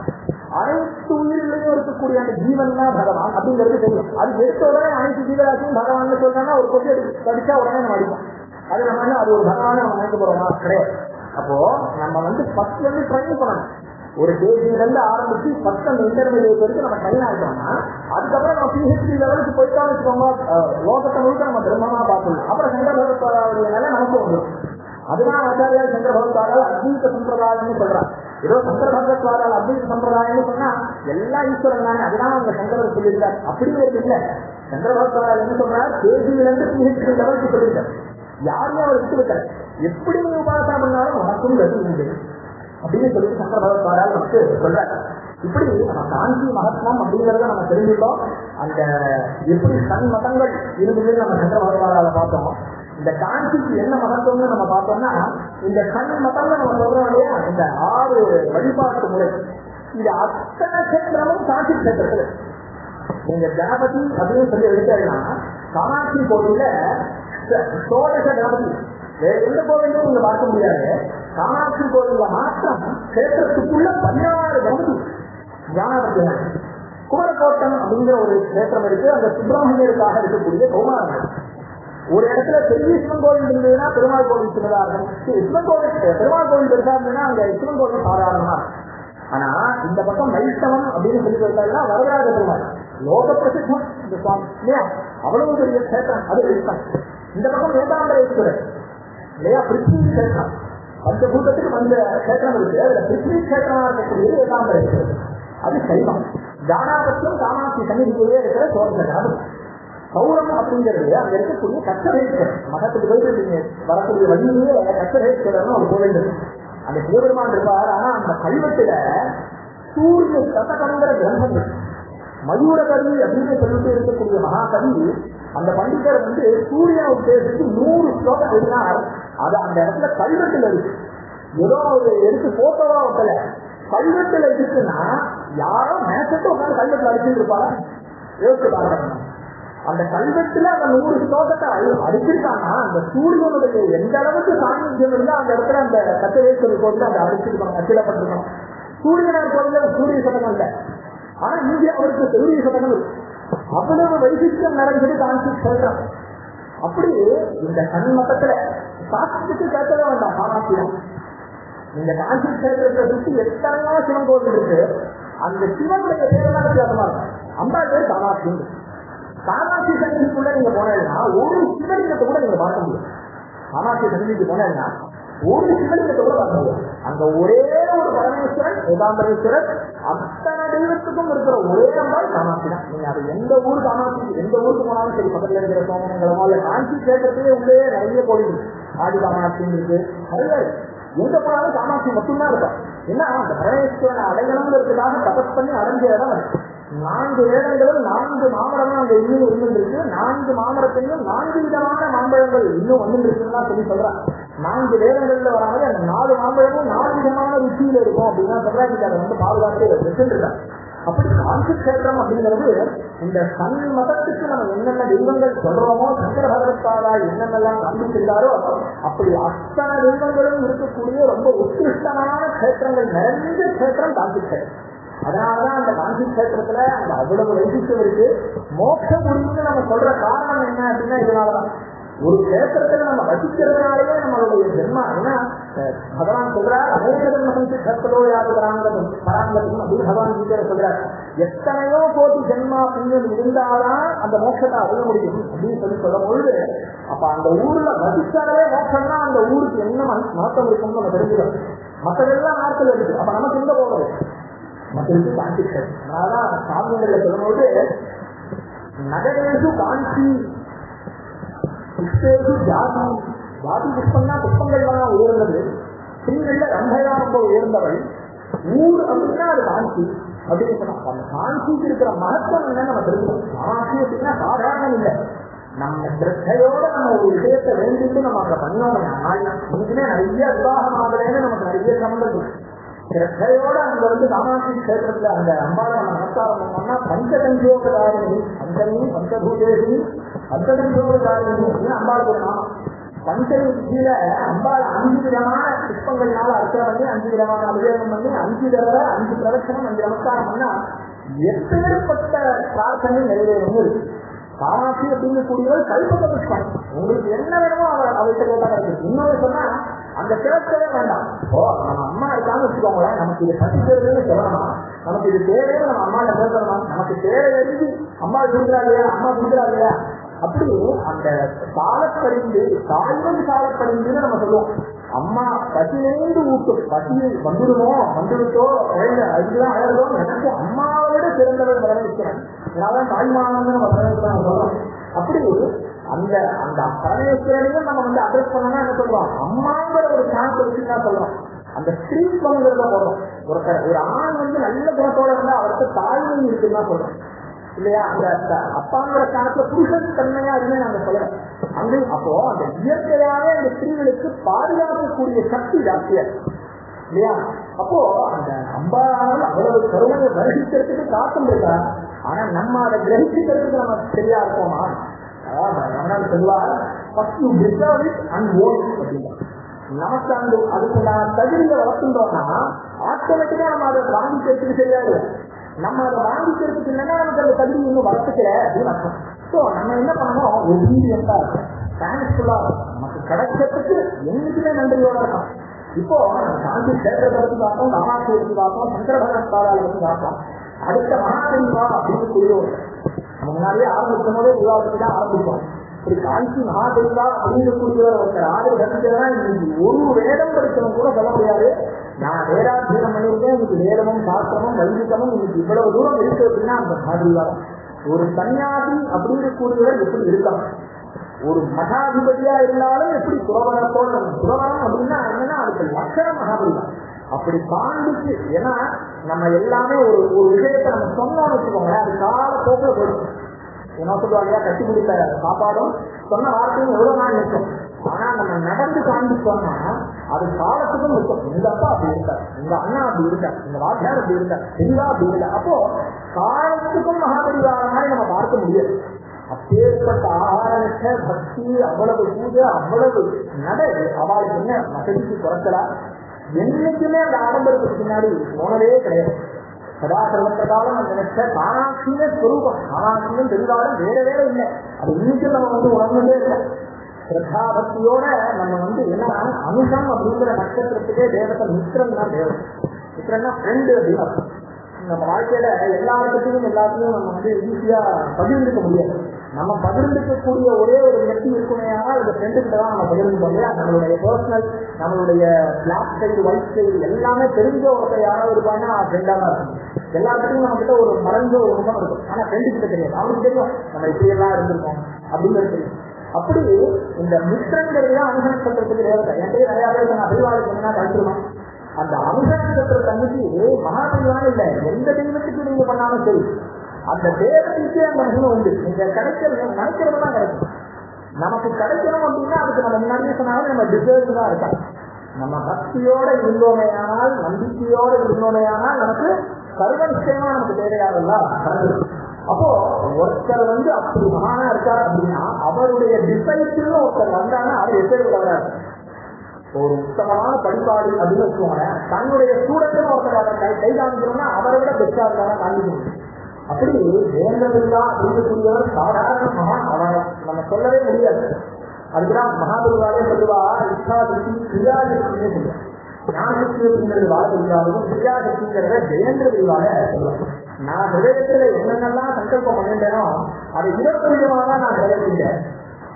அனைத்து உயிரிலையும் இருக்கக்கூடிய அந்த ஜீவன் தான் பகவான் அப்படிங்கிறது தெரியும். அது எடுத்த உடனே அனைத்து ஜீவராசியும் பகவான் சொல்றாங்கன்னா ஒரு கொட்டி கடிச்சா உடனே நம்ம அடிப்போம். அது நம்ம அது ஒரு பகவான நம்ம நினைக்க போறோமா? கிடையாது. அப்போ நம்ம ஃபர்ஸ்ட் ட்ரைன் பண்ணணும். ஒரு கேஜில இருந்து ஆரம்பிச்சு ஃபர்ஸ்ட் அந்த இன்டர்மீடியேட் வரைக்கும் நம்ம ட்ரைன் ஆகிட்டோம்னா அதுக்கப்புறம் நம்ம பிஹெச்டி லெவலுக்கு போயிட்டோம்னு வச்சுக்கோங்க, லோகத்தை முழுக்க நம்ம பிரம்மமா பார்க்கணும். அப்புறம் சங்கர பகவத்பாதாவுடைய நிலை நமக்கு வந்துடும். அதுதான் ஆச்சாரியா சங்கர பகவத்பாதால் அத்வைத சம்பிரதாயம்னு சொல்றாங்க. ஏதோ சங்கர பகவத்பாதால் அத்வைத சம்பிரதாயம்னு சொன்னா எல்லா ஈஸ்வரன் தானே, அதுதான் அவங்க சங்கரர் சொல்லியிருக்காரு. அப்படிங்கிறது இல்லை. சங்கர பகவத்பாதால் என்ன சொல்றாரு, கேஜில இருந்து பிஹெச்டி லெவலுக்கு சொல்லியிருக்காரு. யாருமே அவர் விட்டு வைக்கிறார். எப்படி நீ உபாசனை பண்ணாலும் உனக்கும் கதி உண்டு அப்படின்னு சொல்லி சங்கர பகவத்பாதால் நமக்கு சொல்றாரு. இப்படி நம்ம காஞ்சி மகத்வம் அப்படிங்கறத நம்ம தெரிஞ்சுட்டோம். அந்த எப்படி தன் மதங்கள் இருந்ததுன்னு நம்ம சங்கர பகவத்பாதால பார்த்தோம். இந்த காஞ்சிக்கு என்ன மகத்துவம்னு நம்ம பார்த்தோம்னா, இந்த கண் மதம்னு நம்ம சொல்றோம் இல்லையா, இந்த 6 வழிபாட்டு முறை, இது அத்தனை கஷேத்திரமும் காஞ்சி கஷேத்திரத்துல. நீங்க கணபதி அப்படின்னு சொல்லி எடுத்தீங்கன்னா காமாட்சி கோவில்ல சோடச கணபதி வேற எந்த கோவிலும் நீங்க பார்க்க முடியாது. காமாட்சி கோவில்ல மாத்திரம் கஷேத்திரத்துக்குள்ள 16 கணபதி ஞானபதி. குமரக்கோட்டம் அப்படிங்கிற ஒரு கஷேத்திரம் இருக்கு, அந்த சுப்பிரமணியருக்காக இருக்கக்கூடிய கௌமாரங்கள். ஒரு இடத்துல பெரிய சிவன் கோவில் இருந்ததுன்னா பெருமாள் கோவில் சின்னதா இருக்கும், சிவன் கோவில் பெருமாள் கோவில் பெருசா இருந்ததுன்னா அங்க சிவன் கோவில் சாதாரணமா. ஆனா இந்த பக்கம் வைஷ்ணவம் அப்படின்னு சொல்லி சொல்லிட்டாங்கன்னா வரதராஜ பெருமாள் லோக பிரசித்தம் இந்த சுவாமி இல்லையா, அவ்வளவு பெரிய கஷேத்திரம், அது வைஷ்ணவம். இந்த பக்கம் ஏகாம்பரேஸ்வரர் இல்லையா, பிருத்வி கஷேத்திரம், பஞ்சபூதத்துக்கு வந்த கஷேத்திரம் இருக்கு. அதுல பிருத்வி கஷேத்திரமா இருக்கக்கூடியது ஏகாம்பரேஸ்வரர், அது சைவம். தானாபத்தியம் காமாட்சி சன்னிதியிலே இருக்கிற சோழ கௌரம் அப்படிங்கிறது அங்க இருக்கக்கூடிய கச்சரேஸ்வரர். மகத்துக்கு போயிட்டு நீங்க வரக்கூடிய வழியிலேயே கச்சரேஸ்வரர்னு ஒரு கோவில் இருக்கு. அந்த சிவபெருமான் இருப்பார். ஆனா அந்த கல்வெட்டுல சூரிய சதகங்கிற கிரந்தங்கள் மயூரகவி அப்படின்னு சொல்லிட்டு இருக்கக்கூடிய மகாகவி அந்த பண்டிதர் சூரியனை உத்தேசித்து 100 ஸ்லோகம் எழுதினார். அது அந்த இடத்துல கல்வெட்டுல இருக்கு. ஏதோ ஒரு எடுத்து போட்டோவா ஒட்டல, கல்வெட்டுல இருக்குன்னா யாரோ மேசத்தை உட்காந்து கல்வெட்டுல அடிச்சுட்டு இருப்பாங்க. யோசிச்சு பாருங்க, அந்த கல்வெட்டுல அந்த 100 ஸ்லோகத்தை அடிச்சிருக்காங்கன்னா அந்த சூரியனுடைய எந்த அளவுக்கு சாநித்தியம் இருந்தா அந்த இடத்துல அந்த கச்சரேஸ்வரர் கோவில் அந்த அடிச்சிருக்காங்க, அச்சிடப்பட்டிருக்கணும். சூரியனார் கோவில சூரிய சதகம் இல்லை, ஆனா இங்கே அவருக்கு சூரிய சதகம் இருக்கு. அவ்வளவு வைசிஷ்டம் நிறைஞ்சது காஞ்சி கஷேத்திரம். அப்படி இந்த சண்மதத்துல சாஸ்திரத்துக்கு கேட்கவே வேண்டாம். காமாட்சியம் இந்த காஞ்சி கஷேத்திரத்தை சுற்றி எத்தனையோ சிவன் கோவில் இருக்கு. அந்த சிவனுடைய பேரெல்லாம் வித்தியாசமா இருக்கும். அம்பாள் பேர் காமாட்சி. காமாட்சி சன்னிதிக்குள்ள நீங்க போனீங்கன்னா ஒரு சிவலிங்கத்தை கூட நீங்க பார்க்க முடியும். காமாட்சி சன்னிதிக்கு போனீங்கன்னா ஒரு சிவலிங்கத்தை கூட பார்க்க முடியும். அங்க ஒரே ஒரு பரமேஸ்வரன் ஏகாம்பரேஸ்வரர், அத்தனை தெய்வத்துக்கும் இருக்கிற ஒரே அம்பாள் காமாட்சி தான். நீங்க அது எந்த ஊர் காமாட்சி, எந்த ஊருக்கு போனாலும் சரி, பக்கத்துல இருக்கிற சோமனங்களமோ இல்ல காஞ்சி கேட்டத்திலே உள்ளே நிறைய கோவில் இருக்கு. ஆதி காமாட்சி இருக்கு, நிறைய எங்க போனாலும் காமாட்சி மட்டும்தான் இருக்கும். ஏன்னா அந்த பரமேஸ்வரனை அடையணுங்கிறதுக்காக தபஸ் பண்ணி அடைஞ்ச இடம் இருக்கு. 4 வேதங்களும் 4 மாமரமும் அங்க இன்னும் இருந்துருக்கு. 4 மாமரத்தையும் 4 விதமான மாம்பழங்கள் இன்னும் வந்து இருக்குன்னு சொல்லி சொல்றான். 4 வேதங்கள்ல வர மாதிரி அந்த 4 மாம்பழமும் 4 விதமான ருச்சியில இருக்கும் அப்படின்னா சொல்றாங்க. அதை வந்து பாதுகாத்து வச்சுருக்காங்க. அப்படி காஞ்சி கஷேத்திரம் அப்படிங்கிறது இந்த சன்மதத்துக்கு நம்ம என்னென்ன தெய்வங்கள் சொல்றோமோ, சங்கர பகவத்பாதா என்னென்னலாம் காண்பிச்சிருந்தாரோ அப்படி அத்தனை தெய்வங்களும் இருக்கக்கூடிய ரொம்ப உத்கிருஷ்டமான கஷேத்திரங்கள் நிறைந்த கஷேத்திரம் காஞ்சி கஷேத்திரம். அதனாலதான் அந்த காஞ்சி கஷேத்திரத்துல அந்த அவ்வளவு வைசிஷ்டம் இருக்கு. மோட்ச முடிவுன்னு நம்ம சொல்ற காரணம் என்ன அப்படின்னா இதனாலதான். ஒரு கஷேத்திரத்துல நம்ம வசிக்கிறதுனாலேயே நம்மளுடைய ஜென்மா, ஏன்னா பகவான் சொல்றார் அநேக ஜென்மசந்தி கர்த்தலோ யாது பராங்கதம் அப்படின்னு பகவான் கீதையில சொல்றார். எத்தனையோ கோடி ஜென்மா புண்ணியம் இருந்தாதான் அந்த மோட்சத்தை அடைய முடியும் அப்படின்னு சொல்லும் பொழுது, அப்ப அந்த ஊர்ல வசிச்சாலே மோட்சம்னா அந்த ஊருக்கு என்ன மகத்துவம் இருக்கும்னு நம்ம தெரிஞ்சுக்கணும். மற்றதெல்லாம் நாட்கள் இருக்கு. அப்ப நமக்கு எங்க போகிறது? மக்களுக்கு காஞ்சி கஷேத்திரம். அதனாலதான் சாமியங்களை சொல்லும்போது நகரேசு காஞ்சி புஷ்பேசு ஜாதி, ஜாதி புஷ்பம்னா புஷ்பங்கள்லாம் உயர்ந்தது. பெண்கள்ல ரம்பையா ரொம்ப உயர்ந்தவள். ஊர் அப்படின்னா அது காஞ்சி அப்படின்னு சொன்னாங்க. அந்த காஞ்சிக்கு இருக்கிற மகத்துவம் என்னன்னு நம்ம தெரிஞ்சுக்கணும். காஞ்சி அப்படின்னா சாதாரணம் இல்லை. நம்ம சிரத்தையோட நம்ம ஒரு விஷயத்தை வேண்டிட்டு நம்ம அங்க பண்ணோம். இன்னைக்குமே நிறைய விவாகமாகலன்னு நமக்கு நிறைய சம்பந்தம் இருக்கு. சிரத்தையோட அங்க வந்து காமாட்சி கஷேத்திரத்துல அந்த அம்பாளை நம்ம நமஸ்காரம் பண்ணோம்னா பஞ்சகஞ்சோகதாரிணி, பஞ்சமி பஞ்சபூதேவி பஞ்சகஞ்சோகதாரிணி அப்படின்னு அம்பாளுக்கு ஒரு நாமம். பஞ்சமி கீழே அம்பாள் 5 விதமான புஷ்பங்கள்னால அர்ச்சனை பண்ணி 5 விதமான அபிஷேகம் பண்ணி 5 தடவை 5 பிரதட்சணம் 5 நமஸ்காரம் பண்ணா எப்பேற்பட்ட பிரார்த்தனை நிறைவேறும் இருக்கு. காமாட்சி அப்படின்னு கூடியவள் கல்பக புஷ்பம். உங்களுக்கு என்ன வேணுமோ அவர்கிட்ட கேட்டா கிடைக்கும். இன்னொரு சொன்னா அந்த கேட்கவே வேண்டாம். நம்ம அம்மா இருக்கான்னு வச்சுக்கோங்களேன், நமக்கு இது பசிக்கிறதுன்னு சொல்லணுமா, நமக்கு இது தேவைன்னு நம்ம அம்மாட்ட கேட்கணுமா, நமக்கு தேவை எழுதி அம்மா கொடுக்குறா இல்லையா, அம்மா கொடுக்குறா இல்லையா, அப்படி அந்த சாலப்படிந்து தாய்வன் சாலப்படிந்துன்னு நம்ம சொல்லுவோம். அம்மா பசியிலேந்து ஊட்டும், பசி வந்துடுமோ வந்துடுத்தோ அதுதான் அழகோ எனக்கு அம்மாவோட சிறந்தவள் வரவேற்கிறேன். அதனால தாய்மானன்னு நம்ம வரவேற்கிறோம் சொல்றோம். அப்படி அந்த அந்த பரமேஸ்வரனையும் நம்ம வந்து அட்ரஸ் பண்ணோம்னா என்ன சொல்றோம், அம்மாங்கிற ஒரு சான்ஸ் வச்சுன்னா சொல்றோம். அந்த ஸ்ரீஸ்வங்கிறத போடுறோம். ஒரு ஆண் வந்து நல்ல குணத்தோட இருந்தா அவருக்கு தாய்மை இருக்குன்னு சொல்றோம் இல்லையா. அந்த அப்பாங்கிற ஸ்தானத்துல புருஷன் தன்மையா இருக்குன்னு நாங்க சொல்றோம். அங்கே அப்போ அந்த இயற்கையாவே அந்த ஸ்திரீகளுக்கு பாதுகாக்கக்கூடிய சக்தி ஜாஸ்தியா இல்லையா. அப்போ அந்த அம்பாளால் அவ்வளவு கருணையை வருஷிக்கிறதுக்கு காட்டும் இருக்கா. ஆனா நம்ம அதை கிரகிக்கிறதுக்கு நம்ம சரியா இருக்கோமா? சொல்லுவார் நமக்கு அந்த அதுக்குண்டான தகுதியை வளர்க்கின்றோம்னா ஆட்டோமேட்டிக்கா நம்ம அதை வாங்கிக்கிறதுக்கு சரியாது. நம்ம அதை வாங்கிக்கிறதுக்கு இல்லைன்னா நமக்கு அந்த தகுதி இன்னும் வளர்த்துக்கல அப்படின்னு அர்த்தம். ஸோ நம்ம என்ன பண்ணணும், ஒபீடியன்டா இருக்கும், தேங்க்ஃபுல்லா இருக்கும். நமக்கு கிடைக்கிறதுக்கு என்னைக்குமே நன்றியோட இருக்கும். இப்போ காஞ்சி கஷேத்திரத்தை பற்றி பார்த்தோம், மகாசை பற்றி பார்த்தோம், சங்கர பகவத்பாதாவை பற்றி பார்த்தோம். அடுத்த மகாதேவா அப்படின்னு கூறியோம். முன்னாடியே ஆரம்பிக்கும் போதே விவாதத்தை தான் ஆரம்பிப்போம். இப்படி காஞ்சி மகாதேவா அப்படின்னு கூறியவர் ஒருத்தர் ஆறு கண்டிச்சதுன்னா இன்னைக்கு ஒரு வேதம் படிச்சவங்க கூட சொல்ல முடியாது. நான் வேதாத்தியம் பண்ணியிருக்கேன், இன்னைக்கு வேதமும் சாஸ்திரமும் வைதிகமும் இன்னைக்கு இவ்வளவு தூரம் இருக்கு அப்படின்னா அந்த மகாதேவா. ஒரு சன்னியாசி அப்படின்னு கூறியவர் எப்படி இருக்கலாம், ஒரு மகாதிபதியா இருந்தாலும் எப்படி சுரவரத்தோட, சுரவரம் அப்படின்னா என்னன்னா அதுக்கு லட்சணம் மகாபலிதான். அப்படி காண்பிச்சு, ஏன்னா நம்ம எல்லாமே ஒரு விஷயத்தை நம்ம சொன்னோம்னு வச்சுக்கோங்களேன், அது கால போக்குல போயிடும். என்ன சொல்லுவாங்க, கட்டி பிடித்த சாப்பாடும் சொன்ன வார்த்தையும் எவ்வளவு நாள் நிற்கும். ஆனா நம்ம நடந்து காண்பிச்சோம்னா அது காலத்துக்கும் நிற்கும். இந்த அப்பா அப்படி இருக்கார், இந்த அண்ணா அப்படி இருக்கார், இந்த வாத்தியார் அப்படி இருக்கார், தெளிவா அப்படி இல்லை. அப்போ காலத்துக்கும் மகாபலிவார மாதிரி நம்ம பார்க்க முடியாது. அப்பேற்பட்ட ஆகாரத்த பக்தி, அவ்வளவு பூஜை, அவ்வளவு நடை அவளுக்கு என்ன மகிழ்ச்சி குறைச்சலா. என்னைக்குமே அந்த ஆடம்பரத்துக்கு பின்னாடி போனதே கிடையாது. சதா சர்வத்த காலம் அந்த நினைச்ச காணாட்சிய ஸ்வரூபம், காணாட்சியும் தெரிந்தாலும் வேற வேற இல்லை. அது இன்னைக்கு நம்ம வந்து உணர்ந்ததே இல்லை. ஸ்ரத்தா பக்தியோட நம்ம வந்து என்ன அனுஷம் அப்படிங்கிற நட்சத்திரத்துக்கே தேவத்தை மித்திரன் தான் தேவம். மித்திரன்னா ஃப்ரெண்டு அப்படின்னு அர்த்தம். நம்ம வாழ்க்கையில எல்லாத்தையும் எல்லாத்தையும் நம்ம வந்து ஈஸியா பகிர்ந்துக்க முடியாது. நம்ம பகிர்ந்துக்கக்கூடிய ஒரே ஒரு व्यक्ति இருக்குமே, ஆனால் இந்த ஃப்ரெண்டு கிட்ட தான் நம்ம பகிர்ந்துக்கோம் இல்லையா. நம்மளுடைய பர்சனல், நம்மளுடைய பிளாக் சைடு ஒயிட் சைடு எல்லாமே தெரிஞ்ச ஒருத்தர் யாராவது இருப்பாங்கன்னா ஃப்ரெண்டா தான் இருக்கும். எல்லாத்துக்கும் நம்ம கிட்ட ஒரு மறைஞ்ச ஒரு முகம் இருக்கும், ஆனா ஃப்ரெண்டு கிட்ட தெரியாது. அவனுக்கு தெரியும் நம்ம இப்படி எல்லாம் இருந்திருக்கோம் அப்படிங்கிறது தெரியும். அப்படி இந்த மித்திரங்கிறது தான் அனுசரணை பண்றதுக்கு தேவதை. என்கிட்ட நிறைய பேர் நான் அறிவாளி சொன்னா கழிச்சிருவேன். அந்த அனுசரணை பண்ற தன்மைக்கு மகாதெய்வம் இல்லை, எந்த தெய்வத்துக்கு நீங்க பண்ணாலும் சரி, அந்த தேவதைக்கே அந்த மகிமை உண்டு. நீங்க கிடைக்கிறது நினைக்கிறதுதான் கிடைக்கும். நமக்கு கிடைக்கணும் அப்படின்னா அதுக்கு நம்ம முன்னாடியே சொன்னாலும் நம்ம டிசர்வ் தான் இருக்காது. நம்ம பக்தியோட இருந்தோமையானால், நம்பிக்கையோட இருந்தோமையானால் நமக்கு சர்வ நிச்சயமா நமக்கு தேவையாகலாம். அப்போ ஒருத்தர் அப்படி மகானா இருக்கார் அப்படின்னா அவருடைய டிசைபிள் ஒருத்தர் வந்தாங்கன்னா அவர் எப்படி வர்றாரு. ஒரு உத்தமமான பண்பாடு அப்படின்னு வச்சுக்கோங்க, தன்னுடைய ஸ்டூடெண்ட் ஒருத்தர் கை காமிக்கணும்னா அவரை விட பெஸ்டா இருக்காங்க காமிக்கணும். அப்படி வேண்டவில்லா இருக்கக்கூடியவர் சாதாரண மகான் அவரை நம்ம சொல்லவே முடியாது. அதுக்குதான் மகாபெருவாரே சொல்லுவா, இச்சாசக்தி கிரியாசக்தின்னு சொல்லுவாங்க. ஞானசக்தி அப்படிங்கிறது வாழ்க்கையாகவும் கிரியாசக்திங்கிறத ஜெயேந்திர விரிவாக சொல்லுவாங்க. நான் ஹிருதயத்துல என்னென்னலாம் சங்கல்பம் பண்ணிட்டேனோ அதை 20 விதமாக தான் நான் நிறைவேற்றேன்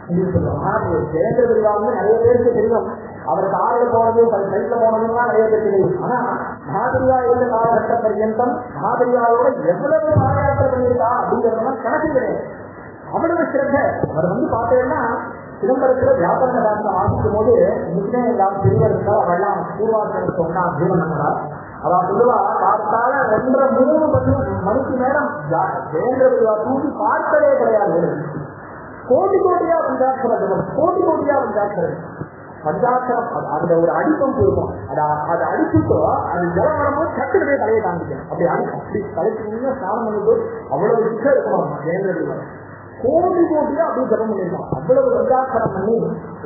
அப்படின்னு சொல்லுவாங்க. ஜெயேந்திர விரிவாக நிறைய பேருக்கு தெரியும். அவர் காரில் போனது சைட்ல போனதுலாம் நிறைய பேருக்கு தெரியும். ஆனா மகாபெரிவா இருந்த காலகட்ட பர்யந்தம் மகாபெரிவாவோட எவ்வளவு பாதயாத்திரை பண்ணியிருக்கா அப்படிங்கிறதெல்லாம் கணக்கு கிடையாது. அவ்வளவு சிறந்த அவர் பார்த்தேன்னா சிதம்பரத்துல வியாபார தாசம் வாசிக்கும் போது இன்னைக்குமே எல்லாரும் பெரியவர் இருந்தா அவெல்லாம் பூர்வாசனம் சொன்னா ஜீவனங்களா அவ சொல்லுவா, பார்த்தால 2-3 மணிக்கு நேரம் ஜெயேந்திர விரிவா தூக்கி பார்த்ததே கிடையாது. கோடி கோடியா பஞ்சாட்சரம், கோடி கோடியா பஞ்சாட்சரம் அந்த ஒரு அடிப்பம் இருக்கும். அதை அடிச்சுட்டோ அது ஜலம் வரும்போது சட்டுக்கு போய் தலையை காமிக்கணும். அப்படி தலைக்கு ஸ்நானம் பண்ணும்போது அவ்வளவு சிக்க இருக்கணும். ஜெயேந்திர விரிவா கோடி கோடியா அப்படி ஜபம் பண்ணிருக்கான். அவ்வளவு பஞ்சாட்சரம் பண்ணி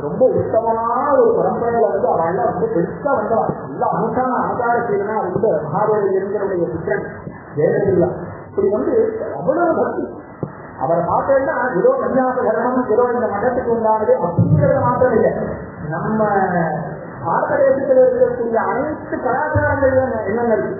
ரொம்ப உத்தமமான ஒரு பரம்பரையில அவெல்லாம் ரொம்ப பெருசா வந்தவன். எல்லா அனுசான ஆதார செய்யணும்னா அது மகாதேவ என்கிறவுடைய புத்திரன் ஜெயேந்திர விரிவா. இப்படி அவ்வளவு பக்தி. அவரை பார்த்தேன்னா ஏதோ கன்னியாச தர்மம் ஏதோ இந்த மதத்துக்கு உண்டானது அப்படிங்கிறது மாத்திரம் இல்லை. நம்ம பாரத தேசத்தில் இருக்கக்கூடிய அனைத்து கலாச்சாரங்களையும் என்னென்ன இருக்கு.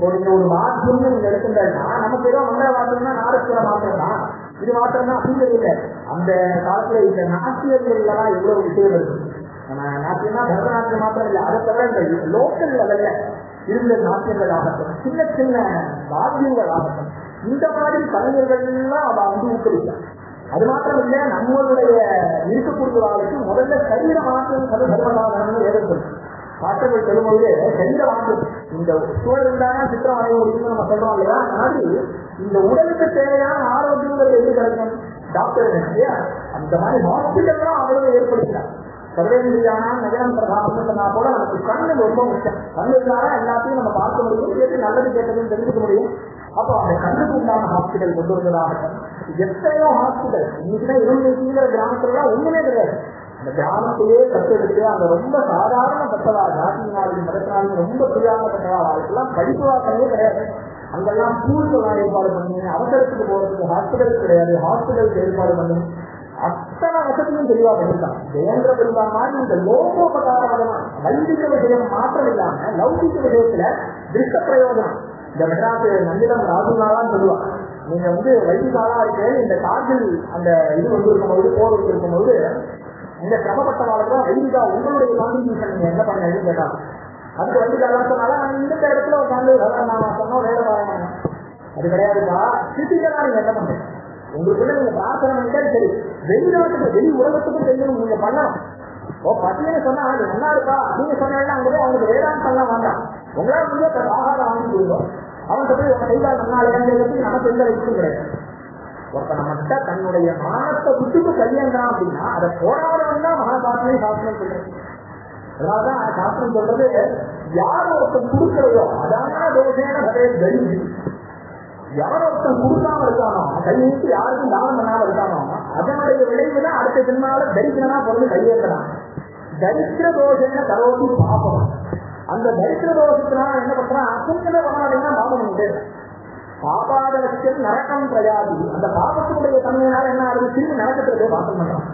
ஒரு வாத்தியம்னு நீங்க எடுத்துட்டா நமக்கு ஏதோ மந்திர வாத்தியம்னா நாடகத்துல மாத்திரம் தான், இது மாத்திரம் தான் அப்படிங்கிறது இல்லை. அந்த காலத்துல இந்த நாட்டியங்கள்லாம் எவ்வளவு விஷயம் இருக்கு. நம்ம நாட்டியம்னா பரதநாட்டியம் மாத்திரம் இல்லை, அதை தவிர இந்த லோக்கல் லெவல்ல இருந்த நாட்டியங்கள் ஆகட்டும், சின்ன சின்ன வாத்தியங்கள் ஆகட்டும், இந்த மாதிரி கலைஞர்கள்லாம் அவ ஊக்குவிக்கலாம். அது மாத்திரம் இல்ல, நம்மளுடைய இருக்கக்கூடிய வாழ்க்கை முதல்ல சரீர மாற்றம் தர்மசாதனம் ஏற்படும். பாட்டங்கள் சொல்லும்போது சரீர மாற்றம் இந்த சூழல் இருந்தாங்க சித்திரம் வரைய முடியும்னு நம்ம சொல்றோம் இல்லையா. மாதிரி இந்த உடலுக்கு தேவையான ஆரோக்கியங்கள் எப்படி கிடைக்கும் டாக்டர் இல்லையா. அந்த மாதிரி ஹாஸ்பிட்டல்லாம் அவ்வளவு ஏற்படுத்தினார். சர்வேந்திரியான நகரம் பிரதானம் சொன்னா போல நமக்கு கண்ணு ரொம்ப முக்கியம். கண்ணு இருந்தாலும் எல்லாத்தையும் நம்ம பார்க்க முடியும், எது நல்லது கேட்டதுன்னு தெரிஞ்சுக்க முடியும். அப்போ அந்த கண்ணுக்கு உண்டான ஹாஸ்பிட்டல் கொண்டு வந்ததாகட்டும், எத்தனையோ ஹாஸ்பிட்டல் இன்னைக்குதான் 20 கிராமத்துலாம் ஒண்ணுமே கிடையாது. அந்த கிராமத்திலேயே கட்டெடுத்து அந்த ரொம்ப சாதாரண கட்டவா ஜாதியினாலும் மதத்தினாலும் ரொம்ப புரியாத கட்டவா வாழ்க்கைலாம் படிப்பு வாசலே கிடையாது. அங்கெல்லாம் ஸ்கூல்கள் ஏற்பாடு பண்ணி அவசரத்துக்கு போறதுக்கு ஹாஸ்பிட்டல் கிடையாது, ஹாஸ்பிட்டலுக்கு ஏற்பாடு பண்ணி அத்தனை வசதியும் தெளிவா பண்ணிருக்காங்க. ஜெயேந்திர விரிவா மாதிரி இந்த லோகோபகாரமான வைதிக விஷயம் மாற்றம் இல்லாம லௌகிக விஷயத்துல திருஷ்ட பிரயோஜனம். இந்த மெட்ராஸ் நந்திடம் ராஜுனாலாம் சொல்லுவாங்க, நீங்க வைதிகாலா இருக்கு இந்த கார்கில் அந்த இது இருக்கும்போது போர் இருக்கும்போது இந்த சிரமப்பட்ட வாழ்க்கை வைதிகா உங்களுடைய கான்ட்ரிபியூஷன் நீங்க என்ன பண்ணீங்கன்னு கேட்டாங்க. அதுக்கு வைதிகாலா சொன்னாலும் நாங்க இந்த இடத்துல உட்காந்து சொன்னோம் வேலை பாருங்க. அது கிடையாதுப்பா, சிட்டிகளா நீங்க என்ன பண்றீங்க, உங்களுக்குள்ள நீங்க பிரார்த்தனை பண்ணிட்டே சரி, வெளிநாட்டுக்கு வெளி உலகத்துக்கும் தெரியும் நீங்க பண்ணணும். பத்தியன்னு சொன்னா அது நல்லா இருக்கா நீங்க சொன்னா அங்கே அவங்களுக்கு வேதாந்தம் வேண்டாம், உங்களால் முடிய ஆகாரம் வாங்கி கொடுக்கும். அவங்க போய் உங்க கைகால் நல்லா இறங்கிறதுக்கு நமக்கு எந்த வயசும் கிடையாது. ஒருத்த நம்ம கிட்ட தன்னுடைய மானத்தை விட்டுக்கு கையேந்தான் அப்படின்னா அதை போராடணும் தான் மகாசாசனை சாஸ்திரம் சொல்றது. அதனாலதான் சாஸ்திரம் சொல்றது, யார் ஒருத்தன் கொடுக்கிறதோ அதான தோஷேன அதே கழிவு. யார் ஒருத்தன் கொடுக்காம இருக்கானோ கை நீட்டு யாருக்கும் தானம் பண்ணாம இருக்கானோ அதனுடைய விளைவுதான் அடுத்த ஜென்மாவில தரித்திரனா பிறந்து கையேற்றலாம். தரித்திர தோஷேன கரோதி பாபம். அந்த தரித்திர தோஷத்தினால என்ன பண்றான், புண்ணிய பண்ணாதீங்கன்னா பாபம் பண்ணிட்டு பாபாத லட்சம் நரக்கம் பிரயாதி. அந்த பாபத்தினுடைய தன்மையினால என்ன ஆகுது, திரும்பி நரக்கத்துல பாசம் பண்றான்.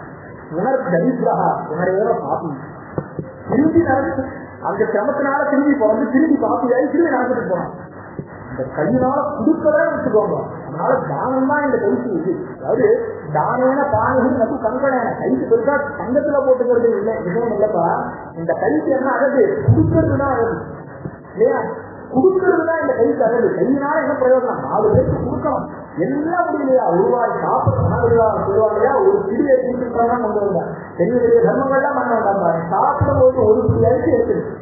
உணர் தரித்திரா உணரேவ பாபி. திரும்பி நடக்கு அந்த கிரமத்தினால திரும்பி பிறந்து திரும்பி பாப்பியாகி திரும்பி நடந்துட்டு போறான். இந்த கையினால குடுக்கதான் வச்சுக்கோங்க. அதனால தானம் தான் இந்த கைக்கு இது. அதாவது தானேன பானையும் நட்டு கங்கடன கைக்கு பெருசா தங்கத்துல போட்டுக்கிறது இல்லை, இதுவும் இல்லப்பா. இந்த கைக்கு என்ன அழகு, குடுக்கறதுதான் அழகு இல்லையா. குடுக்கறதுதான் இந்த கைக்கு அழகு. கையினால என்ன பிரயோஜனம், 4 பேருக்கு கொடுக்கலாம். எல்லாம் முடியலையா, உருவாய் சாப்பிட சொல்லுவாங்கயா, ஒரு பிடி அரிசிதான் கொண்டு வந்தேன். பெரிய பெரிய தர்மங்கள்லாம் பண்ண வந்தாங்க. சாப்பிடும் போது ஒரு பிடி அரிசி எடுத்துருக்கு.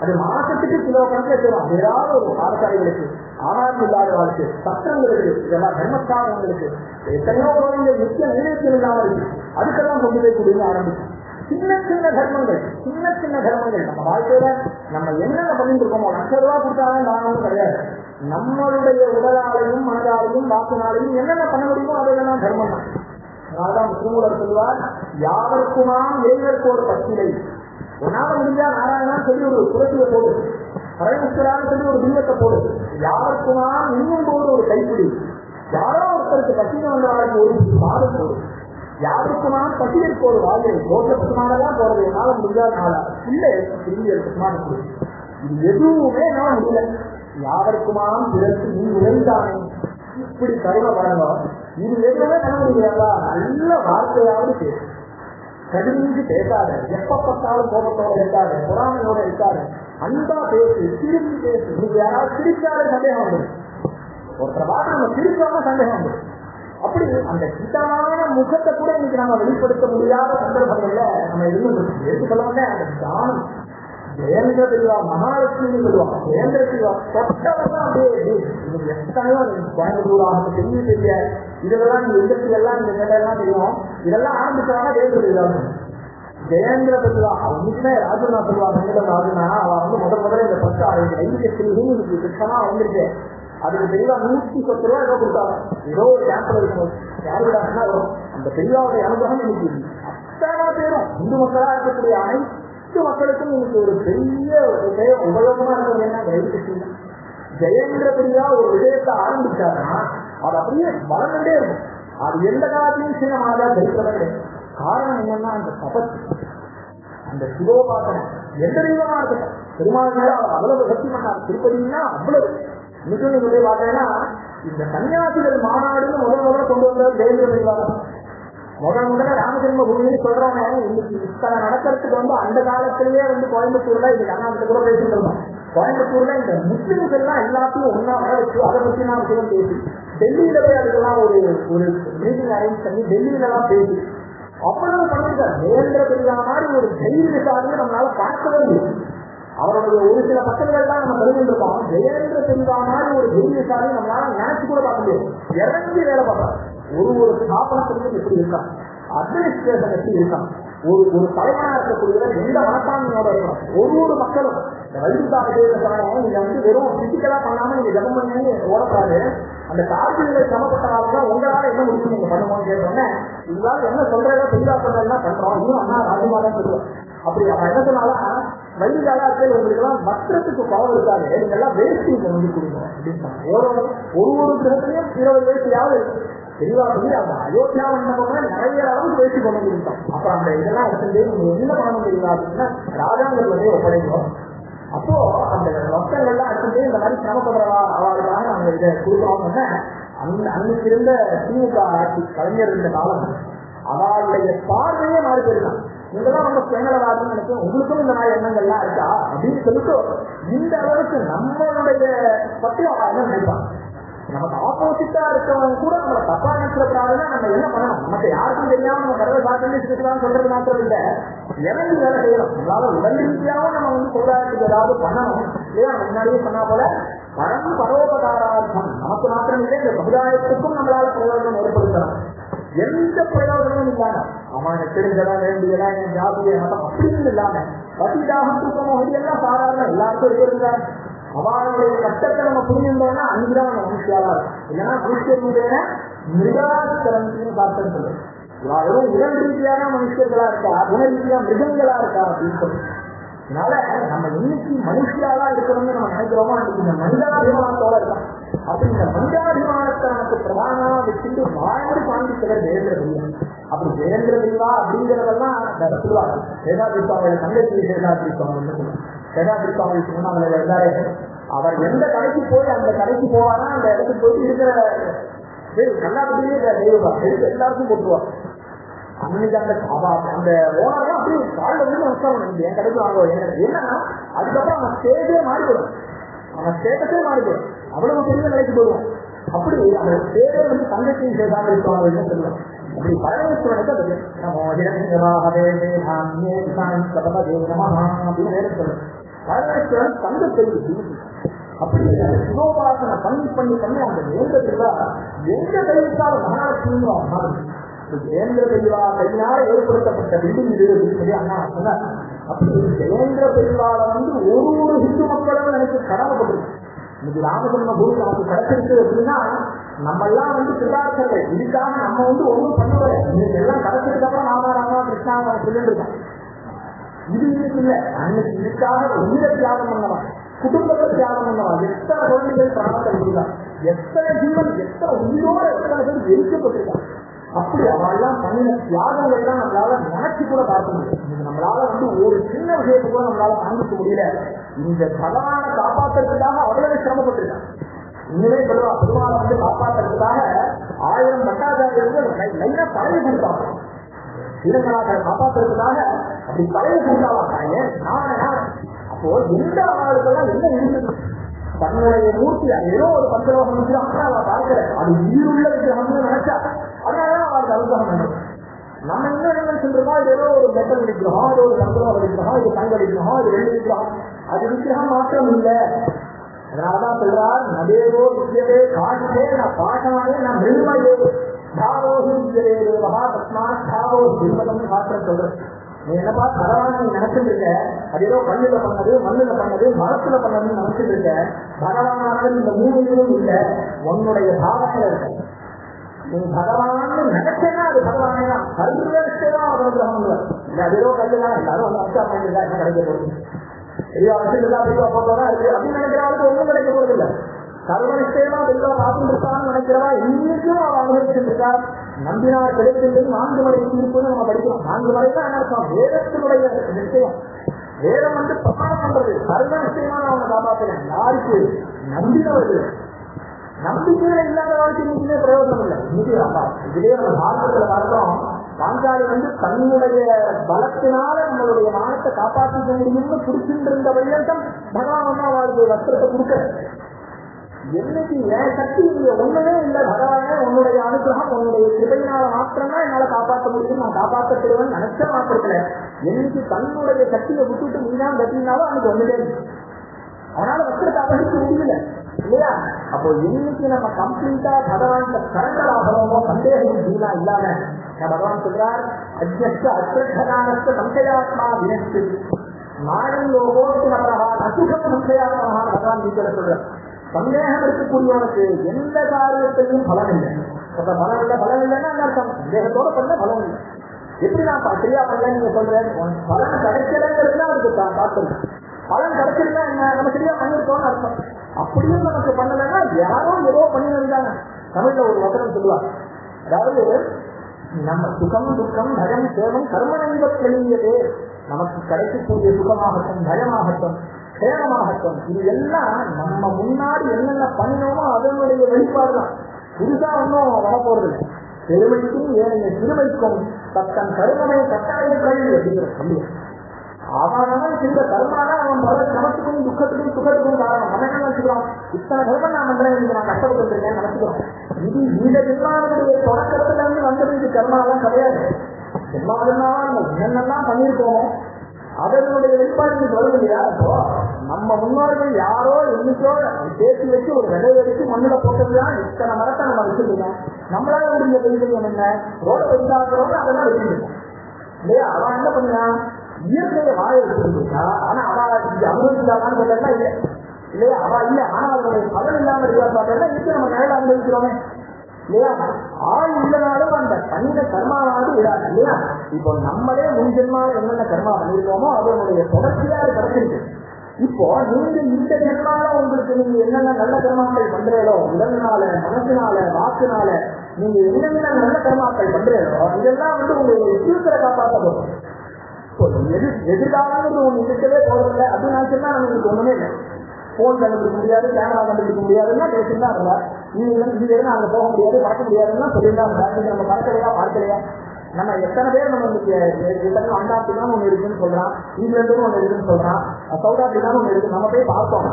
அது மாசத்துக்கு கிலோ கணக்கில் தரும். ஏதாவது ஒரு பாடசாலைகளுக்கு, ஆகாரம் இல்லாதவர்களுக்கு, சத்திரங்களுக்கு, இதெல்லாம் தர்மஸ்தானங்களுக்கு எத்தனையோ கோவில்கள் நித்திய நைவேத்தியம் இல்லாமல் இருக்கு. அதுக்கெல்லாம் கொண்டு போய் கொடுங்க ஆரம்பிச்சு. சின்ன சின்ன தர்மங்கள், சின்ன சின்ன தர்மங்கள் நம்ம வாழ்க்கையில நம்ம என்னென்ன பண்ணிட்டு இருக்கோமோ, ₹1,00,000 கொடுத்தாலும் தானும் கிடையாது. நம்மளுடைய உடலாலையும் மனதாலையும் வாக்குனாலையும் என்னென்ன பண்ண முடியுமோ அதெல்லாம் தர்மம் தான். அதனால்தான் முஸ்லிம்கள் சொல்லுவார், யாவருக்குமாம் இறைவருக்கு ஒரு பத்திரை. உன்னால முடிஞ்சா நாராயணா சொல்லி ஒரு துளசியை போடு, பரமேஸ்வரான்னு சொல்லி ஒரு தீபத்தை போடு, யாருக்குமாம் இன்னும் போது ஒரு கைப்பிடி, யாரோ ஒருத்தருக்கு பத்தின வந்தவர்களுக்கு ஒரு மாதம் போடு, யாருக்குமாம் பட்டியலுக்கு ஒரு வாயை ரோட்ல பசுமானதான் போறது. என்னால முடிஞ்சா நாளா இல்லை திரும்பி பசுமான போடு. இது எதுவுமே என்னால முடியல. யாருக்குமாம் பிறகு நீ உழைந்தானே, இப்படி கருவ வரணும். இது எதுவுமே பண்ண முடியாதா? நல்ல வார்த்தையாவது பேசு, கடுமைக்கு பேசாத, எப்ப பார்த்தாலும் கோபத்தோட இருக்காது, பொறாமையோட இருக்காது, அன்பா பேசு, சிரிச்சு பேசு. இன்னைக்கு யாராவது சிரிச்சாலே சந்தேகம் வந்துடும். ஒருத்தரை பார்த்து நம்ம சிரிச்சாம சந்தேகம் வந்துடும். அப்படி அந்த கிட்டான முகத்தை கூட இன்னைக்கு நம்ம வெளிப்படுத்த முடியாத சந்தர்ப்பங்கள்ல நம்ம எடுத்து சொல்லுவாங்க. அந்த தானம் ஜெயேந்திர பெரியவா மகாலட்சுமி சொல்லுவாங்க. ஜெயேந்திர பெரியவா தொட்டவங்க அப்படியே இது எத்தனையோ கோயம்புத்தூர் ஆகட்டும், பெரிய பெரிய இதெல்லாம் இந்த இண்டஸ்ட்ரியெல்லாம் இந்த நிலையெல்லாம் தெரியும். இதெல்லாம் ஆரம்பிச்சாங்கன்னா ஜெயேந்திர பெரியவா. ஜெயேந்திர பெரியவா இன்னைக்குமே ராஜுனா சொல்லுவாங்க. ராஜுனா அவ முதல்ல இந்த 10 ஐந்து திட்டமா வந்திருக்கு. அதுக்கு பெரியவா ₹110 ஏதோ கொடுத்தாங்க. ஏதோ ஒரு கேம்ப்ல இருக்கும். யாருடாங்கன்னா அந்த பெரியவாவுடைய அனுகிரகம் இன்னைக்கு அத்தனை பேரும் இந்து மக்களா இருக்கக்கூடிய அனைத்து மக்களுக்கும் இன்னைக்கு ஒரு பெரிய உபயோகமா இருக்கிறது என்ன, கைது. ஜெயேந்திர பெரியவா ஒரு விஷயத்தை ஆரம்பிச்சாருன்னா அது அப்படியே வளர்ந்துட்டே இருக்கும். அது எந்த காலத்திலையும் சின்னமாக தெரிவிக்கிறதே. காரணம் என்னன்னா அந்த தபத்து, அந்த சிவோபாசனை எந்த தெய்வமா இருக்கட்டும். பெருமாள் மேல அவ்வளவு சக்தி பண்ணார். திருப்பதினா அவ்வளவு. இன்னைக்கு நீங்க பார்த்தீங்கன்னா இந்த சன்னியாசிகள் மாநாடுன்னு முதல்ல கொண்டு வந்தது ஜெயேந்திர பெரியவா. முதல்ல ராமஜென்ம பூமின்னு சொல்றாங்க. இன்னைக்கு இத்தனை நடக்கிறதுக்கு அந்த காலத்திலேயே கோயம்புத்தூர்ல இது கர்நாடகத்துல கூட பேசிட்டு இருந்தோம். கோயம்புத்தூர்ல இந்த முஸ்லிம்ஸ் எல்லாம் எல்லாத்தையும் ஒன்னா வர வச்சு அதை பத்தி நான் விஷயம் பேசி, டெல்லியில போய் அதுக்கெல்லாம் ஒரு மீட்டிங் அரேஞ்ச் பண்ணி டெல்லியில எல்லாம் பேசி அவ்வளவு பண்ணிருக்காரு. ஜெயேந்திர பெரியவா மாதிரி ஒரு தைரியசாலியை நம்மளால பார்க்கவே முடியும். அவருடைய ஒரு சில பக்கங்கள்லாம் நம்ம தெரிஞ்சிருக்கோம். ஜெயேந்திர பெரியவா மாதிரி ஒரு தைரியசாலியை நம்மளால நினைச்சு கூட பார்க்க முடியும். இறங்கி வேலை பார்ப்பார். ஒரு ஸ்தாபனத்திற்கு எப்படி இருக்கான், அட்மினிஸ்ட்ரேஷன் எப்படி இருக்கான், ஒரு தலைவனா இருக்கக்கூடியவர் எந்த மனப்பான்மையோட இருக்கணும். ஒரு மக்களும் நீங்க வெறும் பிசிக்கலா பண்ணாம நீங்க ஜபம் பண்ணி ஓடக்கூடாது. அந்த கார்த்திகளை சமப்பட்டனால உங்களால என்ன முடியும் நீங்க பண்ணுவோம்னு கேட்டோன்னே, உங்களால என்ன சொல்றதா தெளிவா சொல்றதுன்னா பண்றோம். இன்னும் அண்ணா ராஜமாதான் சொல்லுவோம். அப்படி அவன் என்ன சொன்னாலும் வள்ளி காலத்தில் உங்களுக்கு எல்லாம் வஸ்திரத்துக்கு பவர் இருக்காது, நீங்க எல்லாம் வேஷ்டி கொண்டு கொடுக்கணும் அப்படின்னு சொன்னாங்க. ஒரு கிரகத்திலையும் 20 வேஷ்டியாவது இருக்கு. தெளிவா சொல்லி அந்த அயோத்தியா வந்தவங்க நிறைய அளவுக்கு வேஷ்டி கொண்டு வந்துருக்கோம். அப்ப அந்த இதெல்லாம் எடுத்துட்டு நீங்க என்ன பண்ணணும் தெரியுமா அப்படின்னா ராஜாங்கிறதே ஒப்படைக்கணும். அப்போ அந்த மக்கள்லாம் எடுத்துட்டு இந்த மாதிரி சிரமப்படுறவா அவளுக்காக நாங்க இதை கொடுக்கணும்னு அன்னைக்கு இருந்த திமுக ஆட்சி கலைஞர் இருந்த காலம் அவளுடைய பார்வையே மாறி போயிருக்காங்க. நீங்கதான் ரொம்ப சுயநலவாதம் நினைக்கும், உங்களுக்கும் இந்த மாதிரி எண்ணங்கள்லாம் இருக்கா அப்படின்னு சொல்லிட்டு இந்த அளவுக்கு நம்மளுடைய பத்தி அவன் என்ன நினைப்பான். நமக்கு ஆப்போசிட்டா இருக்கவங்க கூட நம்ம தப்பா நினைக்கிறதுனால நம்ம என்ன பண்ணணும், நமக்கு யாருக்கும் தெரியாம நம்ம கடவுள் பார்க்கணும் சொல்றது மாத்திரம் இல்லை, இறங்கி வேலை செய்யணும். நம்மளால உடல் ரீதியாவும் நம்ம சமுதாயத்துக்கு ஏதாவது பண்ணணும். இல்லையா முன்னாடியே சொன்னா போல பரோபகாரார்த்தம் நமக்கு மாத்திரம் இல்லை, இந்த சமுதாயத்துக்கும் நம்மளால பிரயோஜனம் ஏற்படுத்தணும். எந்த பிரயோஜனமும் இல்லாம அவன் தெரிஞ்சதான் வேண்டியதா என் ஜாதிய மதம் அப்படின்னு இல்லாம பசிதாகம் தூக்கமோ எல்லாம் சாதாரண எல்லாருக்கும் இருக்கிறதுதான். அவனுடைய கஷ்டத்தை நம்ம புரிஞ்சிருந்தோம்னா அன்னைக்குதான் நம்ம மனுஷியாலா இருக்கும். இல்லைன்னா மனுஷர்களுடைய மிருகாதிக்கரன்னு பார்த்தேன்னு சொல்லுவோம். வெறும் உடல் ரீதியான மனுஷர்களா இருக்கா, குண ரீதியா மிருகங்களா இருக்கா அப்படின்னு சொல்லி. அதனால நம்ம இன்னைக்கு மனுஷியாலா இருக்கணும்னு நம்ம நினைக்கிறோமோ அன்னைக்கு இந்த மனிதாபிமானத்தோட இருக்கோம். அப்படி இந்த மனிதாபிமானத்தை நமக்கு பிரதானமா வச்சுட்டு வாழ்ந்து காண்பித்தவர் ஜெயேந்திர பெரியவா. அப்படி ஜெயேந்திர பெரியவா அப்படிங்கிறதெல்லாம் சொல்லுவாங்க. சேதாத்ரி சுவாமியோட தங்கச்சி சேதாத்ரி சுவாமின்னு சொல்லுவாங்க. சேதாத்ரி சுவாமி திருவண்ணாமலையில இருந்தாரு. அவர் எந்த கடைக்கு போய் அந்த கடைக்கு போவாரா அந்த இடத்துக்கு போய் இருக்கிற கல்லாப்பட்டியே தெய்வம் எடுத்து எல்லாருக்கும் போட்டுருவாங்க. அன்னைக்கு அந்த ஓனர்லாம் அப்படி காலில் வந்து நமஸ்காரம் பண்ணி என் கடைக்கு வாங்குவோம். என்னன்னா அதுக்கப்புறம் அவன் ஸ்டேஜே மாறிவிடும், அவன் ஸ்டேட்டஸே மாறிவிடும், அவ்வளவு பெரிய நிலைக்கு போடுவான். அப்படி அந்த பேரே வந்து தங்கத்தையும் சேர்த்தாங்க இருப்பாங்க சொல்லுவாங்க. அப்படி பரமேஸ்வரனுக்கு அது அப்படின்னு வேறு சொல்லுவாங்க. பரமேஸ்வரன் தங்க தெரிவு. அப்படி சிவோபாசனை பண்ணி பண்ணி பண்ணி அந்த வேந்த தெளிவா எங்க தெரிவித்தாலும் மகாலட்சுமி ஜெயேந்திர பெரியவா கையினால ஏற்படுத்தப்பட்ட பில்டிங் இது அப்படின்னு சொல்லி அண்ணா சொன்னார். அப்படி ஜெயேந்திர பெரியவாளை ஒரு ஹிந்து மக்களும் எனக்கு கடமைப்பட்டிருக்கு. இன்னைக்கு ராமஜன்ம பூமி நமக்கு கிடைச்சிருக்கு அப்படின்னா நம்ம எல்லாம் சித்தார்த்தர்கள். இதுக்காக நம்ம ஒன்றும் பண்ணல. இன்னைக்கு எல்லாம் கிடைச்சதுக்கு அப்புறம் ராமா ராமா கிருஷ்ணா சொல்லிட்டு இருக்கோம். இது இன்னைக்கு இல்ல, அன்னைக்கு இதுக்காக உயிரை தியாகம் பண்ணலாம், குடும்பத்தை தியாகம் பண்ணலாம். எத்தனை குழந்தைகள் பிராணத்தை விடுதான், எத்தனை ஜீவன், எத்தனை உயிரோட எத்தனை பேர் எரிக்கப்பட்டிருக்காங்க. அப்படி அவெல்லாம் பண்ணின தியாகங்கள்லாம் நம்மளால நினைச்சு கூட பார்க்க முடியும். இது நம்மளால ஒரு சின்ன விஷயத்தை கூட நம்மளால காண்பிக்க முடியல. இந்த பகவானை காப்பாற்றுறதுக்காக அவ்வளவு சிரமப்பட்டிருக்காங்க. இன்னுமே பெருவா பெருமாளை காப்பாற்றுறதுக்காக 1000 பட்டாச்சாரியர்கள் லைனா பழைய கொடுத்தாங்க. திருமணாக்களை காப்பாற்றுறதுக்காக அப்படி பழைய கொடுத்தாங்க. அப்போ எந்த அவர்களுக்கெல்லாம் என்ன இருந்தது? தன்னுடைய மூர்த்தி ஏதோ ஒரு பஞ்சலோகம் விக்கிரகம் அவ பார்க்கிற அது உயிருள்ள விக்கிரகம்னு நினைச்சா அதனாலதான் அவருக்கு அனுகிரகம் வேண்டும். நம்ம என்ன நினைச்சிருக்கோம், இது ஏதோ ஒரு மெட்டல் விக்கிரகம், இது ஒரு பஞ்சலோக விக்கிரகம், இது தங்க விக்கிரகம், இது வெள்ளி விக்கிரகம். அது விக்கிரகம் மாத்திரம் இல்லை. அதனாலதான் சொல்றார், நதேவோ வித்தியதே காட்டே நான் பாட்டானே நான் மெருமையே தாவோகி மகா தஸ்மா தாவோ திருமதம்னு காட்டுறேன் சொல்றேன். நீ என்னப்பா பகவான் நீ நினைச்சிட்டு இருக்க, அது ஏதோ கல்லுல பண்ணது, மண்ணுல பண்ணது, மரத்துல பண்ணதுன்னு நினைச்சிட்டு இருக்க. பகவானாக இந்த மூணுகளும் இல்ல, உன்னுடைய பாவனையில இருக்க. நீ பகவான்னு நினைச்சேன்னா அது பகவானே தான். சர்வனிஷ்டமா அனுகிரகம் இல்லை. அது ஏதோ கல்லுதான் எல்லாரும் அச்சா பண்ணிட்டு என்ன கிடைக்க போகுது, பெரிய வச்சுருந்தா பெரியவா போட்டோம்னா அப்படின்னு நினைக்கிறவளுக்கு ஒன்றும் கிடைக்க போறது இல்லை. சர்வனிஷ்டமா பெரியவா பார்த்துட்டு இருக்கான்னு நினைக்கிறவா இன்னைக்கும் அவ அனுபவிச்சுட்டு இருக்கா. நம்பினார் கிடைக்கின்றது 4 மலை தீர்ப்புன்னு நம்ம படிக்கிறோம். 4 மலை தான் என்ன அர்த்தம்? வேதத்தினுடைய நிச்சயம். வேதம் பிரமாணம் பண்றது. சர்வ நிச்சயமா நான் அவனை காப்பாற்றுறேன். யாருக்கு? நம்பினவர்கள். நம்பிக்கையில இல்லாத வாழ்க்கை இன்னைக்குமே பிரயோஜனம் இல்லை. இன்னைக்கு இதுவே நம்ம பாரதத்துல பார்த்தோம், பாஞ்சாலி தன்னுடைய பலத்தினால நம்மளுடைய மானத்தை காப்பாற்றிக்க முடியும்னு பிடிச்சிட்டு இருந்த பரியந்தம் பகவான் அவளுடைய வஸ்திரத்தை கொடுக்க. என்னைக்கு என் சக்தி இங்க ஒண்ணுமே இல்லை, பகவானே உன்னுடைய அனுகிரகம் உன்னுடைய கிருபையினால மாத்திரம்தான் என்னால காப்பாற்ற முடியும், நான் காப்பாற்றப்படுவேன் நினைச்ச மாத்திரத்துல என்னைக்கு தன்னுடைய சக்தியை விட்டுட்டு நீதான் கட்டினாலும் அன்னைக்கு ஒண்ணுமே இருக்கு. அவனால வஸ்திரத்தை அபகரிக்க முடியல இல்லையா? அப்போ இன்னைக்கு நம்ம கம்ப்ளீட்டா பகவான் சரண்டர் ஆகிறோமோ சந்தேகம் ஜீவனா இல்லாம பகவான் சொல்றார், அஜ்ஜஸ்த அஸ்ரத்தனானஸ்த சம்சயாத்மா வினஸ்து நாடும் லோகோத்து நபரா அசுகம் சம்சயாத்மா பகவான் வீட்டில சொல்ற. சந்தேகம் இருக்கக்கூடியவனுக்கு எந்த காரியத்தையும் பலன் இல்லை. பலன் இல்லை பலன் இல்லைன்னா என்ன அர்த்தம்? சந்தேகத்தோட பண்ண பலன் இல்லை. எப்படி நான் சரியா பண்ணல நீங்க சொல்றேன், பலன் கிடைக்கலங்கிறது அதுக்கு பார்த்துருக்கேன். பலன் கிடைச்சிருந்தா என்ன, நம்ம சரியா பண்ணிருக்கோம்னு அர்த்தம். அப்படியும் நமக்கு பண்ணலைன்னா யாரோ ஏதோ பண்ணிருந்தாங்க. தமிழ்ல ஒரு வசனம் சொல்லுவாங்க, அதாவது நம்ம சுகம் துக்கம் பயம் சேவம் கர்மநைவ தெளியதே. நமக்கு கிடைக்கக்கூடிய சுகமாகட்டும் பயமாகட்டும் சேவமாகட்டும் இது எல்லாம் நம்ம முன்னாடி என்னென்ன பண்ணினோமோ அதனுடைய வெளிப்பாடுதான். புதுசா ஒன்றும் வரப்போறது இல்லை. பெருமைக்கும் ஏனைய சிறுமைக்கும் தத்தன் கருமனை கட்டாயம் கல்வி அப்படிங்கிற சொல்லி அவன் இந்த கர்மாதான் அவன் பல நமத்துக்கும் துக்கத்துக்கும் சுகத்துக்கும் காரணம். நம்ம என்ன நினைச்சுக்கிறோம், இத்தனை கர்மம் நான் பண்றேன் நான் கஷ்டப்பட்டு இருக்கேன் நினைச்சுக்கிறோம். இது இந்த ஜென்மாவுடைய தொடக்கத்துல இருந்து வந்தது இது கர்மாலாம் கிடையாது. ஜென்மாவெல்லாம் நம்ம என்னென்னலாம் பண்ணியிருக்கோமோ அதனுடைய வெளிப்பாடு சொல்ல இல்லையா? இப்போ நம்ம முன்னோர்கள் யாரோ என்னைக்கோ சேர்த்து வச்சு ஒரு விதையை வச்சு மண்ணில போட்டதுதான் இத்தனை மரத்தை நம்ம வச்சுருக்கோம். நம்மளால முடிஞ்ச பெண்கள் என்ன ரோட வெந்தாக்கிறோம் அதெல்லாம் வச்சுருக்கோம் இல்லையா? அவன் என்ன பண்ணா இயற்கையை வாழ வச்சுருக்கா. ஆனா அவ இது அனுபவிச்சாதான்னு கேட்டா இல்லை இல்லையா? அவ இல்லை. ஆனா அதனுடைய பலன் இல்லாம இருக்கா பார்த்தா இதுக்கு நம்ம நிலையில அனுபவிக்கிறோமே இல்லையா? ஆள் இல்லைனாலும் அந்த பண்ணின கர்மாவானது விடாது இல்லையா? இப்போ நம்மளே முன்ஜென்மாவில் என்னென்ன கர்மா பண்ணிருக்கோமோ அதனுடைய தொடர்ச்சியா கிடைச்சிருக்கு. இப்போ நீங்க இந்த ஜென்மால உங்களுக்கு நீங்க என்னென்ன நல்ல கர்மாக்கள் பண்றீங்களோ, உடல்னால மனசினால வாக்குனால நீங்க என்னென்ன நல்ல கர்மாக்கள் பண்றீங்களோ இதெல்லாம் உங்களுடைய ஃபியூச்சரை காப்பாற்ற போகும். எதிர்காலம் ஒண்ணு இருக்கவே போறதில்லை அப்படின்னு நினைச்சுன்னா நமக்கு ஒண்ணுமே இல்லை. போன் கண்டுபிடிக்க முடியாது, கேமரா கண்டுபிடிக்க முடியாதுன்னா பேசிட்டு இருந்தா இதுல அங்க போக முடியாது பறக்க முடியாதுன்னா சொல்லிட்டு இருந்தா நம்ம பறக்கலையா பார்க்கலையா? நம்ம எத்தனை பேர் நம்ம அண்டார்டிகான்னு ஒண்ணு இருக்குன்னு சொல்றான், இங்கிலாந்து ஒண்ணு இருக்குன்னு சொல்றான், சவுத் ஆப்பிரிக்கான்னு ஒண்ணு இருக்கு. நம்ம போய் பார்த்தோம்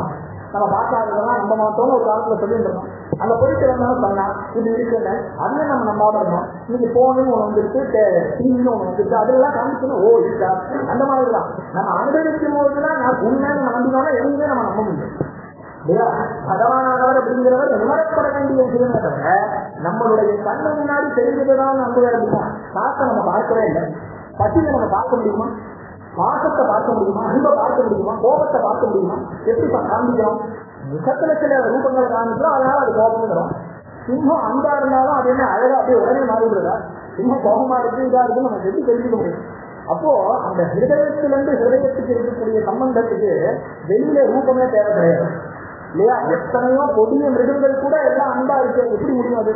நம்ம பார்க்காததெல்லாம் நம்ப மாட்டோம்னு ஒரு காலத்துல சொல்லிட்டு இருக்கோம். அந்த பொருட்கள் இருந்தாலும் சொன்னா இது இருக்குன்னு அதையும் நம்ம நம்பாம இருந்தோம். இன்னைக்கு போனும் ஒண்ணு வந்துருக்கு, டிவின்னு ஒண்ணு வந்துருக்கு, அதெல்லாம் காமிக்கணும். ஓ இருக்கா அந்த மாதிரிதான் நம்ம அனுபவிக்கும் போதுதான் நான் உண்மையான நம்பினோம்னா எதுவுமே நம்ம நம்ப முடியும் இல்லையா? பகவானானவர் அப்படிங்கிறவர் உணரப்பட வேண்டிய விஷயமே தவிர நம்மளுடைய கண்ணு முன்னாடி தெரிஞ்சதுதான் நம்புவார் அப்படின்னா காசை நம்ம பார்க்கவே இல்லை. பசியை நம்ம பார்க்க முடியுமா? பாசத்தை பார்க்க முடியுமா? அன்பை பார்க்க முடியுமா? கோபத்தை பார்க்க முடியுமா? எப்படி காண்பிக்கிறோம்? முகத்துல சில ரூபங்களை காண்பிக்கிறோம், அதனால அது கோபம். சிம்மம் அன்பா இருந்தாலும் அது என்ன அழகா அப்படியே உடனே மாறிவிடுறதா? சிம்மம் கோபமா இருக்கு இதா இருக்குன்னு நம்ம எப்படி தெரிஞ்சுக்க முடியும்? அப்போ அந்த ஹிருதயத்திலிருந்து ஹிருதயத்துக்கு இருக்கக்கூடிய சம்பந்தத்துக்கு வெளியில ரூபமே தேவை கிடையாது இல்லையா? எத்தனையோ கொடிய மிருகங்கள் கூட எல்லாம் அன்பா இருக்கு, எப்படி முடியும் அது?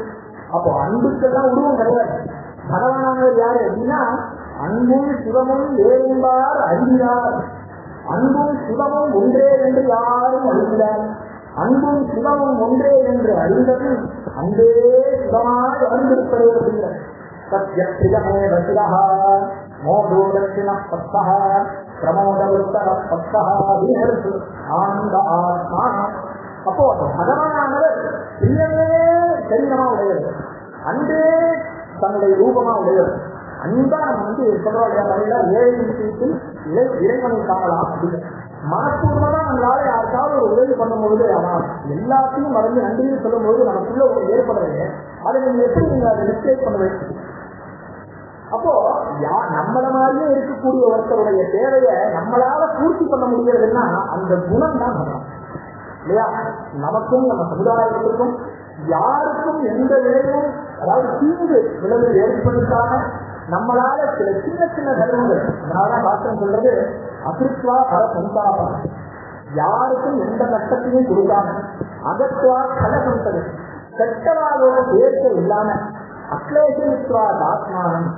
அப்போ அன்புக்கெல்லாம் உருவம் கிடையாது. பகவானானவர் யாரு அப்படின்னா அன்பும் சிவமும் ஏறும்பார் அறிகிறார். அன்பும் சிவமும் ஒன்றே என்று யாரும் அறிகிறார். அன்பும் சிவமும் ஒன்றே என்று அறிந்தது அன்பே சிவமாய் அறிந்திருப்பதே அப்படிங்கிற சத்யமே வசிரா மோதோ தட்சிண பத்தா பிரமோத உத்தர பத்தா ஆனந்த ஆத்மா. அப்போ பகவானானவர் பிரியமே சரீரமா உடையது, அன்பே தன்னுடைய ரூபமா உடையது. அன்பா நம்ம சொல்றோம் ஏழை விஷயத்தில் இறைவனை காணலாம் அப்படின்னு மனப்பூர்வமா நம்மளால யாருக்காவது ஒரு உதவி பண்ணும்போது அவன் எல்லாத்தையும் மறந்து நன்றியும் சொல்லும் போது நமக்குள்ள ஒரு ஏற்படுறது. அதை நீங்க எப்படி நீங்க அதை டிஸ்கிரைப் பண்ணுவீங்க? அப்போ நம்மள மாதிரியே இருக்கக்கூடிய ஒருத்தருடைய தேவையை நம்மளால பூர்த்தி பண்ண முடியறதுன்னா அந்த குணம் தான் பண்ணலாம் இல்லையா? நமக்கும் நம்ம சமுதாயத்துக்கும் யாருக்கும் எந்த விளைவும் அதாவது தீங்கு விளைவு ஏற்படுத்தாம நம்மளால சில சின்ன சின்ன தர்மங்கள், அதனாலதான் பாத்திரம் சொல்றது அகிருத்வா பல சந்தாபம், யாருக்கும் எந்த கஷ்டத்தையும் கொடுக்காம அகத்வா கலசந்தது, கெட்டவாளோட சேர்க்கை இல்லாம அக்லேஷித்வா ஆத்மானம்.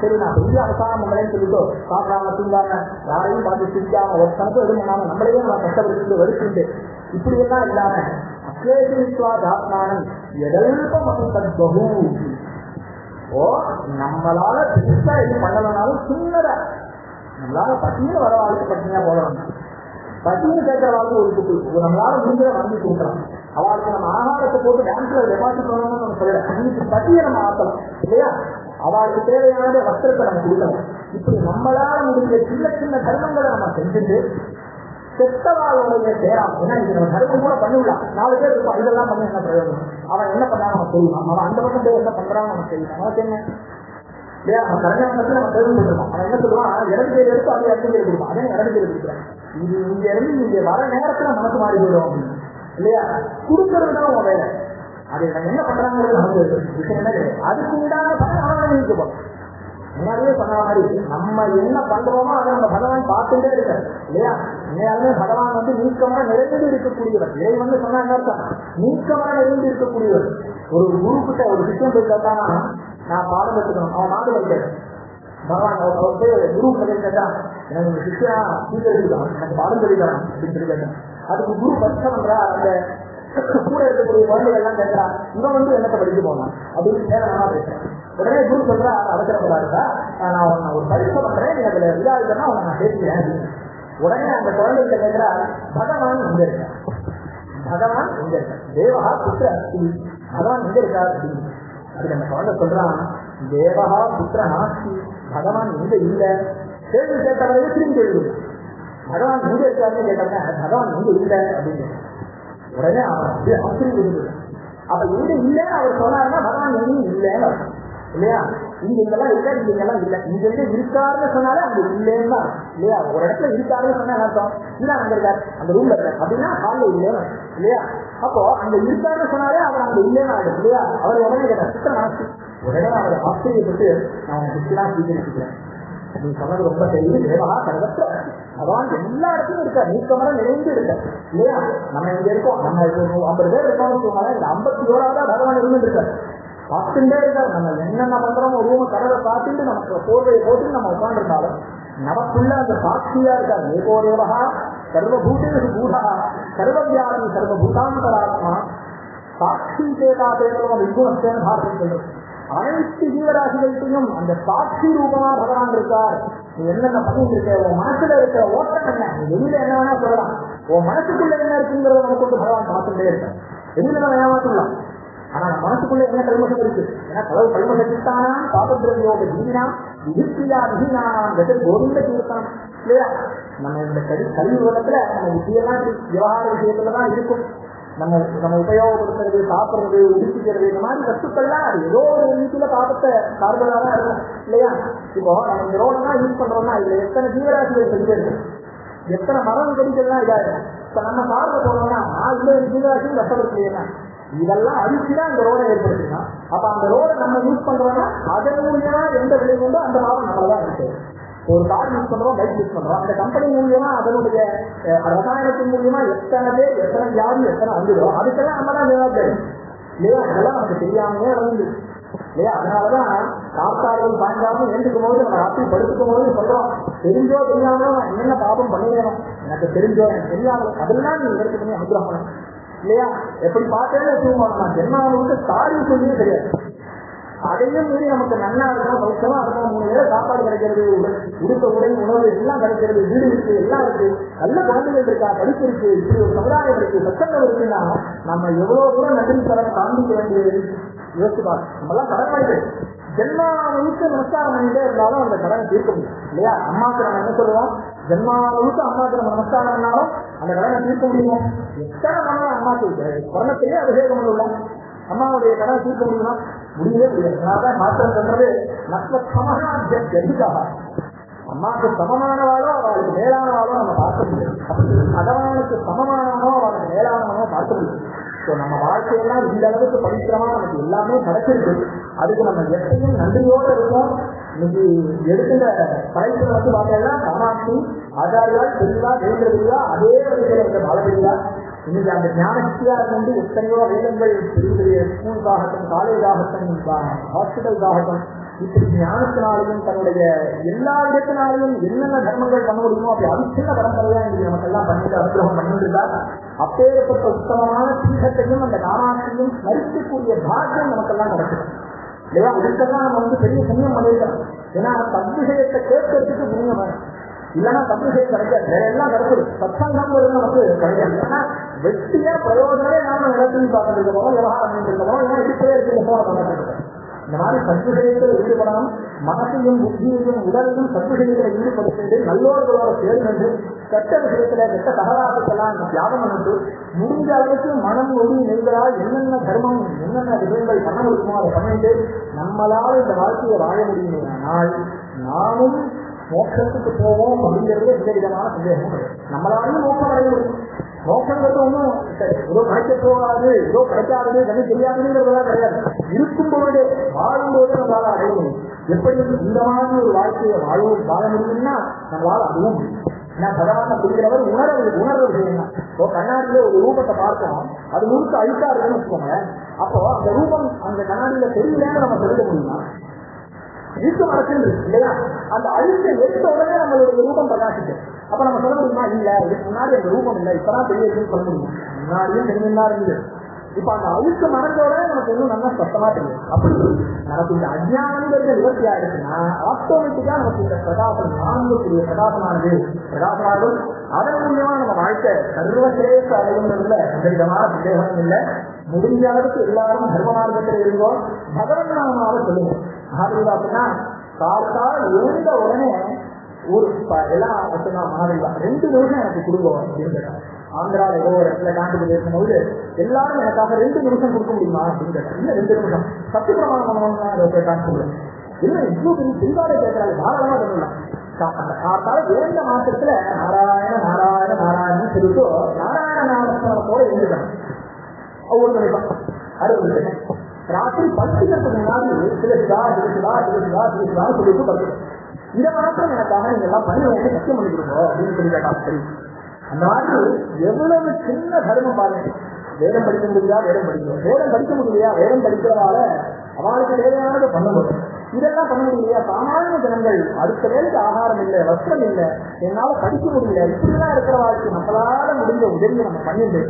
சரி நான் பெரிய அவசானம் நம்மளே சொல்லிட்டோ சாப்பிடாம தூங்காம யாரையும் பார்த்து சிரிக்காம ஒரு கணக்கு எதுவும் பண்ணாம நம்மளையே நம்ம கஷ்டப்படுத்திட்டு வருஷுண்டு இப்படி எல்லாம் இல்லாம அக்லேஷித்வா ஆத்மானம் எதல்பு. ஓ நம்மளால பெருசா எது பண்ணலனாலும் சின்னதா நம்மளால பட்டினு வர வாழ்க்கை பட்டினியா போகலாம். பட்டினு கேட்கிற வாழ்க்கை ஒரு நம்மளால முடிஞ்ச வாங்கி கொடுக்கலாம். அவளுக்கு நம்ம ஆகாரத்தை போட்டு டான்ஸ்ல டெபாசிட் பண்ணணும்னு நம்ம சொல்லலாம். இன்னைக்கு பட்டியை நம்ம ஆக்கலாம் இல்லையா? அவளுக்கு தேவையான வஸ்திரத்தை நம்ம கொடுக்கலாம். இப்படி நம்மளால முடிஞ்ச சின்ன சின்ன தர்மங்களை நம்ம செஞ்சுட்டு செத்தவாளுடைய சேராம். ஏன்னா இது நம்ம தர்மம் கூட பண்ணிவிடலாம். 4 பேர் இருக்கும், இதெல்லாம் பண்ண என்ன பிரயோஜனம்? அவன் என்ன பண்ணான்னு நமக்கு தெரியும், அவன் அந்த பக்கம் போய் என்ன பண்றான்னு நமக்கு தெரியும். நமக்கு என்ன இல்லையா? நம்ம கல்யாணம் பத்தி நம்ம தெரிஞ்சுருக்கோம். அவன் என்ன சொல்லுவான், இடது பேர் எடுத்து அதே இடத்து பேர் கொடுப்பான், அதே இடது பேர் கொடுக்குறேன். இது இங்க இருந்து இங்க வர நேரத்துல மனசு மாறி போயிடும் அப்படின்னு இல்லையா? கொடுக்கறதுதான் உன் வேலை. அதை நம்ம என்ன பண்றாங்கிறது நமக்கு விஷயம் என்ன கிடையாது. அதுக்கு உண்டான பணம் அவன் நினைக்க போறோம். முன்னாடியே சொன்ன மாதிரி நம்ம என்ன பண்றோமோ அதை நம்ம பகவான் பார்த்துட்டே இருக்காரு இல்லையா? உண்மையாலுமே பகவான் நீக்கமர நிறைந்து இருக்கக்கூடியவர். இறை சொன்னா என்ன அர்த்தம்? நீக்கமர நிறைந்து இருக்கக்கூடியவர். ஒரு குரு கிட்ட ஒரு விஷயம் போய் கேட்டானா நான் பாடம் கற்றுக்கணும், அவன் மாடு வைக்கிறேன். பகவான் குரு கிட்ட கேட்டா எனக்கு சிஷ்யா சீக்கிரம் எனக்கு பாடம் சொல்லித்தரான் அப்படின்னு சொல்லி கேட்டேன். அதுக்கு குரு பரிசை பண்றா, அந்த கூட இருக்கக்கூடிய குழந்தைகள் எல்லாம் கேட்கிறா இவன் என்னத்தை படிக்க போனான் அப்படின்னு நேரமா பேசுறேன். உடனே குரு சொல்றா அவசரப்படாதுக்கா, நான் ஒரு பரிசை பண்றேன், நீ அதுல இதாகிட்டா அவனை நான் பேசுகிறேன் அப்படின்னு. உடனே அந்த குழந்தைகிட்ட கேட்கிறா பகவான் எங்க இருக்க, பகவான் எங்க இருக்க, தேவகா புத்திர அஸ்தி, பகவான் எங்க இருக்கார் அப்படின்னு. அதுக்கு அந்த குழந்தை சொல்றான் தேவகா புத்திர நாஸ்தி, பகவான் எங்க இல்லை. கேள்வி கேட்டவரையே திரும்பி எழுது, பகவான் எங்க இருக்காருன்னு கேட்டாங்க, பகவான் எங்க இல்லை அப்படின்னு. உடனே அவன் ஆச்சரியம் இருக்கு. அப்ப எங்க இல்லைன்னு அவர் சொன்னாருன்னா பகவான் எங்கேயும் இல்லைன்னு இல்லையா? இங்க இங்கெல்லாம் இல்ல, இங்க இங்கெல்லாம் இல்ல. இங்க இருந்து இருக்காருன்னு சொன்னாலே அங்க இல்லைன்னு தான் இல்லையா? ஒரு இடத்துல இருக்காருன்னு சொன்னா அர்த்தம் இல்ல அங்க இருக்காரு, அந்த ரூம்ல இருக்காரு அப்படின்னா ஹால்ல இல்லைன்னு இல்லையா? அப்போ அங்க இருக்காருன்னு சொன்னாலே அவர் அங்க இல்லைன்னு ஆயிடும் இல்லையா? அவர் உடனே கேட்டார் சித்திர மனசு. உடனே அவர் ஆச்சரியப்பட்டு நான் சித்திரா சீக்கிரிக்கிறேன், நீ சொன்னது ரொம்ப தெரியும், தேவகா சர்வத்திர பகவான் எல்லா இடத்துலையும் இருக்காரு, நீக்கமர நிறைந்து இருக்காரு இல்லையா? நம்ம இங்க இருக்கோம், நம்ம 50 பேர் இருக்கோம்னு சொன்னாலும் இந்த 51ஆவதா பகவான் இருந்து இருக்காரு, பார்த்துட்டே இருக்காரு. நம்ம என்னென்ன பண்றோம் ரூம கடலை பார்த்துட்டு நமக்கு போர்வையை போட்டு நம்ம உட்காந்துருந்தாலும் நமக்குள்ள அந்த சாட்சியா இருக்காரு. ஏகோ தேவகா சர்வபூதேஷு பூதா சர்வவியாபி சர்வபூதாந்தராத்மா சாட்சி சேதா தேவம் விகுணஸ்தேன பாரதம் சொல்றது. அனைத்து ஜீவராசிகள்கிட்டையும் அந்த சாட்சி ரூபமா பகவான் இருக்கார். நீ என்னென்ன பண்ணிட்டு இருக்க, உன் மனசுல இருக்கிற ஓட்டம் என்ன, நீ வெளியில என்ன வேணா சொல்லலாம், உன் மனசுக்குள்ள என்ன இருக்குங்கிறத நமக்கு வந்து பகவான் பார்த்துட்டே இருக்கான். வெளியில நம்ம ஏமாத்தலாம், ஆனா நம்ம மனசுக்குள்ள என்ன கல்மசம் இருக்கு? ஏன்னா கடவுள் கல்மசத்தானா பாபத்ரவியோட ஜீவினா விதிப்பியா விதினா கோவிந்த கீர்த்தனம் இல்லையா? நம்ம இந்த கலியுகத்துல நம்ம விஷயம்லாம் விவகார விஷயத்துலதான் இருக்கும். நம்ம உபயோகப்படுத்துறது, சாப்பிடுறது, உடுத்திக்கிறது, இந்த மாதிரி வஸ்துக்கள்லாம் அது ஏதோ ஒரு வீட்டுல பாபத்தை சார்பதாதான் இருக்கும் இல்லையா? இப்போ நம்ம இந்த ரோடெல்லாம் யூஸ் பண்றோம்னா இதுல எத்தனை ஜீவராசிகள் செஞ்சு இருக்கு, எத்தனை மரம் கொடிகள்லாம் இதாயிடும். இப்ப நம்ம சார்ப போனோம்னா இந்த ஜீவராசியும் கஷ்டப்படுத்தலையா? இதெல்லாம் அழிச்சுதான் அந்த ரோடை ஏற்படுத்தினா அப்ப அந்த ரோடை நம்ம யூஸ் பண்றோம்னா அதன் மூலியமா எந்த விலை கொண்டோ அந்த பாவம் நம்மளதான் இருக்கு. ஒரு கார் யூஸ் பண்றோம், பைக் யூஸ் பண்றோம், அந்த கம்பெனி மூலியமா அதனுடைய ரசாயனத்தின் மூலியமா எத்தனை பேர் எத்தனை வியாதி எத்தனை வந்துடும், அதுக்கெல்லாம் நம்ம தான் விவாதம் இல்லையா? அதெல்லாம் நமக்கு தெரியாமலே வந்து இல்லையா? அதனாலதான் காத்தார்கள் சாயங்காலம் எழுந்துக்கும் போது நம்ம ராத்திரி படுத்துக்கும் போது சொல்றோம், தெரிஞ்சோ தெரியாமலோ நான் என்னென்ன பாபம் பண்ணிடணும், எனக்கு தெரிஞ்சோ எனக்கு தெரியாமலோ அதெல்லாம் நீங்க எடுத்து பண்ணி அனுகிரகம் பண்ணணும் இல்லையா? எப்படி பார்த்தேன்னு வச்சுக்கோங்க, ஜென்மாவுக்கு தாரி சொல்லியே தெரியாது, அதையும் மீறி நமக்கு நல்லா இருக்கணும், சௌக்கியமா இருக்கணும், 3 நேரம் சாப்பாடு கிடைக்கிறது, உடுத்த உடை உணவு எல்லாம் கிடைக்கிறது, வீடு இருக்கு, எல்லாம் இருக்கு, நல்ல குழந்தைகள் இருக்கா, படிப்பு இருக்கு, இப்படி ஒரு சமுதாயம் இருக்கு, சட்டங்கள் இருக்குன்னா நம்ம எவ்வளவு தூரம் நன்றி கடன் காண்பிக்க வேண்டியது யோசிப்பாங்க. நம்மளாம் கடனாளிகள், ஜென்மாவுக்கு நமஸ்காரம் பண்ணிட்டே இருந்தாலும் அந்த கடனை தீர்க்க முடியும் இல்லையா? அம்மாவுக்கு நம்ம என்ன சொல்லுவோம், ஜென்மாவுக்கு அம்மாவுக்கு நம்ம நமஸ்காரம் பண்ணாலும் அந்த கடனை தீர்க்க முடியுமோ? எத்தனை மனம் அம்மாவுக்கு குரணத்தையே அபிஷேகம் உள்ள அம்மாவுடைய கடனை தீர்க்க முடியுமா? முடியவே முடியாது. அதனாலதான் மாற்றம் சொல்றது நஷ்டமாக அம்மாவுக்கு சமமானவாளோ அவளுக்கு மேலானவாளோ நம்ம பார்க்க முடியாது, அதவனுக்கு சமமானவனோ அவனுக்கு மேலானவனோ பார்க்க முடியாது. நம்ம வாழ்க்கையெல்லாம் இந்த அளவுக்கு பவித்திரமா நமக்கு எல்லாமே கிடைச்சிருக்கு, அதுக்கு நம்ம எப்பயும் நன்றியோடு இருக்கோம். இன்னைக்கு எடுக்கின்ற படைப்புல வந்து பார்த்தீங்கன்னா காமாட்சி, ஆச்சாரியால், பெரியவா, தேவேந்திர பெரியவா, அதே வகையில இருந்த பாலபெரியா, இன்னைக்கு அந்த ஞானசக்தியா இருந்து எத்தனையோ வேதங்கள், பெரிய பெரிய ஸ்கூலுக்காகட்டும், காலேஜாகட்டும், ஹாஸ்பிட்டலுக்காகட்டும், இப்படி ஞானத்தினாலையும் தன்னுடைய எல்லா இடத்தினாலையும் என்னென்ன தர்மங்கள் பண்ண முடியுமோ அப்படி அவிச்சின்ன பரம்பரையா இன்னைக்கு நமக்கெல்லாம் பண்ணிட்டு அனுகிரகம் பண்ணிட்டு அப்பேற்பட்ட உத்தமமான பீடத்தையும் அந்த காமாட்சியும் ஸ்மரிக்கக்கூடிய பாக்கியம் நமக்கெல்லாம் கிடைக்கும் இல்லையா? இதுக்கெல்லாம் நம்ம வந்து பெரிய புண்ணியம் பண்ணிருக்கோம். ஏன்னா தத்விஷயத்தை கேட்கறதுக்கு புண்ணியம் வேணும், இல்லைன்னா தத்விஷயம் கிடைக்காது. வேற எல்லாம் கிடைச்சிடும், சத்சங்கம் நமக்கு கிடைக்காது. ஏன்னா வெட்டியா பிரயோஜனமே நாம இடத்தையும் பார்த்துட்டு இருக்கோம், விவகாரம் பண்ணிட்டு இருக்கோம், ஏன்னா இதுக்கே இருக்கு போன பண்ணிட்டு இருக்கோம். இந்த மாதிரி சத்விஷயத்தில் ஈடுபடணும், மனசையும் புத்தியையும் உடலையும் சத்விஷயத்தில் ஈடுபடுத்திட்டு நல்லோர்களோட சேர்ந்து கெட்ட விஷயத்துல கெட்ட சகலாபத்தெல்லாம் தியாகம் பண்ணிட்டு முடிஞ்ச அளவுக்கு மனம் ஒளி நெய்தலால் என்னென்ன தர்மம் என்னென்ன விஷயங்கள் பண்ண முடியுமோ அதை பண்ணிட்டு நம்மளால் இந்த வாழ்க்கையை வாழ முடியுமானால் நானும் மோட்சத்துக்கு போவோம் அப்படிங்கிறது எந்த விதமான சந்தேகமும் கிடையாது. நம்மளாலையும் மோட்சம் அடைய முடியும். மோட்சங்கிறது ஒன்றும் ஏதோ கிடைக்க போகாது, ஏதோ கிடைக்காது, கண்ணு தெரியாதுங்கிறதுலாம் கிடையாது. இருக்கும்போது வாழும்போது நம்மளால அடைய முடியும். எப்படி இந்த மாதிரி ஒரு வாழ்க்கையை வாழ முடியும்னா நம்மளால அதுவும் முடியும். ஏன்னா பகவான புரிகிறவர் உணர்வு விஷயம் தான். இப்போ கண்ணாடியில ஒரு ரூபத்தை பார்த்தோம், அது முழுக்க அழுக்கா இருக்குன்னு வச்சுக்கோங்க. அப்போ அந்த ரூபம் அந்த கண்ணாடியில தெரியலன்னு நம்ம சொல்லிட முடியுமா? இழுக்கு மரத்தில் இல்லையா? அந்த அழுக்கை எடுத்த உடனே நம்மளுடைய ரூபம் பிரகாசிக்கும். அப்ப நம்ம சொல்ல முடியுமா? இல்ல இதுக்கு முன்னாடி அந்த ரூபம் இல்லை, இப்பதான் தெரியுதுன்னு சொல்ல முடியும். முன்னாடியும் தெரிஞ்சுதான் இருந்தது. இப்ப அந்த அழுக்கு மறந்தோட நமக்கு இன்னும் நல்லா சத்தமா தெரியும். அப்படி நமக்கு இந்த அஜ்ஞானங்கிறது நிவர்த்தி ஆயிடுச்சுன்னா ஆட்டோமேட்டிக்கா நமக்கு இந்த பிரகாசம் நான்குடைய பிரகாசமாகும். அதன் மூலியமா நம்ம வாழ்க்கை சர்வசேஷ அடையுங்கிறதுல எந்த விதமான சந்தேகமும் இல்லை. முடிஞ்ச அளவுக்கு எல்லாரும் தர்ம மார்க்கத்தில் இருந்தோம் பகவன் நாமாவை சொல்லுங்க. மகாதேவா கார்த்தால் எழுந்த உடனே ஒரு எல்லாம் மகாதேவா 2 நிமிஷம் எனக்கு கொடுங்க அப்படின்னு கேட்டாங்க. ஆந்திராவில் ஏதோ ஒரு இடத்துல காண்டுக்கு பேசும்போது எல்லாரும் எனக்காக 2 நிமிஷம் கொடுக்க முடியுமா அப்படின்னு கேட்டாங்க. இல்ல 2 நிமிஷம் சத்திய பிரமாணம் பண்ணணும்னா கேட்டான்னு சொல்லுவேன். இல்லை இவ்வளவு பெரிய தெளிவாக கேட்கறாங்க, தாராளமா சொல்லலாம். அந்த காத்தால வேண்ட மாசத்துல நாராயண நாராயண நாராயணன் சொல்லிட்டு நாராயண நாமஸ்மரணத்தோட எழுந்துட்டாங்க. ஒவ்வொரு நிமிஷம் 60 ராத்திரி படுத்துக்கிறதுக்கு முன்னாடி சிலசிதா சொல்லிட்டு படுத்துக்கணும். இதை மாத்திரம் எனக்காக நீங்க எல்லாம் பண்ணி வந்து சத்தியம் பண்ணி கொடுங்க அப்படின்னு சொல்லி கேட்டாங்க. சரி, அந்த மாதிரி எவ்வளவு சின்ன தர்மம் பாருங்க. வேதம் படிக்க முடியா, வேதம் படிக்கணும். வேதம் படிக்க முடியலையா, வேதம் படிக்கிறதால அவளுக்கு தேவையானதை பண்ண முடியும். இதெல்லாம் பண்ண முடியலையா, சாமானிய ஜனங்கள் அடுத்த வேலைக்கு ஆகாரம் இல்லை, வஸ்திரம் இல்லை, என்னால படிக்க முடியல, இப்படிலாம் இருக்கிற வாழ்க்கை நம்மளால முடிஞ்ச உதவியை நம்ம பண்ணிட்டு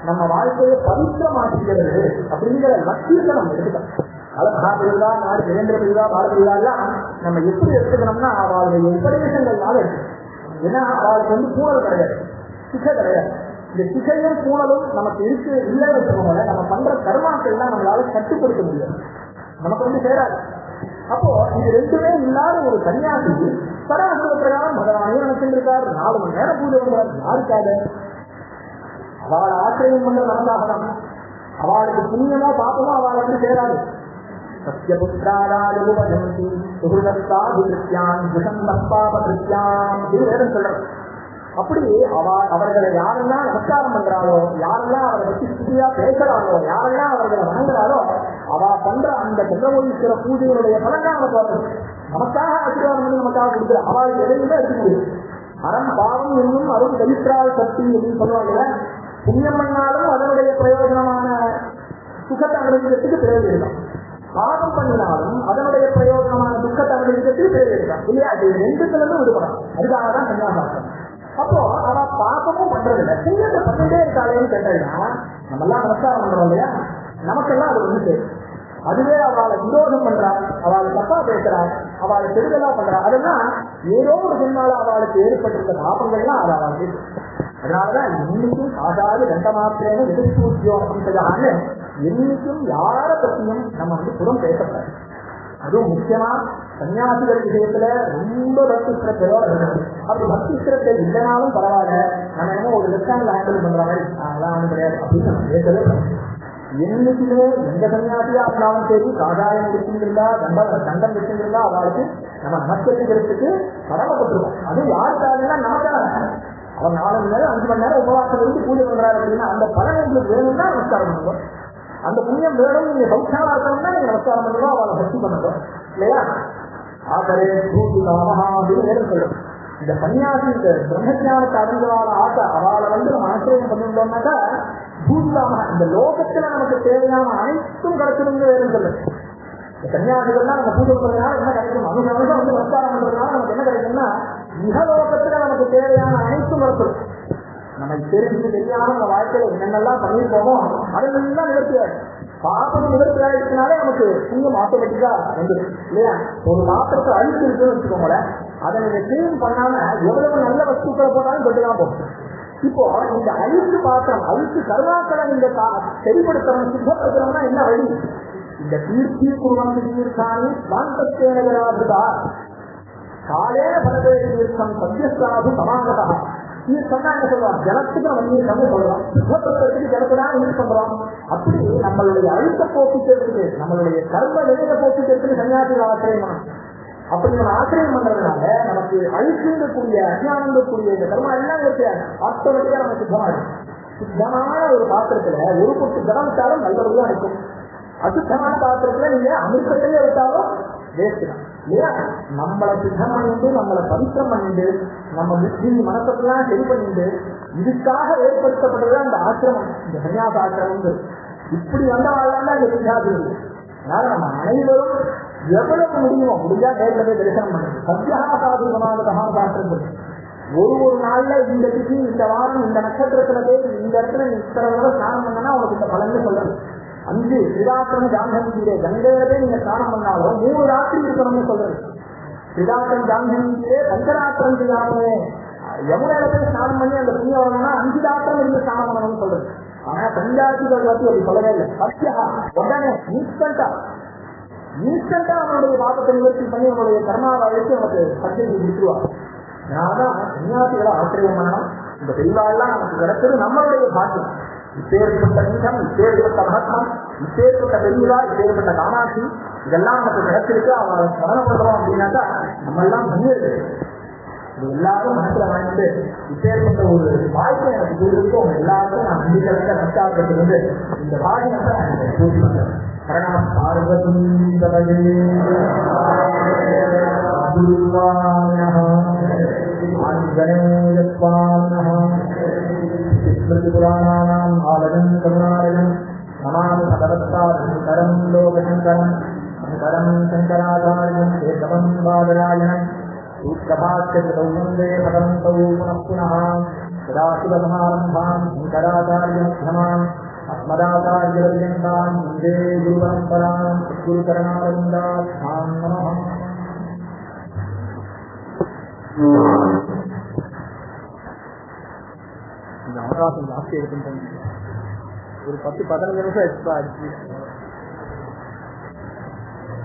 நம்ம வாழ்க்கையை பவித்திரமாக்கிறது அப்படிங்கிற லட்சியத்தை நம்ம எடுத்துக்கலாம். அழகா நாடு தேவேந்திர பிரிவா பாரதியா எல்லாம் நம்ம எப்படி எடுத்துக்கணும்னா அவளுடைய உபதேசங்கள்னால எடுத்துக்கணும். ஏன்னா அவளுக்கு வந்து கூடல் கிடையாது, சிக்க கிடையாது. இந்த சிகையும் பூணலும் நமக்கு இருக்கு இல்லைன்னு வச்சுக்கோங்க, நம்ம பண்ற கர்மாக்கள் எல்லாம் நம்மளால கட்டுப்படுத்த முடியாது, நமக்கு சேராது. அப்போ இது ரெண்டுமே இல்லாத ஒரு சன்னியாசி பரமசிவ பிரகாரம் பகவானே நினைச்சிருக்காரு, 4 மணி நேரம் பூஜை பண்றாரு. யாருக்காக? அவளை ஆசிரியம் பண்ற நமக்காகதான். அவளுக்கு புண்ணியமோ பாப்பமோ அவளுக்கு சேராது. சத்யபுத்திராராஜி சுகிருதத்தாதிருத்தியான் விஷந்தப்பாபகிருத்தியான் வேதம் சொல்றது. அப்படி அவர்களை யாரெல்லாம் நமஸ்காரம் பண்றாளோ, யாரெல்லாம் அவரை பற்றி ஸ்துதியா பேசுறாளோ, யாரெல்லாம் அவர்களை வணங்குறாளோ, அவ பண்ற அந்த சந்திரமோகீஸ்வர பூஜைகளுடைய பலன்தான் நமக்கு வருது. நமக்காக ஆசீர்வாதம் பண்ணி நமக்காக கொடுக்குற அவளுக்கு எதையுமே எடுக்க முடியும். அறம் பாவம் என்னும் அருள் தரித்திரால் சக்தி அப்படின்னு சொல்லுவாங்க. புண்ணியம் பண்ணாலும் அதனுடைய பிரயோஜனமான சுகத்தை அனுபவிக்கிறதுக்கு பிரயோஜனம், பாவம் பண்ணினாலும் அதனுடைய பிரயோஜனமான துக்கத்தை அனுபவிக்கிறதுக்கு பிரயோஜனம் இல்லையா? அது ரெண்டுத்துல விடுபடும். அதுக்காகதான் சன்னியாசம். அப்போ அவ பாப்பமும் பண்றதில்லை, புண்ணியத்தை பண்ணிட்டே இருக்காளேன்னு கேட்டா நம்ம எல்லாம் நமஸ்காரம் பண்றோம் இல்லையா, நமக்கெல்லாம் அது ஒண்ணு சரி. அதுவே அவளை விரோதம் பண்றா, அவளை தப்பா பேசுறா, அவளை கெடுதலா பண்றா, அதெல்லாம் ஏதோ ஒரு ஜென்மால அவளுக்கு ஏற்பட்டிருக்க பாப்பங்கள்லாம் அது அவளுக்கு. அதனாலதான் இன்னைக்கும் சாதாரண ரெண்ட மாத்திரமே எதிர்ப்பூத்தியம் அப்படின்றதான்னு என்னைக்கும் யார பத்தியும் நம்ம புறம் பேசப்படாது. அதுவும் முக்கியமா சன்னியாசிகள் விஷயத்துல ரொம்ப பக்தி சிரத்தையோட இருக்கணும். அப்படி பக்தி சிரத்தை இல்லைனாலும் பரவாயில்ல, நம்ம என்னமோ ஒரு லெஃப்ட் ஹேண்டில் பண்ற மாதிரி அதெல்லாம் ஒன்றும் கிடையாது அப்படின்னு நம்ம பேசவே. என்னைக்குமே எந்த சன்னியாசியா இருந்தாலும் சரி, காதாயம் வச்சுருந்தா தண்டம் வச்சுருந்தா அவளுக்கு நம்ம நமஸ்கரிக்கிறதுக்கு கடமைப்பட்டிருக்கோம். அதுவும் யாருக்காக நமக்காக. அவன் 4 மணி நேரம் 5 மணி நேரம் உபவாசம் இருந்து பூஜை பண்றாரு அப்படின்னா அந்த பலன் உங்களுக்கு வேணும்னா நமஸ்காரம் பண்ணுவோம். அந்த புண்ணியம் வேணும், நீங்க சௌக்கியமா இருக்கணும்னா நீங்க நமஸ்காரம் பண்ணுவோம், அவளை பக்தி பண்ணுவோம் இல்லையா? ஆகவே பூஜிதாமஹா அப்படின்னு வேறு சொல்றோம். இந்த சன்னியாசி இந்த பிரம்மஜானத்தை அடைஞ்சவாள ஆசை அவளை நம்ம ஆசிரியம் பண்ணிட்டோம்னாக்கா பூஜிதாமஹா இந்த லோகத்துல நமக்கு தேவையான அனைத்தும் கிடைச்சிருந்து வேறு சொல்லுது. சன்னியாசிகள்லாம் நம்ம பூஜை பண்றதுனால என்ன கிடைக்கும், அனுசரம் நமஸ்காரம் பண்றதுனால நமக்கு என்ன கிடைக்கும்னா இகலோகத்துல நமக்கு தேவையான அனைத்தும் வரப்படும். நம்ம தெரிஞ்சு தெரியாம நம்ம வாழ்க்கையில என்னென்னலாம் பண்ணிருக்கோமோ அதெல்லாம் நிவர்த்தியாரு. பாப்பம் நிவர்த்தி ஆயிடுச்சுனாலே நமக்கு புண்ணியம் ஆட்டோமேட்டிக்கா வந்துடும் இல்லையா? ஒரு பாத்திரத்தை அழிச்சு இருக்குன்னு வச்சுக்கோங்களேன், அதை நீங்க கிளீன் பண்ணாம எவ்வளவு நல்ல வஸ்துக்களை போட்டாலும் கட்டுதான் போகும். இப்போ இந்த அழிச்சு பாத்திரம் அழிச்சு கருணாக்களை நீங்க சரிப்படுத்தணும், சுத்தப்படுத்தணும்னா என்ன வழி? இந்த தீர்த்தி குருவம் தீர்த்தானி வாந்தேனகராதுதா காலேன பலவே தீர்த்தம் சத்தியஸ்தாது சமாகதா. தீர்த்தம்னா என்ன சொல்றோம்? ஜலத்துக்கு நம்ம தீர்த்தம்னு சொல்றோம், சுத்தப்படுத்துறதுக்கு ஜலத்துதான் யூஸ் பண்றோம். அப்படி நம்மளுடைய அழுத்த போக்கிக்கிறதுக்கு, நம்மளுடைய கர்ம வினையை போக்கிக்கிறதுக்கு சன்னியாசிகள் ஆசிரியம் பண்ணணும். அப்படி நம்ம ஆசிரியம் பண்றதுனால நமக்கு அழிச்சுங்கக்கூடிய அஜானங்கக்கூடிய இந்த கர்மா எல்லாம் இருக்காது, ஆட்டோமேட்டிக்கா நம்ம சுத்தமாகும். சுத்தமான ஒரு பாத்திரத்துல ஒரு பொட்டு ஜலம் விட்டாலும் நல்லபடியா இருக்கும். அசுத்தமான பாத்திரத்துல நீங்க அமிர்தத்தையே விட்டாலும் வேஸ்ட் தான் இல்லையா? நம்மளை சுத்தம் பண்ணிட்டு, நம்மளை பவித்திரம் பண்ணிட்டு, நம்ம புத்தி மனசெல்லாம் சரி பண்ணிட்டு, இதுக்காக ஏற்படுத்தப்பட்டது அந்த ஆசிரமம், இந்த சன்னியாச ஆசிரமம். இப்படி வந்தவாழ்தான் இந்த வித்தியாசம். அதனால நம்ம அனைவரும் எவ்வளவு முடியுமோ முடிஞ்சா நேரில் போய் தரிசனம் பண்ணுங்க. சத்தியாசாதுகமான சாஸ்திரம் ஒரு நாள்ல இந்த திதி, இந்த வாரம், இந்த நட்சத்திரத்துல போய் இந்த இடத்துல இத்தனை தடவை ஸ்நானம் பண்ணனா உனக்கு இந்த பலன்னு சொல்றது. 5 சிதாத்திரம் ஜாங்கீரே கங்கையிலே நீங்க ஸ்நானம் பண்ணாலும் 3 ராத்திரி இருக்கணும்னு சொல்றது. சிதாத்திரம் ஜாங்கீரே பஞ்சராத்திரம் செய்யாமே யமுனையில போய் ஸ்நானம் பண்ணி அந்த புண்ணிய வரணும்னா 5 ராத்திரம் இருந்து ஸ்நானம் பண்ணணும்னு சொல்றது. ஆனா பஞ்சாதிகள் பத்தி அப்படி சொல்லவே இல்லை. சத்தியா உடனே இன்ஸ்டன்டா அவனுடைய பாபத்தை நிவர்த்தி பண்ணி அவனுடைய கர்மாவை அழைத்து நமக்கு சத்தியத்தை கொடுத்துருவாங்க. அதனாலதான் சன்னியாசிகளை ஆசிரியம் பண்ணணும். இந்த பெரியவாள்லாம் நமக்கு கிடைச்சது நம்மளுடைய பாக்கியம். இப்பேற்பட்ட நீளம், இப்பேற்பட்ட மகத்மம், இப்பேற்பட்ட பெரியவா, இப்பேற்பட்ட காமாட்சி இதெல்லாம் நமக்கு கிடைச்சிருக்கு. அவனை ஸ்மரணம் பண்றோம் அப்படின்னாக்கா நம்ம எல்லாம் பண்ணியிருக்கு. இது எல்லாரும் மனசுல வாங்கிட்டு இப்பேற்பட்ட ஒரு வாய்ப்பை எனக்கு கொடுத்துருக்கு. அவங்க எல்லாருக்கும் நான் நம்பிக்கை நஷ்டாபத்திலிருந்து இந்த பாகியத்தை நான் பூஜை பண்றேன். கரணம் பார்வதி புராணானாம் ஆலயம் கருணாலயம் நமாமி பகவத்பாதம் லோகசங்கரம் சங்கரம் சங்கராச்சாரியம் ஏகவம் பாதராயணம் சூத்ரபாஷ்யகிருதௌ வந்தே பகவந்தௌ புனః புனः சதாசிவசமாரம்பாம் சங்கராச்சார்யமध्यமாம் அஸ்மதாச்சார்யபர்யந்தாம் வந்தே குருபரம்பராம் சத்குருகரணாரவிந்தாஸ்தாம் நமः. இந்த அவகாசம் ஜாஸ்தி எடுத்துட்டு ஒரு 10-15 நிமிஷம் எக்ஸ்ட்ரா ஆச்சு.